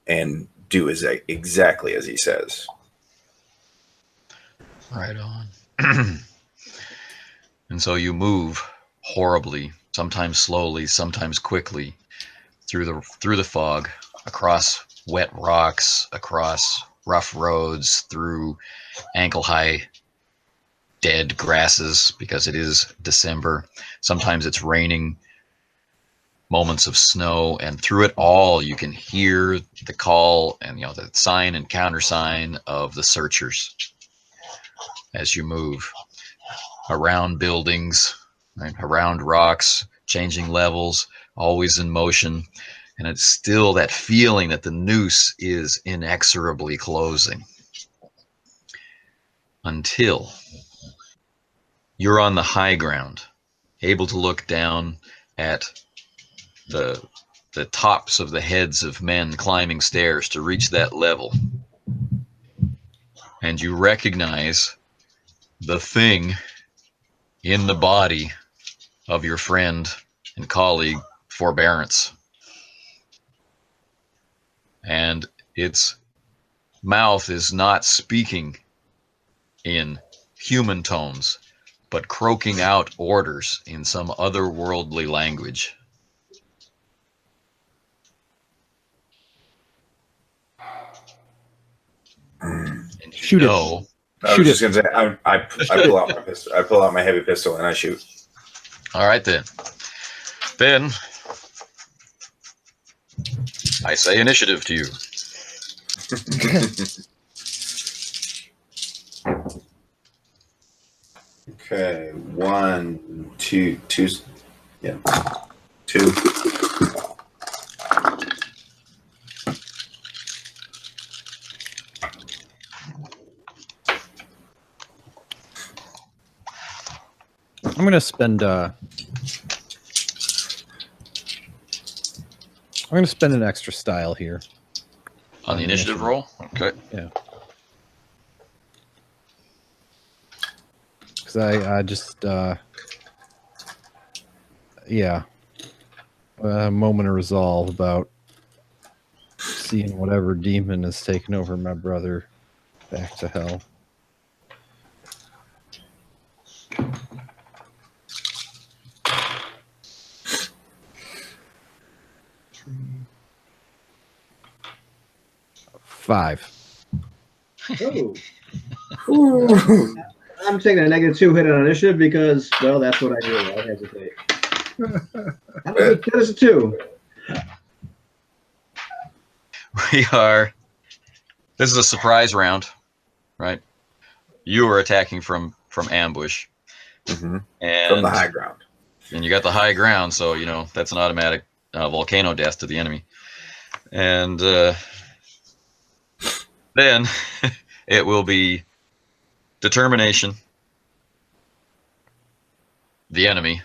and do exactly as he says. Right on. And so you move horribly, sometimes slowly, sometimes quickly, through the fog, across wet rocks, across rough roads, through ankle-high dead grasses because it is December. Sometimes it's raining, moments of snow, and through it all you can hear the call and the sign and countersign of the searchers as you move around buildings, right, around rocks, changing levels, always in motion. And it's still that feeling that the noose is inexorably closing until you're on the high ground, able to look down at the tops of the heads of men climbing stairs to reach that level. And you recognize the thing in the body of your friend and colleague, Forbearance. And its mouth is not speaking in human tones, but croaking out orders in some otherworldly language. And Shoot it. I Shoot was just it. gonna say, I pull out my pistol. I pull out my heavy pistol and I shoot. All right, then. Then I say initiative to you. Okay, 1, 2, 2. Yeah, 2. I'm gonna spend an extra style here. On the initiative roll? Okay. Yeah. Because I just a moment of resolve about seeing whatever demon has taken over my brother back to hell. Five. Oh. I'm taking a -2 hit on initiative because, well, that's what I do. I hesitate. That is a 2. This is a surprise round, right? You are attacking from ambush. Mm-hmm. And From the high ground. And you got the high ground, so that's an automatic volcano death to the enemy. And then it will be determination, the enemy,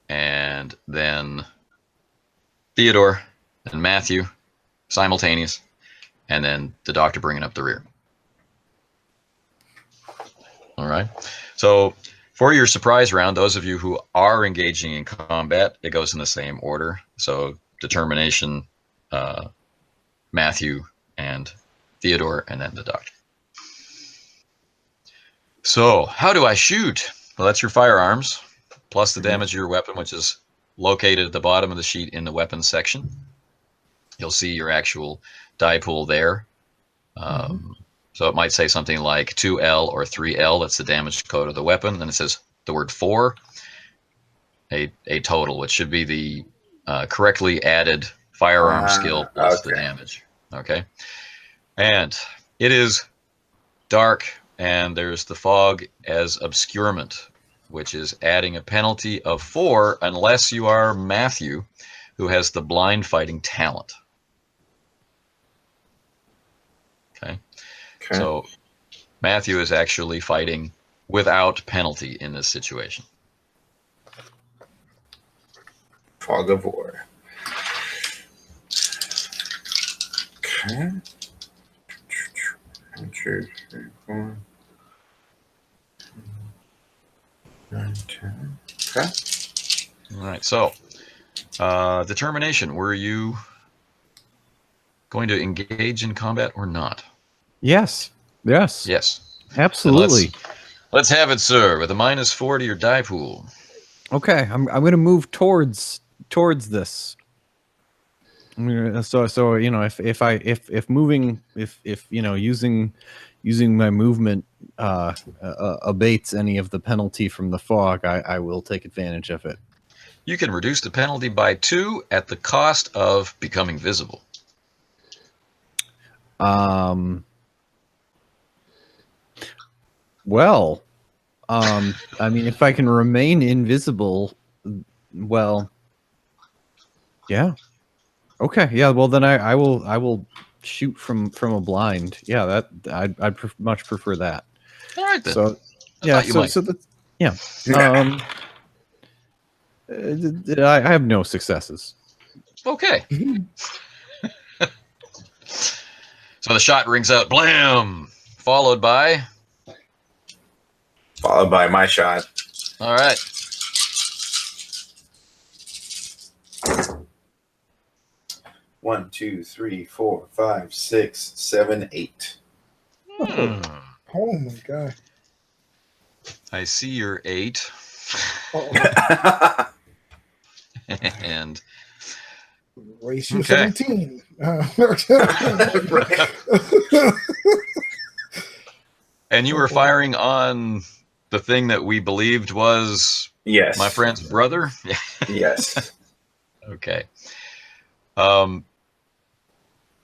and then Theodore and Matthew simultaneous, and then the doctor bringing up the rear. All right. So for your surprise round, those of you who are engaging in combat, it goes in the same order. So determination, Matthew and Theodore, and then the doctor. So, how do I shoot? Well, that's your firearms, plus the damage of your weapon, which is located at the bottom of the sheet in the weapons section. You'll see your actual die pool there. So it might say something like 2L or 3L. That's the damage code of the weapon. Then it says the word 4, a total, which should be the correctly added firearm skill plus the damage. Okay. And it is dark, and there's the fog as obscurement, which is adding a penalty of 4 unless you are Matthew, who has the blind fighting talent. Okay. So Matthew is actually fighting without penalty in this situation. Fog of War. Okay. 1, 2, 3, 4, 9, 10. Okay. All right. So, determination. Were you going to engage in combat or not? Yes. Yes. Yes. Absolutely. Let's have it, sir, with a -4 to your die pool. Okay, I'm going to move towards this. So you know, if moving, if you know, using my movement abates any of the penalty from the fog, I will take advantage of it. You can reduce the penalty by 2 at the cost of becoming visible. Well, I mean, if I can remain invisible, well, yeah. Okay, yeah. Well, then I will shoot from a blind. Yeah, that I'd much prefer that. All right then. So, yeah. So that's, yeah. I have no successes. Okay. So the shot rings out, blam, followed by my shot. All right. One, 2, 3, 4, 5, 6, 7, 8. Oh my god! I see your 8. And ratio okay. 17. And you were firing on the thing that we believed was Yes. my friend's brother? Yes. Okay.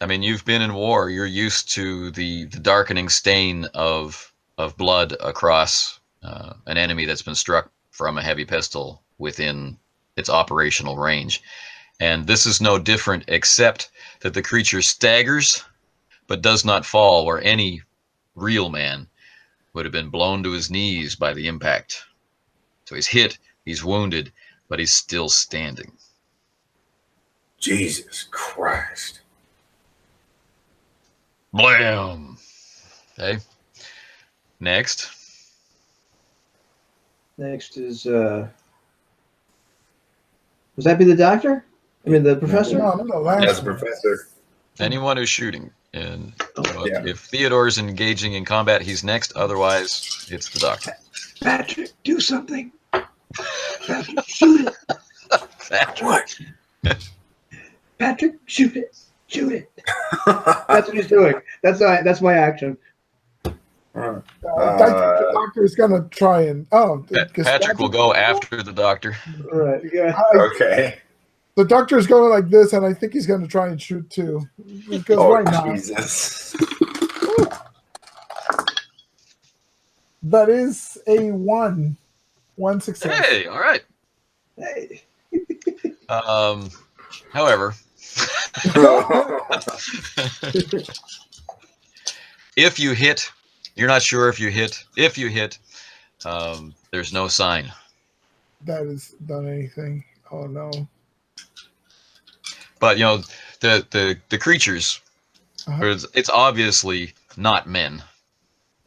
I mean, you've been in war. You're used to the darkening stain of blood across an enemy that's been struck from a heavy pistol within its operational range. And this is no different, except that the creature staggers but does not fall, where any real man would have been blown to his knees by the impact. So he's hit, he's wounded, but he's still standing. Jesus Christ. Blam! Okay. Next. Next is would that be the doctor? I mean the professor? No, last Yes, one. Professor. Anyone who's shooting. And Yeah. if Theodore's engaging in combat, he's next. Otherwise, it's the doctor. Patrick, do something. Patrick, shoot it. What? Patrick, shoot it. Shoot it. That's what he's doing. That's my action. The doctor is gonna try and Patrick will go after the doctor. All right. Yeah. Okay. The doctor is going like this, and I think he's gonna try and shoot too. Because Oh, why not? Jesus. That is a one success. Hey, all right. Hey. However, if you hit, you're not sure if you hit. If you hit, there's no sign. That has done anything. Oh no. But you know, the creatures, Uh-huh. it's obviously not men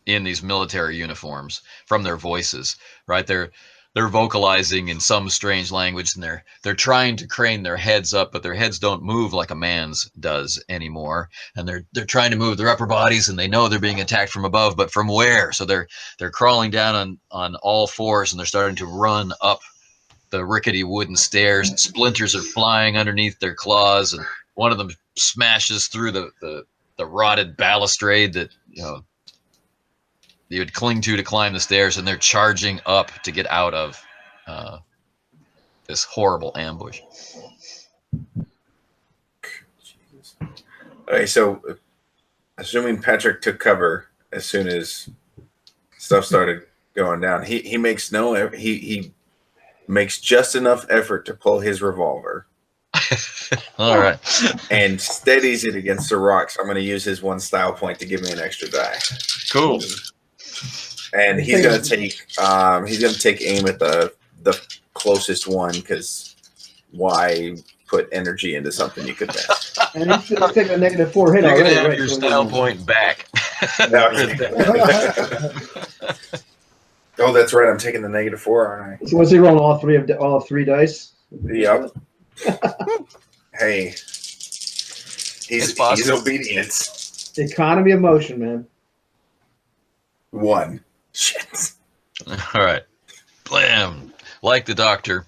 in these military uniforms from their voices, right? They're they're vocalizing in some strange language, and they're trying to crane their heads up, but their heads don't move like a man's does anymore. And they're trying to move their upper bodies, and they know they're being attacked from above, but from where? So they're crawling down on all fours, and they're starting to run up the rickety wooden stairs. Splinters are flying underneath their claws, and one of them smashes through the rotted balustrade that you would cling to climb the stairs, and they're charging up to get out of this horrible ambush. Okay, so assuming Patrick took cover as soon as stuff started going down, he makes he makes just enough effort to pull his revolver. All right. And steadies it against the rocks. I'm going to use his 1 style point to give me an extra die. Cool. And he's going to take aim at the closest one, because why put energy into something you could miss? And he's taking a -4 hit You're already. going to have right? your So style point back. Oh, that's right. I'm taking the -4. All right. So was he rolling all three dice? Yep. Hey, he's obedient. Economy of motion, man. 1. Shit. All right. Blam. Like the doctor,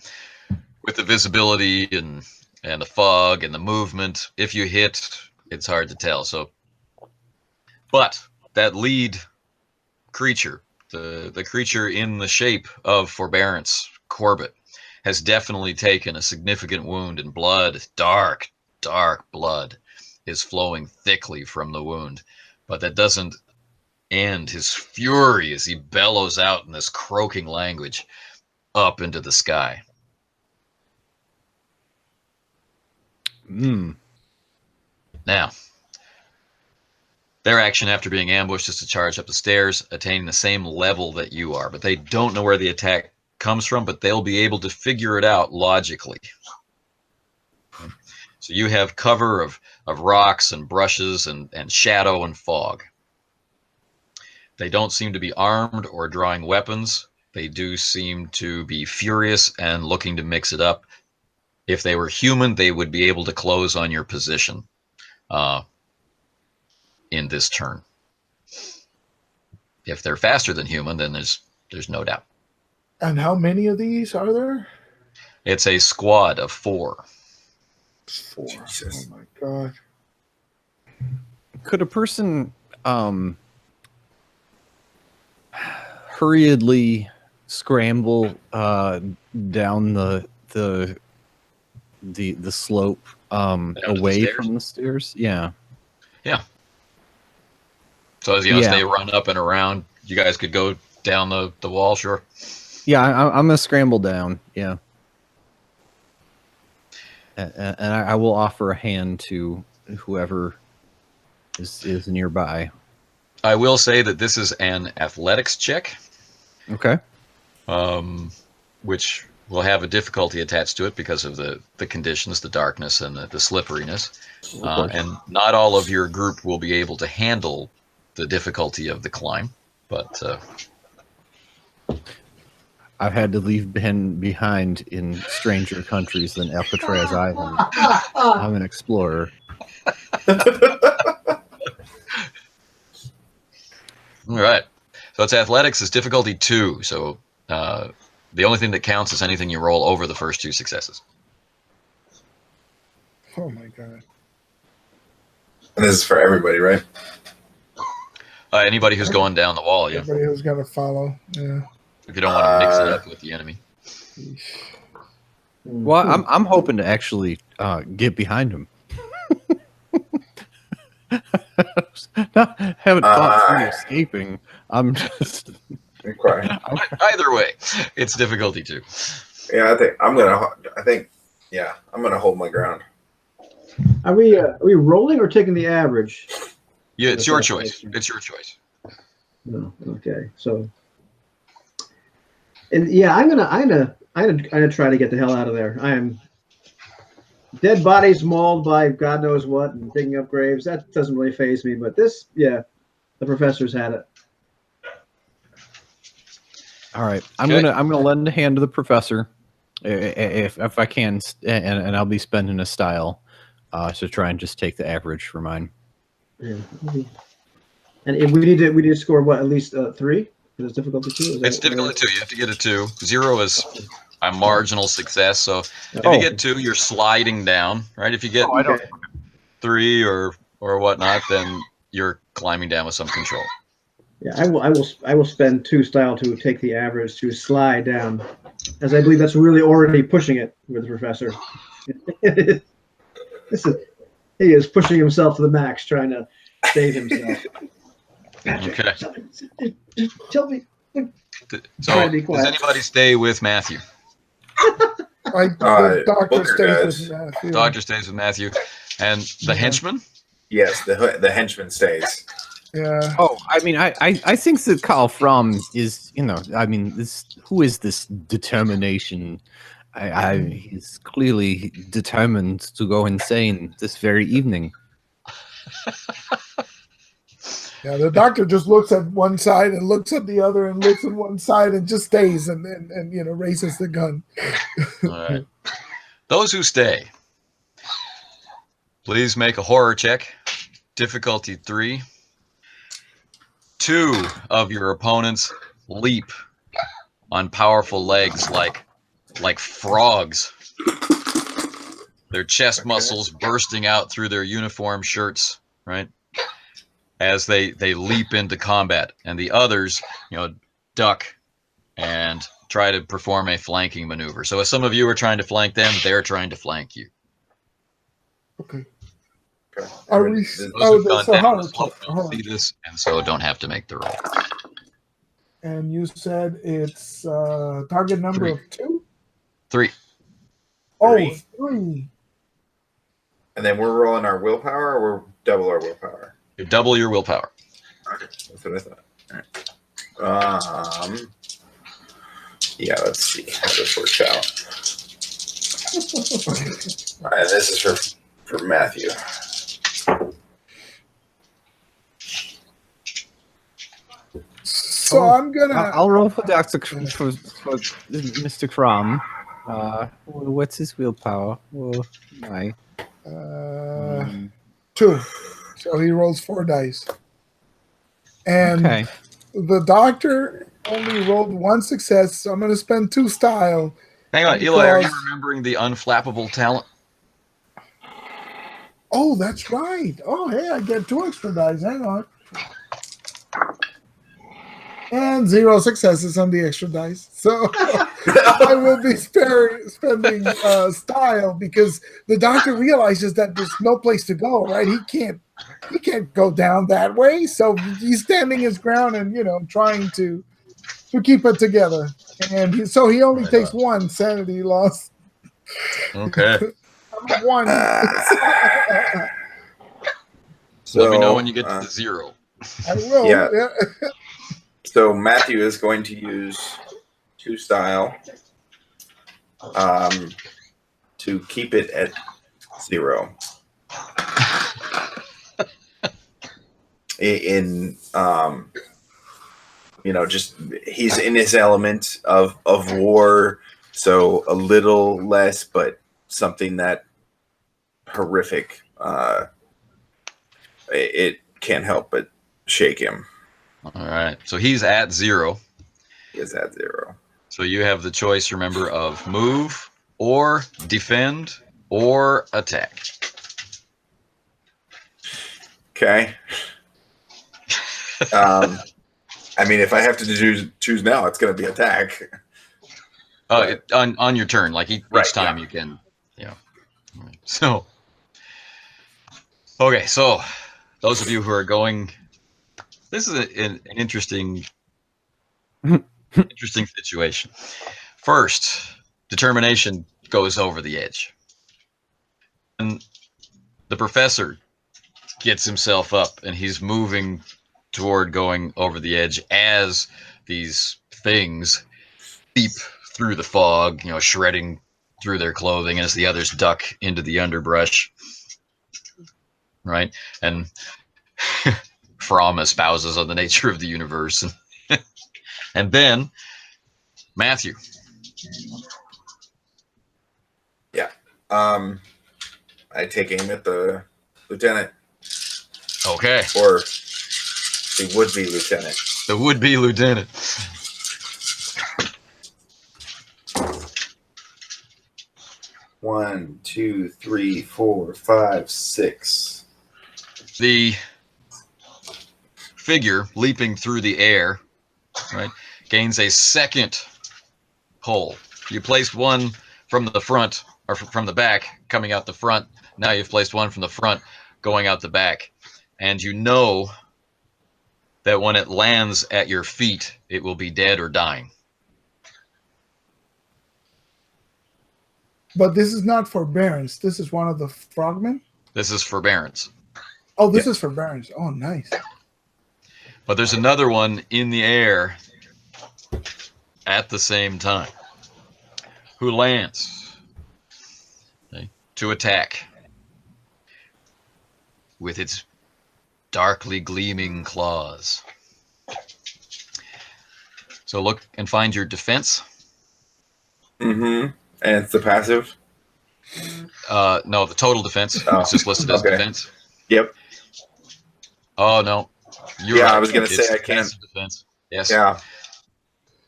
with the visibility and the fog and the movement, if you hit, it's hard to tell. So, but that lead creature, the creature in the shape of Forbearance Corbett, has definitely taken a significant wound, and blood, dark blood, is flowing thickly from the wound. But that doesn't end his fury as he bellows out in this croaking language up into the sky. Now, their action after being ambushed is to charge up the stairs, attaining the same level that you are. But they don't know where the attack comes from, but they'll be able to figure it out logically. So you have cover of rocks and brushes and shadow and fog. They don't seem to be armed or drawing weapons. They do seem to be furious and looking to mix it up. If they were human, they would be able to close on your position in this turn. If they're faster than human, then there's no doubt. And how many of these are there? It's a squad of 4. 4. Jesus. Oh my god. Could a person hurriedly scramble down the slope away from the stairs? Yeah. Yeah. So as as they run up and around, you guys could go down the wall, sure. Yeah, I'm gonna scramble down. Yeah. And I will offer a hand to whoever is nearby. I will say that this is an athletics check. Okay. Which will have a difficulty attached to it because of the conditions, the darkness, and the slipperiness. And not all of your group will be able to handle the difficulty of the climb, but I've had to leave Ben behind in stranger countries than Alcatraz Island. I'm an explorer. All right. So it's athletics is difficulty 2. So the only thing that counts is anything you roll over the first 2 successes. Oh my god. And this is for everybody, right? Anybody who's going down the wall, yeah. Everybody who's got to follow. Yeah. If you don't want to mix it up with the enemy. Well, I'm hoping to actually get behind him. Haven't thought through escaping. I'm just. Either way, it's difficulty 2. Yeah, I'm gonna hold my ground. Are we rolling or taking the average? Yeah, it's your choice. It's your choice. No, okay. So, and yeah, I'm gonna try to get the hell out of there. I am dead bodies mauled by God knows what and digging up graves. That doesn't really faze me. But this, yeah, the professor's had it. All right, I'm Okay. gonna lend a hand to the professor, if I can, and I'll be spending a style, to try and just take the average for mine. Yeah. And if we need to score what, at least 3? Is it difficulty 2? Is It's that difficulty 2. You have to get a 2. 0 is a marginal success. So if Oh. you get 2, you're sliding down, right? If you get Okay. 3 or whatnot, then you're climbing down with some control. Yeah, I will spend 2 style to take the average to slide down, as I believe that's really already pushing it with the professor. He is pushing himself to the max, trying to save himself. Patrick, Okay. tell me. So Try to be does quiet. anybody stay with Matthew? The doctor Booker stays does. with Matthew. Doctor stays with Matthew. And the Yeah. henchman? Yes, the henchman stays. Yeah. Oh, I mean, I think that Carl Fromm is, I mean, who is this determination? He's clearly determined to go insane this very evening. Yeah, the doctor just looks at one side and looks at the other and looks at one side and just stays and raises the gun. All right. Those who stay, please make a horror check. Difficulty 3. 2 of your opponents leap on powerful legs like frogs. Their chest muscles bursting out through their uniform shirts, right? As they leap into combat, and the others, duck and try to perform a flanking maneuver. So as some of you are trying to flank them, they're trying to flank you. Okay. Okay. Are we? Those Oh, who've gone so down horror the slope check. don't Horror. see this, and so don't have to make the roll. And you said it's target number 3. of 2? 3. Oh, 3. 3. And then we're rolling our willpower, or we're double our willpower. You double your willpower. Okay, that's what I thought. All right. Yeah, let's see how this works out. All right, this is for Matthew. So I'm gonna. I'll roll for Doctor for Mr. Crom. What's his willpower? Well, my 2. So he rolls 4 dice. And okay. the doctor only rolled 1 success, so I'm going to spend 2 style. Hang on, Eloy, are you Because- remembering the unflappable talent? Oh, that's right. Oh, hey, I get 2 extra dice. Hang on. And 0 successes on the extra dice. So I will be spending style because the doctor realizes that there's no place to go, right? He can't go down that way. So he's standing his ground and, trying to keep it together. And so he only takes 1 sanity loss. Okay. 1. So, Let me know when you get to the 0. I will. Yeah. Yeah. So Matthew is going to use 2 style to keep it at 0. Just he's in his element of war, so a little less, but something that horrific. It can't help but shake him. All right. So he's at 0. He is at 0. So you have the choice, remember, of move or defend or attack. Okay. I mean, if I have to choose now, it's going to be attack. On your turn, like each Right, time you can, All right. So, okay, so those of you who are going, this is an interesting situation. First, determination goes over the edge, and the professor gets himself up, and he's moving toward going over the edge as these things seep through the fog, shredding through their clothing as the others duck into the underbrush. Right? And Fromm espouses on the nature of the universe. And then Matthew. Yeah. I take aim at the lieutenant, Okay. or the would-be lieutenant. The would-be lieutenant. One, 2, 3, 4, 5, 6. The figure leaping through the air, right, gains a second pull. You placed one from the front, or from the back, coming out the front. Now you've placed one from the front, going out the back. And you know that when it lands at your feet, it will be dead or dying. But this is not forbearance. This is one of the frogmen. This is forbearance. Oh, this is forbearance. Oh, nice. But there's another one in the air at the same time who lands, okay, to attack with its darkly gleaming claws. So look and find your defense. Mm-hmm. And it's the passive? No, the total defense. Oh, It's just listed as okay. defense. Yep. Oh, no. You're Yeah, right. I was going to It's say I can't. passive defense. Yes. Yeah.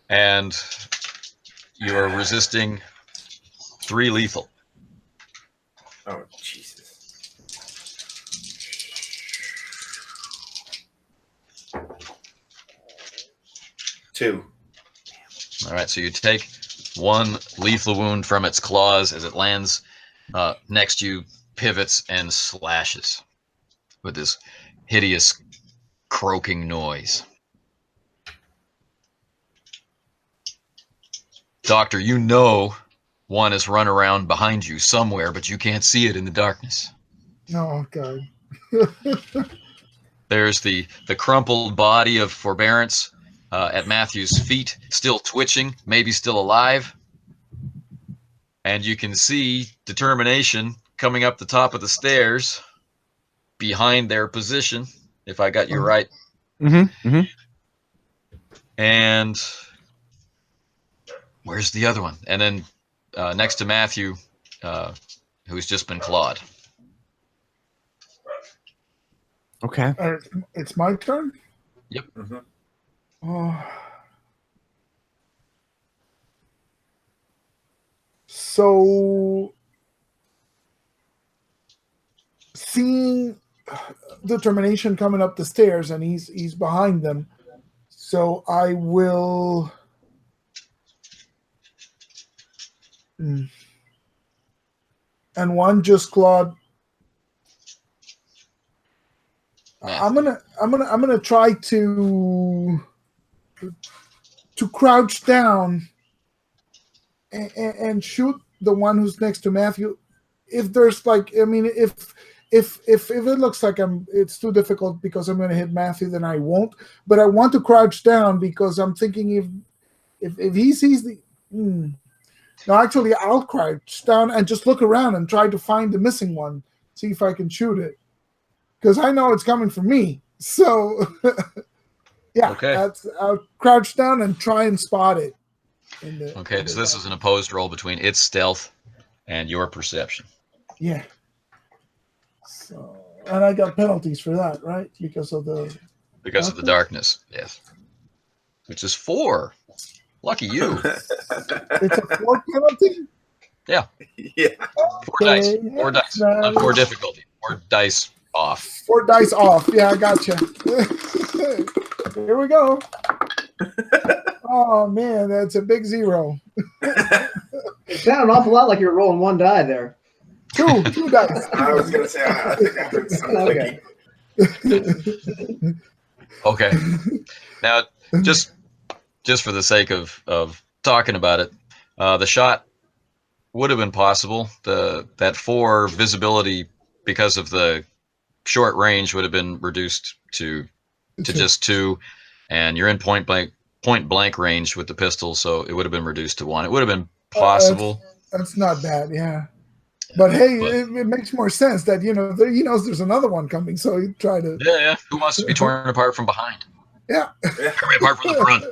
And you are resisting 3 lethal. Oh, Jesus. Two. All right, so you take 1 lethal wound from its claws as it lands next to you, pivots, and slashes with this hideous croaking noise. Doctor, you know one has run around behind you somewhere, but you can't see it in the darkness. Oh, God. There's the crumpled body of Forbearance at Matthew's feet, still twitching, maybe still alive. And you can see Determination coming up the top of the stairs behind their position, if I got you right. Mm-hmm. Mm-hmm. And where's the other one? And then next to Matthew, who's just been clawed. Okay. It's my turn? Yep. Mm-hmm. Oh. So, seeing Determination coming up the stairs, and he's behind them, so I will. And one just clawed. I'm gonna try to crouch down and shoot the one who's next to Matthew. If there's if it looks like it's too difficult because I'm gonna hit Matthew, then I won't. But I want to crouch down because I'm thinking if he sees the. No, actually, I'll crouch down and just look around and try to find the missing one. See if I can shoot it. Because I know it's coming for me. So, yeah. Okay. I'll crouch down and try and spot it. Okay, so this is an opposed roll between its stealth and your perception. Yeah. So, and I got penalties for that, right? Because of the darkness, yes. Which is 4. Lucky you. It's a 4 penalty? Yeah. Yeah. 4 dice. 4 dice. Not 4 Nice. difficulty. 4 dice off. 4 dice off. Yeah, I gotcha. Here we go. Oh, man, that's a big 0. It sounded an awful lot like you were rolling 1 die there. 2 dice. I was going to say, I think I heard something. Okay. Okay. Now, just for the sake of talking about it, the shot would have been possible. That 4 visibility, because of the short range, would have been reduced to just 2, and you're in point blank range with the pistol, so it would have been reduced to 1. It would have been possible. That's not bad, yeah. But hey, it makes more sense that he knows there's another one coming, so he try to. Yeah. Who wants to be torn apart from behind? Yeah. Apart from the front.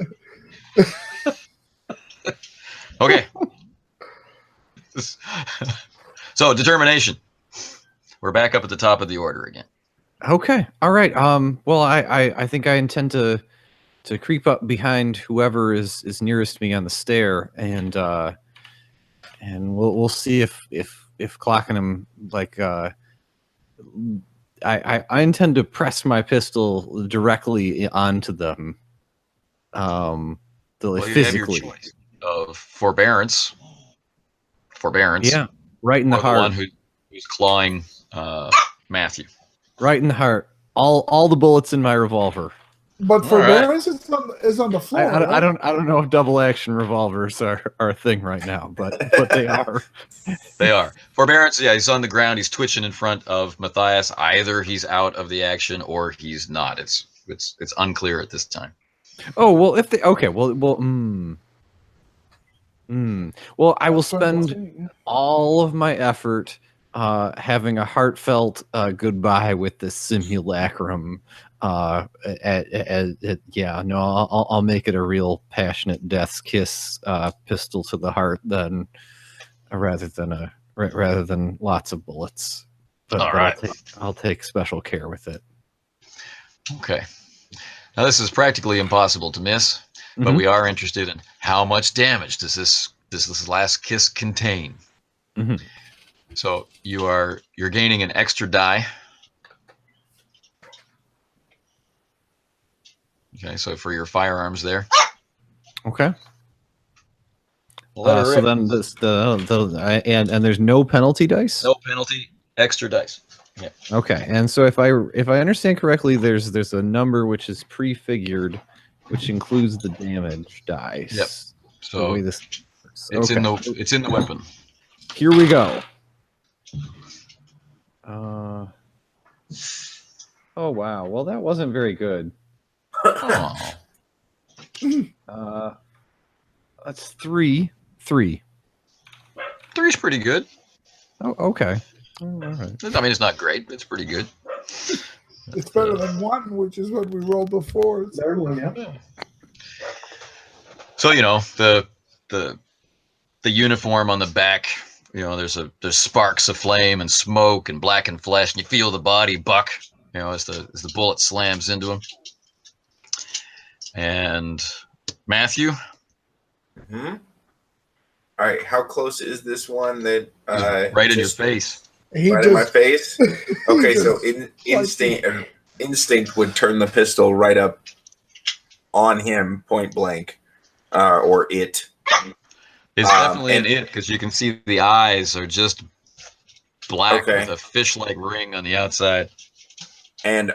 Okay. So determination. We're back up at the top of the order again. Okay. All right. Well, I think I intend to creep up behind whoever is nearest me on the stair, and we'll see if clocking him like I intend to press my pistol directly onto them. Well, you Physically. have your choice of forbearance. Yeah. Right in the or heart. the one who's clawing Matthew. Right in the heart. All the bullets in my revolver. But forbearance is on the floor. I don't know if double action revolvers are a thing right now, but they are. They are. Forbearance, yeah, he's on the ground, he's twitching in front of Matthias. Either he's out of the action or he's not. It's unclear at this time. Oh, well, if they okay, well I will spend all of my effort having a heartfelt goodbye with this simulacrum. I'll make it a real passionate death's kiss, pistol to the heart, then rather than lots of bullets. But, All right. I'll take special care with it. Okay. Now this is practically impossible to miss, but we are interested in how much damage does this last kiss contain. So you're gaining an extra die. Okay, so for your firearms there. Okay. So then and there's no penalty dice. No penalty, extra dice. Yeah. Okay, and so if I understand correctly, there's a number which is prefigured, which includes the damage dice. Yep. So it's in the weapon. Here we go. Oh wow. Well, that wasn't very good. Oh. That's 3. 3. 3's pretty good. Oh, okay. All right. I mean, it's not great, but it's pretty good. It's better than 1, which is what we rolled before. Third one, yeah. So the uniform on the back, there's sparks of flame and smoke and blackened flesh, and you feel the body buck, as the bullet slams into him. And Matthew. All right, how close is this one that right in your face? In my face? Okay, so instinct would turn the pistol right up on him, point blank, or it. It's definitely an it, because you can see the eyes are just black with a fish-like ring on the outside. And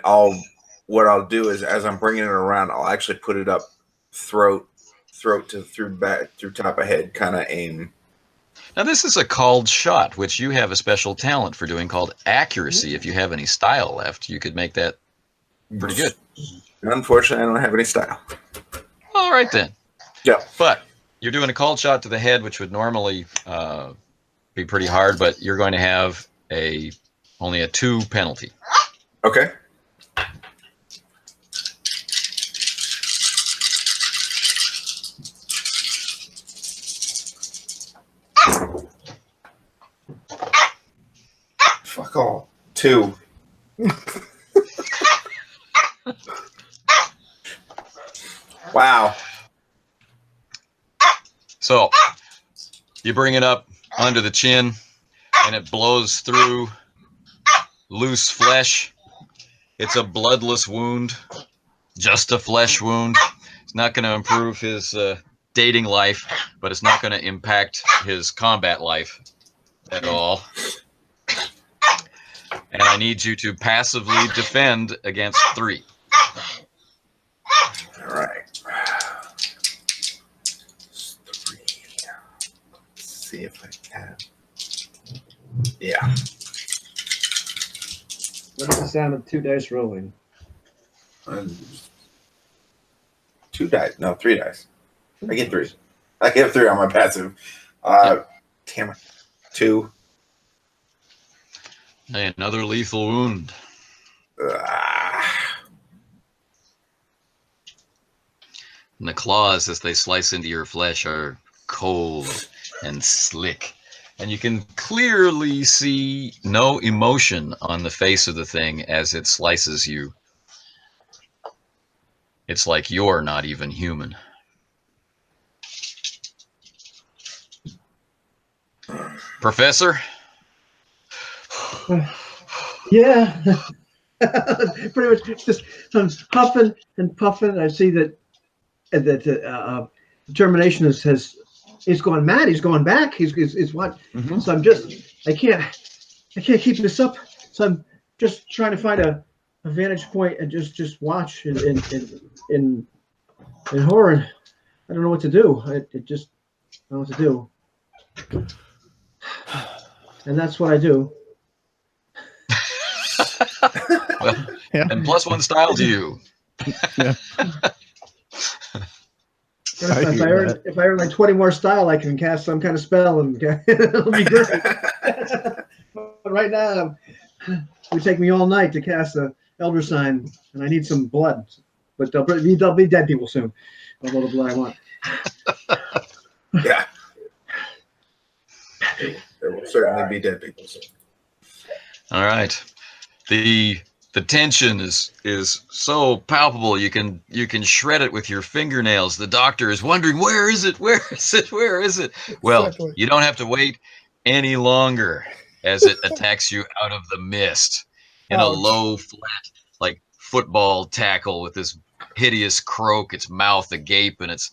what I'll do is, as I'm bringing it around, I'll actually put it up throat to through top of head, kind of aim. Now this is a called shot, which you have a special talent for doing, called accuracy. If you have any style left, you could make that pretty good. Unfortunately, I don't have any style. All right then. Yeah. But you're doing a called shot to the head, which would normally be pretty hard, but you're going to have only a 2 penalty. Okay. Fuck all. 2. Wow. So you bring it up under the chin, and it blows through loose flesh. It's a bloodless wound, just a flesh wound. It's not going to improve his dating life, but it's not going to impact his combat life at all. And I need you to passively defend against 3. All right. 3. Let's see if I can. Yeah. What is the sound of 2 dice rolling? 2 dice. No, 3 dice. I get 3. I get 3 on my passive. Damn it. 2. Another lethal wound. And the claws, as they slice into your flesh, are cold and slick. And you can clearly see no emotion on the face of the thing as it slices you. It's like you're not even human. Professor? Yeah. Pretty much just I'm huffing and puffing. I see that determination he's going mad. He's going back. He's what? Mhm. So I can't keep this up. So I'm just trying to find a vantage point and just watch in horror. I don't know what to do. I don't know what to do. And that's what I do. Well, Yeah. and +1 style to you. Yeah. If I earn like 20 more style, I can cast some kind of spell and it'll be great. But right now, it would take me all night to cast a Elder Sign, and I need some blood. But they'll be dead people soon. Although the blood I want. Yeah. There will certainly be dead people soon. All right. The tension is so palpable you can shred it with your fingernails. The doctor is wondering, where is it? Where is it? Where is it? Well, Exactly. you don't have to wait any longer as it attacks you out of the mist in a Ouch. low, flat, like football tackle with this hideous croak, its mouth agape, and its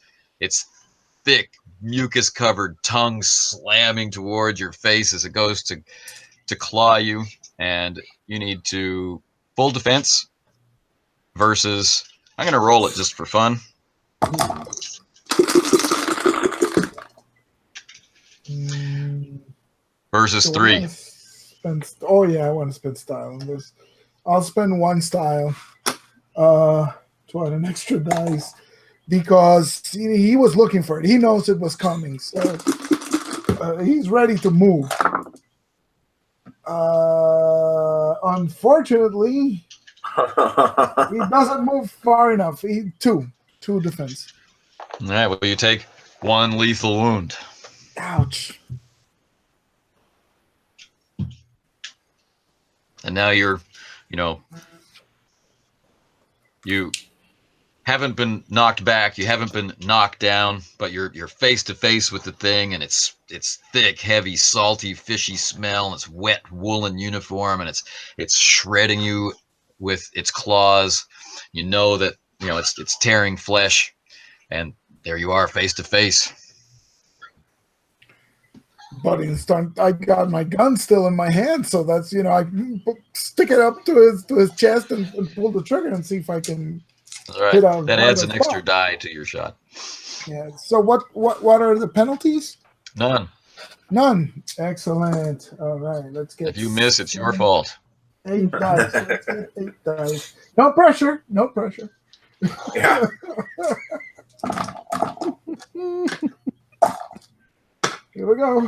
thick, mucus-covered tongue slamming towards your face as it goes to claw you, and you need to full defense versus, I'm going to roll it just for fun. Versus So 3. Oh yeah, I want to spend style on this. I'll spend 1 style to add an extra dice because he was looking for it. He knows it was coming, so he's ready to move. Unfortunately, he doesn't move far enough. Two defense. All right, well, you take 1 lethal wound. Ouch. And now you haven't been knocked back, you haven't been knocked down, but you're face to face with the thing, and it's thick, heavy, salty, fishy smell, and it's wet woolen uniform, and it's shredding you with its claws. You know that it's tearing flesh, and there you are face to face. But I got my gun still in my hand, so that's I stick it up to his chest and pull the trigger and see if I can. All right, hit out that right adds on an extra spot. die to your shot. Yeah. So what are the penalties? None. None. Excellent. All right. Let's get. If you miss, it's your fault. 8 dice. Let's get 8 dice. No pressure. No pressure. Yeah. Here we go.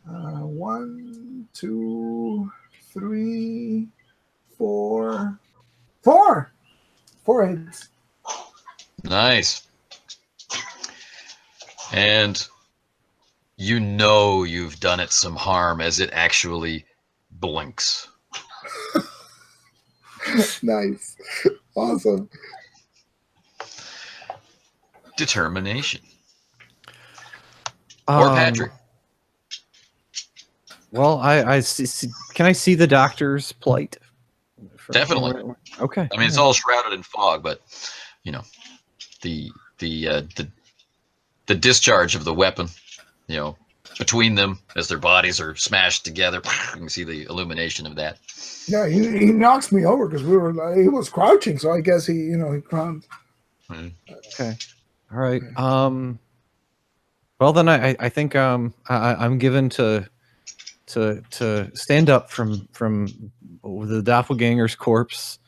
1, 2, 3, 4. 4 hits. Nice. And you've done it some harm as it actually blinks. Nice. Awesome. Determination. Or Patrick. Well, I see. Can I see the doctor's plight? Definitely. Okay. I mean, it's all shrouded in fog, but the discharge of the weapon, between them as their bodies are smashed together, you can see the illumination of that. Yeah, he knocks me over because he was crouching, so I guess he crouched. Okay. All right. Well, then I think I'm given to stand up from the doppelganger's corpse,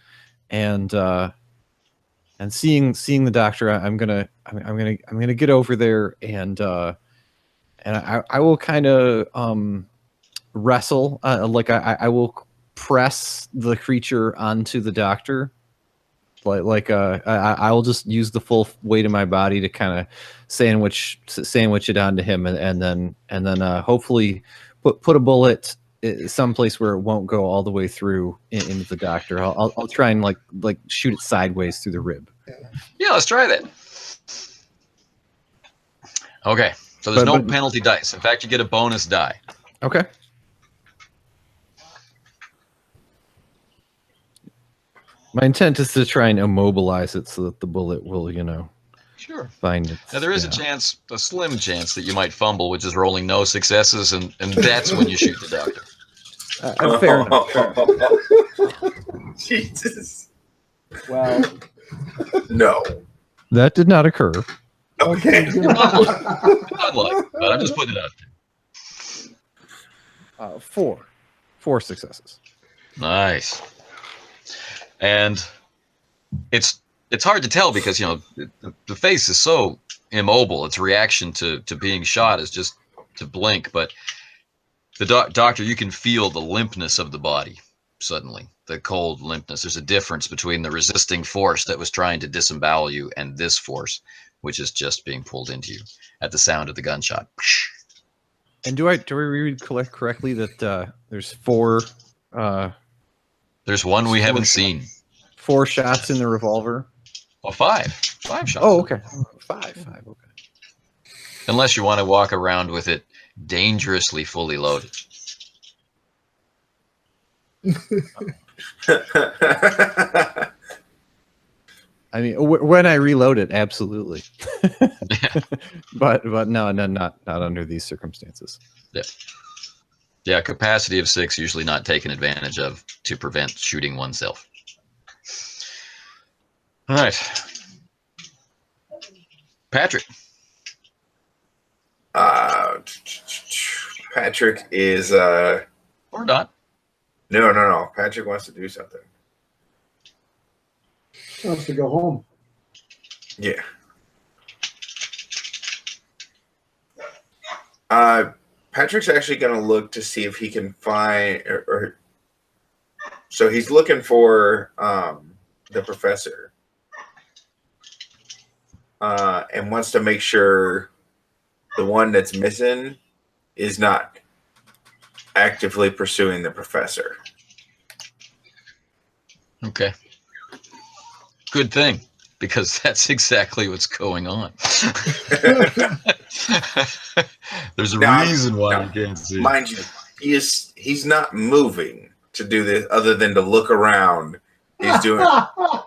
and seeing the doctor, I'm gonna get over there, and I will kind of wrestle, like I will press the creature onto the doctor, I will just use the full weight of my body to kind of sandwich it onto him, and then hopefully put a bullet someplace where it won't go all the way through into the doctor. I'll try and like shoot it sideways through the rib. Yeah, let's try that. Okay, so there's no penalty dice. In fact, you get a bonus die. Okay. My intent is to try and immobilize it so that the bullet will, Sure. find it. Now, there is a slim chance that you might fumble, which is rolling no successes, and that's when you shoot the doctor. Fair enough. Jesus. Wow. No. That did not occur. Okay. Unlucky, but I'm just putting it out there. 4 successes. Nice. And it's hard to tell because the face is so immobile. Its reaction to being shot is just to blink. But the doctor, you can feel the limpness of the body suddenly. The cold limpness. There's a difference between the resisting force that was trying to disembowel you and this force, which is just being pulled into you at the sound of the gunshot. And do I read correctly that there's 4? There's one we haven't seen. 4 shots in the revolver. Well, 5 shots. Oh, okay. 5. Okay. Unless you want to walk around with it dangerously fully loaded. I mean, when I reload it, absolutely. but no, not under these circumstances. Yeah, capacity of 6 usually not taken advantage of to prevent shooting oneself. All right, Patrick. Patrick is Or not. No. Patrick wants to do something. He wants to go home. Yeah. Patrick's actually going to look to see if he can find, so he's looking for the professor, and wants to make sure the one that's missing is not actively pursuing the professor. Okay. Good thing, because that's exactly what's going on. There's a reason why you can't see. Mind you, he's not moving to do this other than to look around. He's doing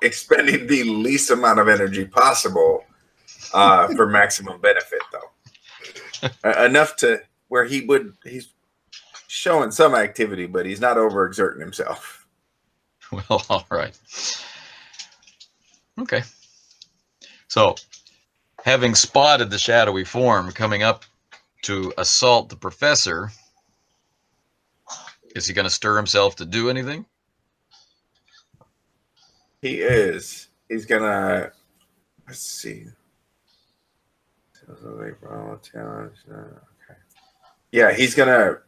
expending the least amount of energy possible for maximum benefit, though. Enough to where he's showing some activity, but he's not overexerting himself. Well, all right. Okay. So, having spotted the shadowy form coming up to assault the professor, is he going to stir himself to do anything? He is. He's going to, let's see. Okay. Yeah, he's going to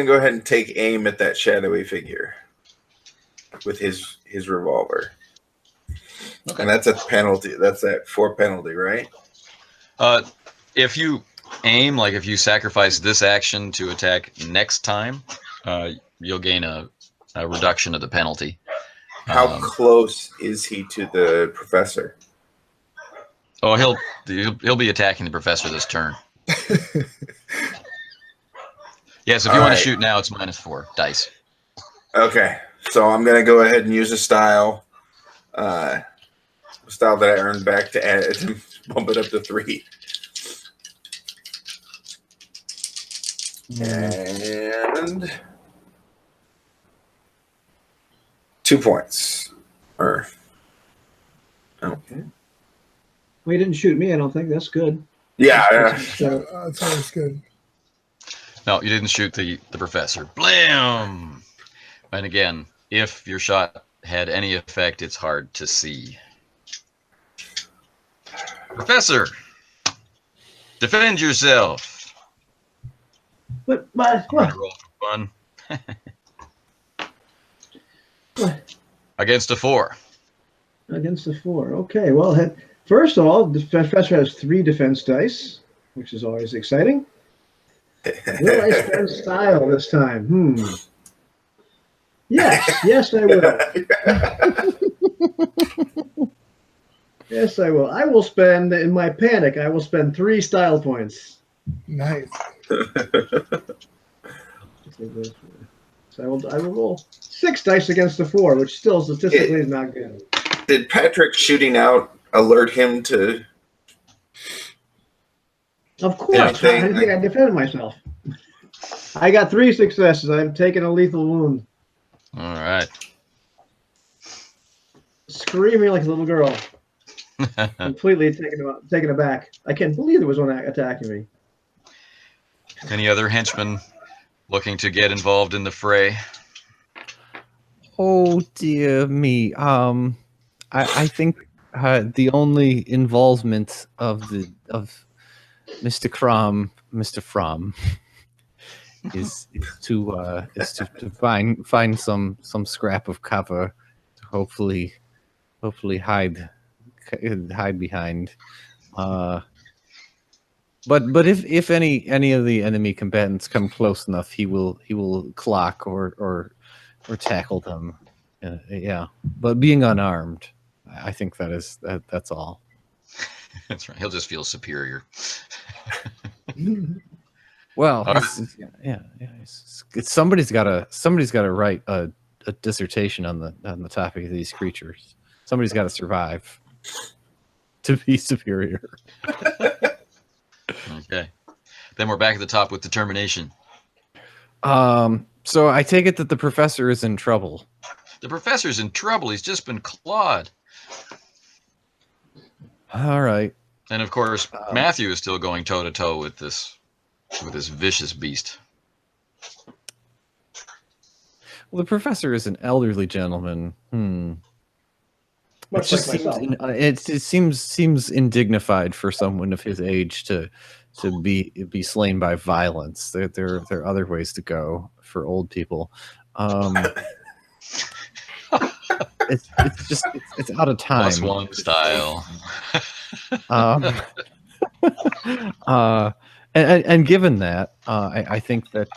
go ahead and take aim at that shadowy figure with his revolver. Okay. And that's a penalty. That's that 4 penalty, right? If you aim, like if you sacrifice this action to attack next time, you'll gain a reduction of the penalty. How close is he to the professor? Oh, he'll be attacking the professor this turn. Yes, if you want to shoot now, it's -4 dice. Okay, so I'm gonna go ahead and use a style that I earned back to add to bump it up to 3. And 2 points. Okay. Well, he didn't shoot me. I don't think that's good. Yeah, That's always good. No, you didn't shoot the professor. Blam! And again, if your shot had any effect, it's hard to see. Professor, defend yourself. But Roll for fun. well, Against a 4. Against a 4. Okay, well, first of all, the professor has 3 defense dice, which is always exciting. Will I spend style this time? Yes, I will. Yes, I will. I will spend, in my panic, I will spend 3 style points. Nice. So I will roll 6 dice against a 4, which still statistically is not good. Did Patrick shooting out alert him to? Of course, I didn't think I defended myself. I got 3 successes. I've taken a lethal wound. All right. Screaming like a little girl. Completely taken aback. I can't believe there was one attacking me. Any other henchmen looking to get involved in the fray? Oh dear me. I think the only involvement of Mr. Fromm is to find some scrap of cover to hopefully hide behind. But if any of the enemy combatants come close enough, he will clock or tackle them. Yeah, but being unarmed, I think that's all. That's right. He'll just feel superior. Well, All right. somebody's got to write a dissertation on the topic of these creatures. Somebody's got to survive to be superior. Okay. Then we're back at the top with determination. So I take it that the professor is in trouble. The professor's in trouble. He's just been clawed. All right. And of course, Matthew is still going toe to toe with this vicious beast. Well, the professor is an elderly gentleman. Much like myself. It seems indignified for someone of his age to be slain by violence. There are other ways to go for old people. It's out of time. +1 style. And given that, I think that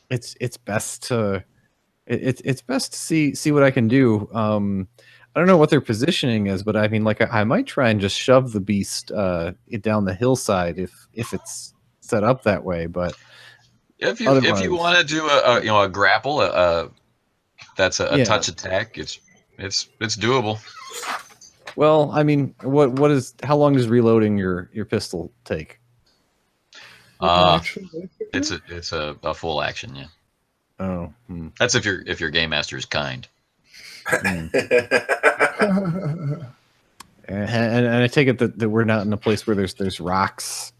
it's best to see what I can do. I don't know what their positioning is, but I mean, like I might try and just shove the beast down the hillside if it's set up that way. But if you want to do a grapple, that's a touch attack. It's doable. Well, I mean, how long does reloading your pistol take? It's a full action, yeah. Oh, That's if your game master is kind. And I take it that we're not in a place where there's rocks.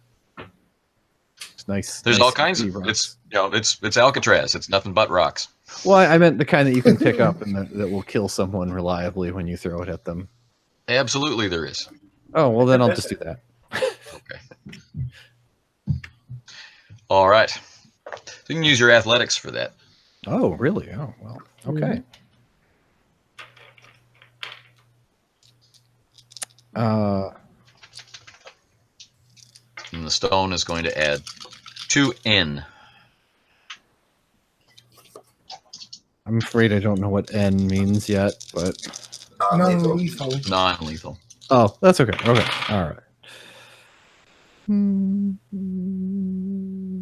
It's nice. There's nice all kinds of rocks. it's Alcatraz. It's nothing but rocks. Well, I meant the kind that you can pick up and that will kill someone reliably when you throw it at them. Absolutely, there is. Oh, well, then I'll just do that. Okay. All right. So you can use your athletics for that. Oh, really? Oh, well, okay. And the stone is going to add 2N. I'm afraid I don't know what N means yet, but Non-lethal. Non-lethal. oh, that's okay. Okay, all right.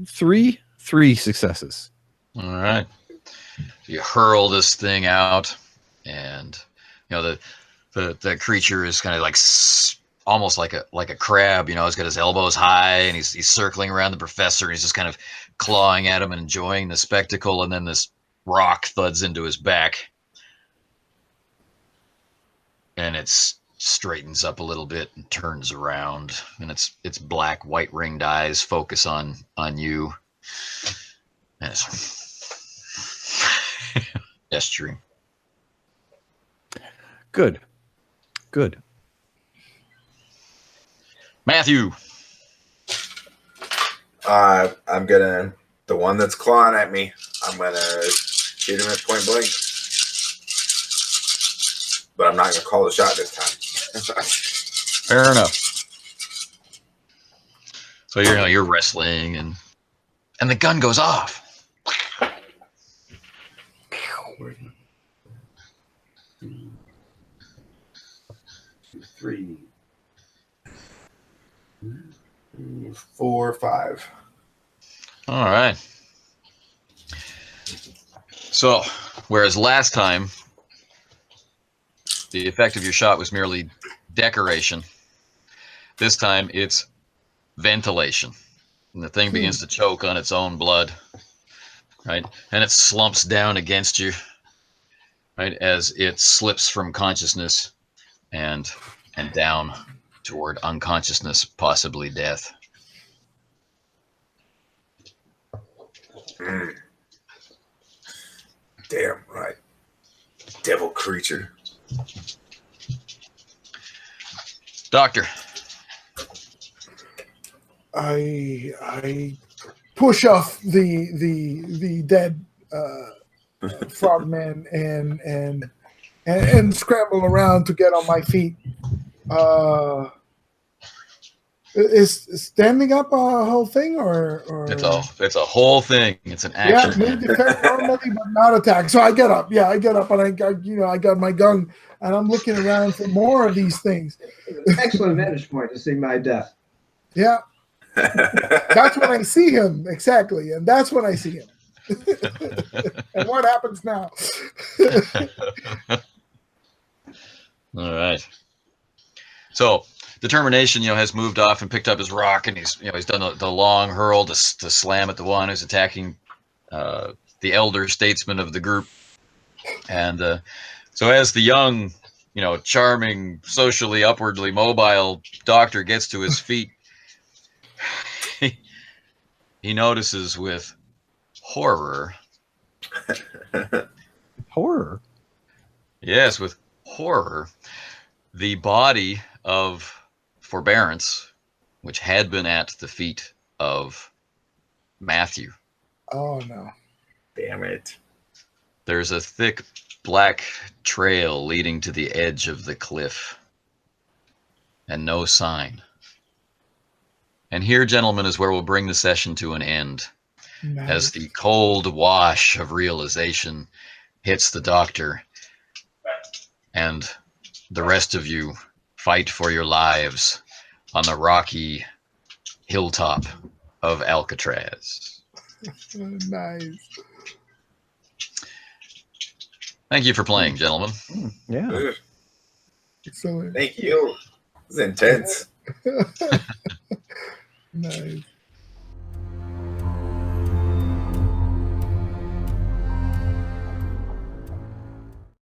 Three successes. All right. So you hurl this thing out, and the creature is kind of like almost like a crab. He's got his elbows high, and he's circling around the professor. He's just kind of clawing at him and enjoying the spectacle. And then this rock thuds into his back, and it straightens up a little bit and turns around, and its black white ringed eyes focus on you, and it's gesturing. Good. Matthew. I'm gonna, the one that's clawing at me, I'm gonna shoot him at point blank. but I'm not going to call the shot this time. Fair enough. So you're wrestling, and the gun goes off. 3, 4, 5. All right. So, whereas last time the effect of your shot was merely decoration, this time it's ventilation. And the thing begins to choke on its own blood, right? And it slumps down against you, right, as it slips from consciousness and down toward unconsciousness, possibly death. Damn right. Devil creature. Doctor. I push off the dead frogman and scramble around to get on my feet. Is standing up a whole thing, or It's a whole thing. It's an action. Yeah, defend normally, but not attack. So I get up. Yeah, I get up, and I got my gun, and I'm looking around for more of these things. Excellent vantage point to see my death. Yeah, that's when I see him exactly, and that's when I see him. And what happens now? All right. So Determination, has moved off and picked up his rock, and he's done the long hurl to slam at the one who's attacking the elder statesman of the group. And so as the young, charming, socially upwardly mobile doctor gets to his feet, he notices with horror. Horror? Yes, with horror, the body of Forbearance, which had been at the feet of Matthew. Oh no! Damn it! There's a thick black trail leading to the edge of the cliff, and no sign. And here, gentlemen, is where we'll bring the session to an end, Nice. as the cold wash of realization hits the doctor, and the rest of you fight for your lives on the rocky hilltop of Alcatraz. Nice. Thank you for playing, gentlemen. Yeah. Excellent. Thank you. It was intense. Nice.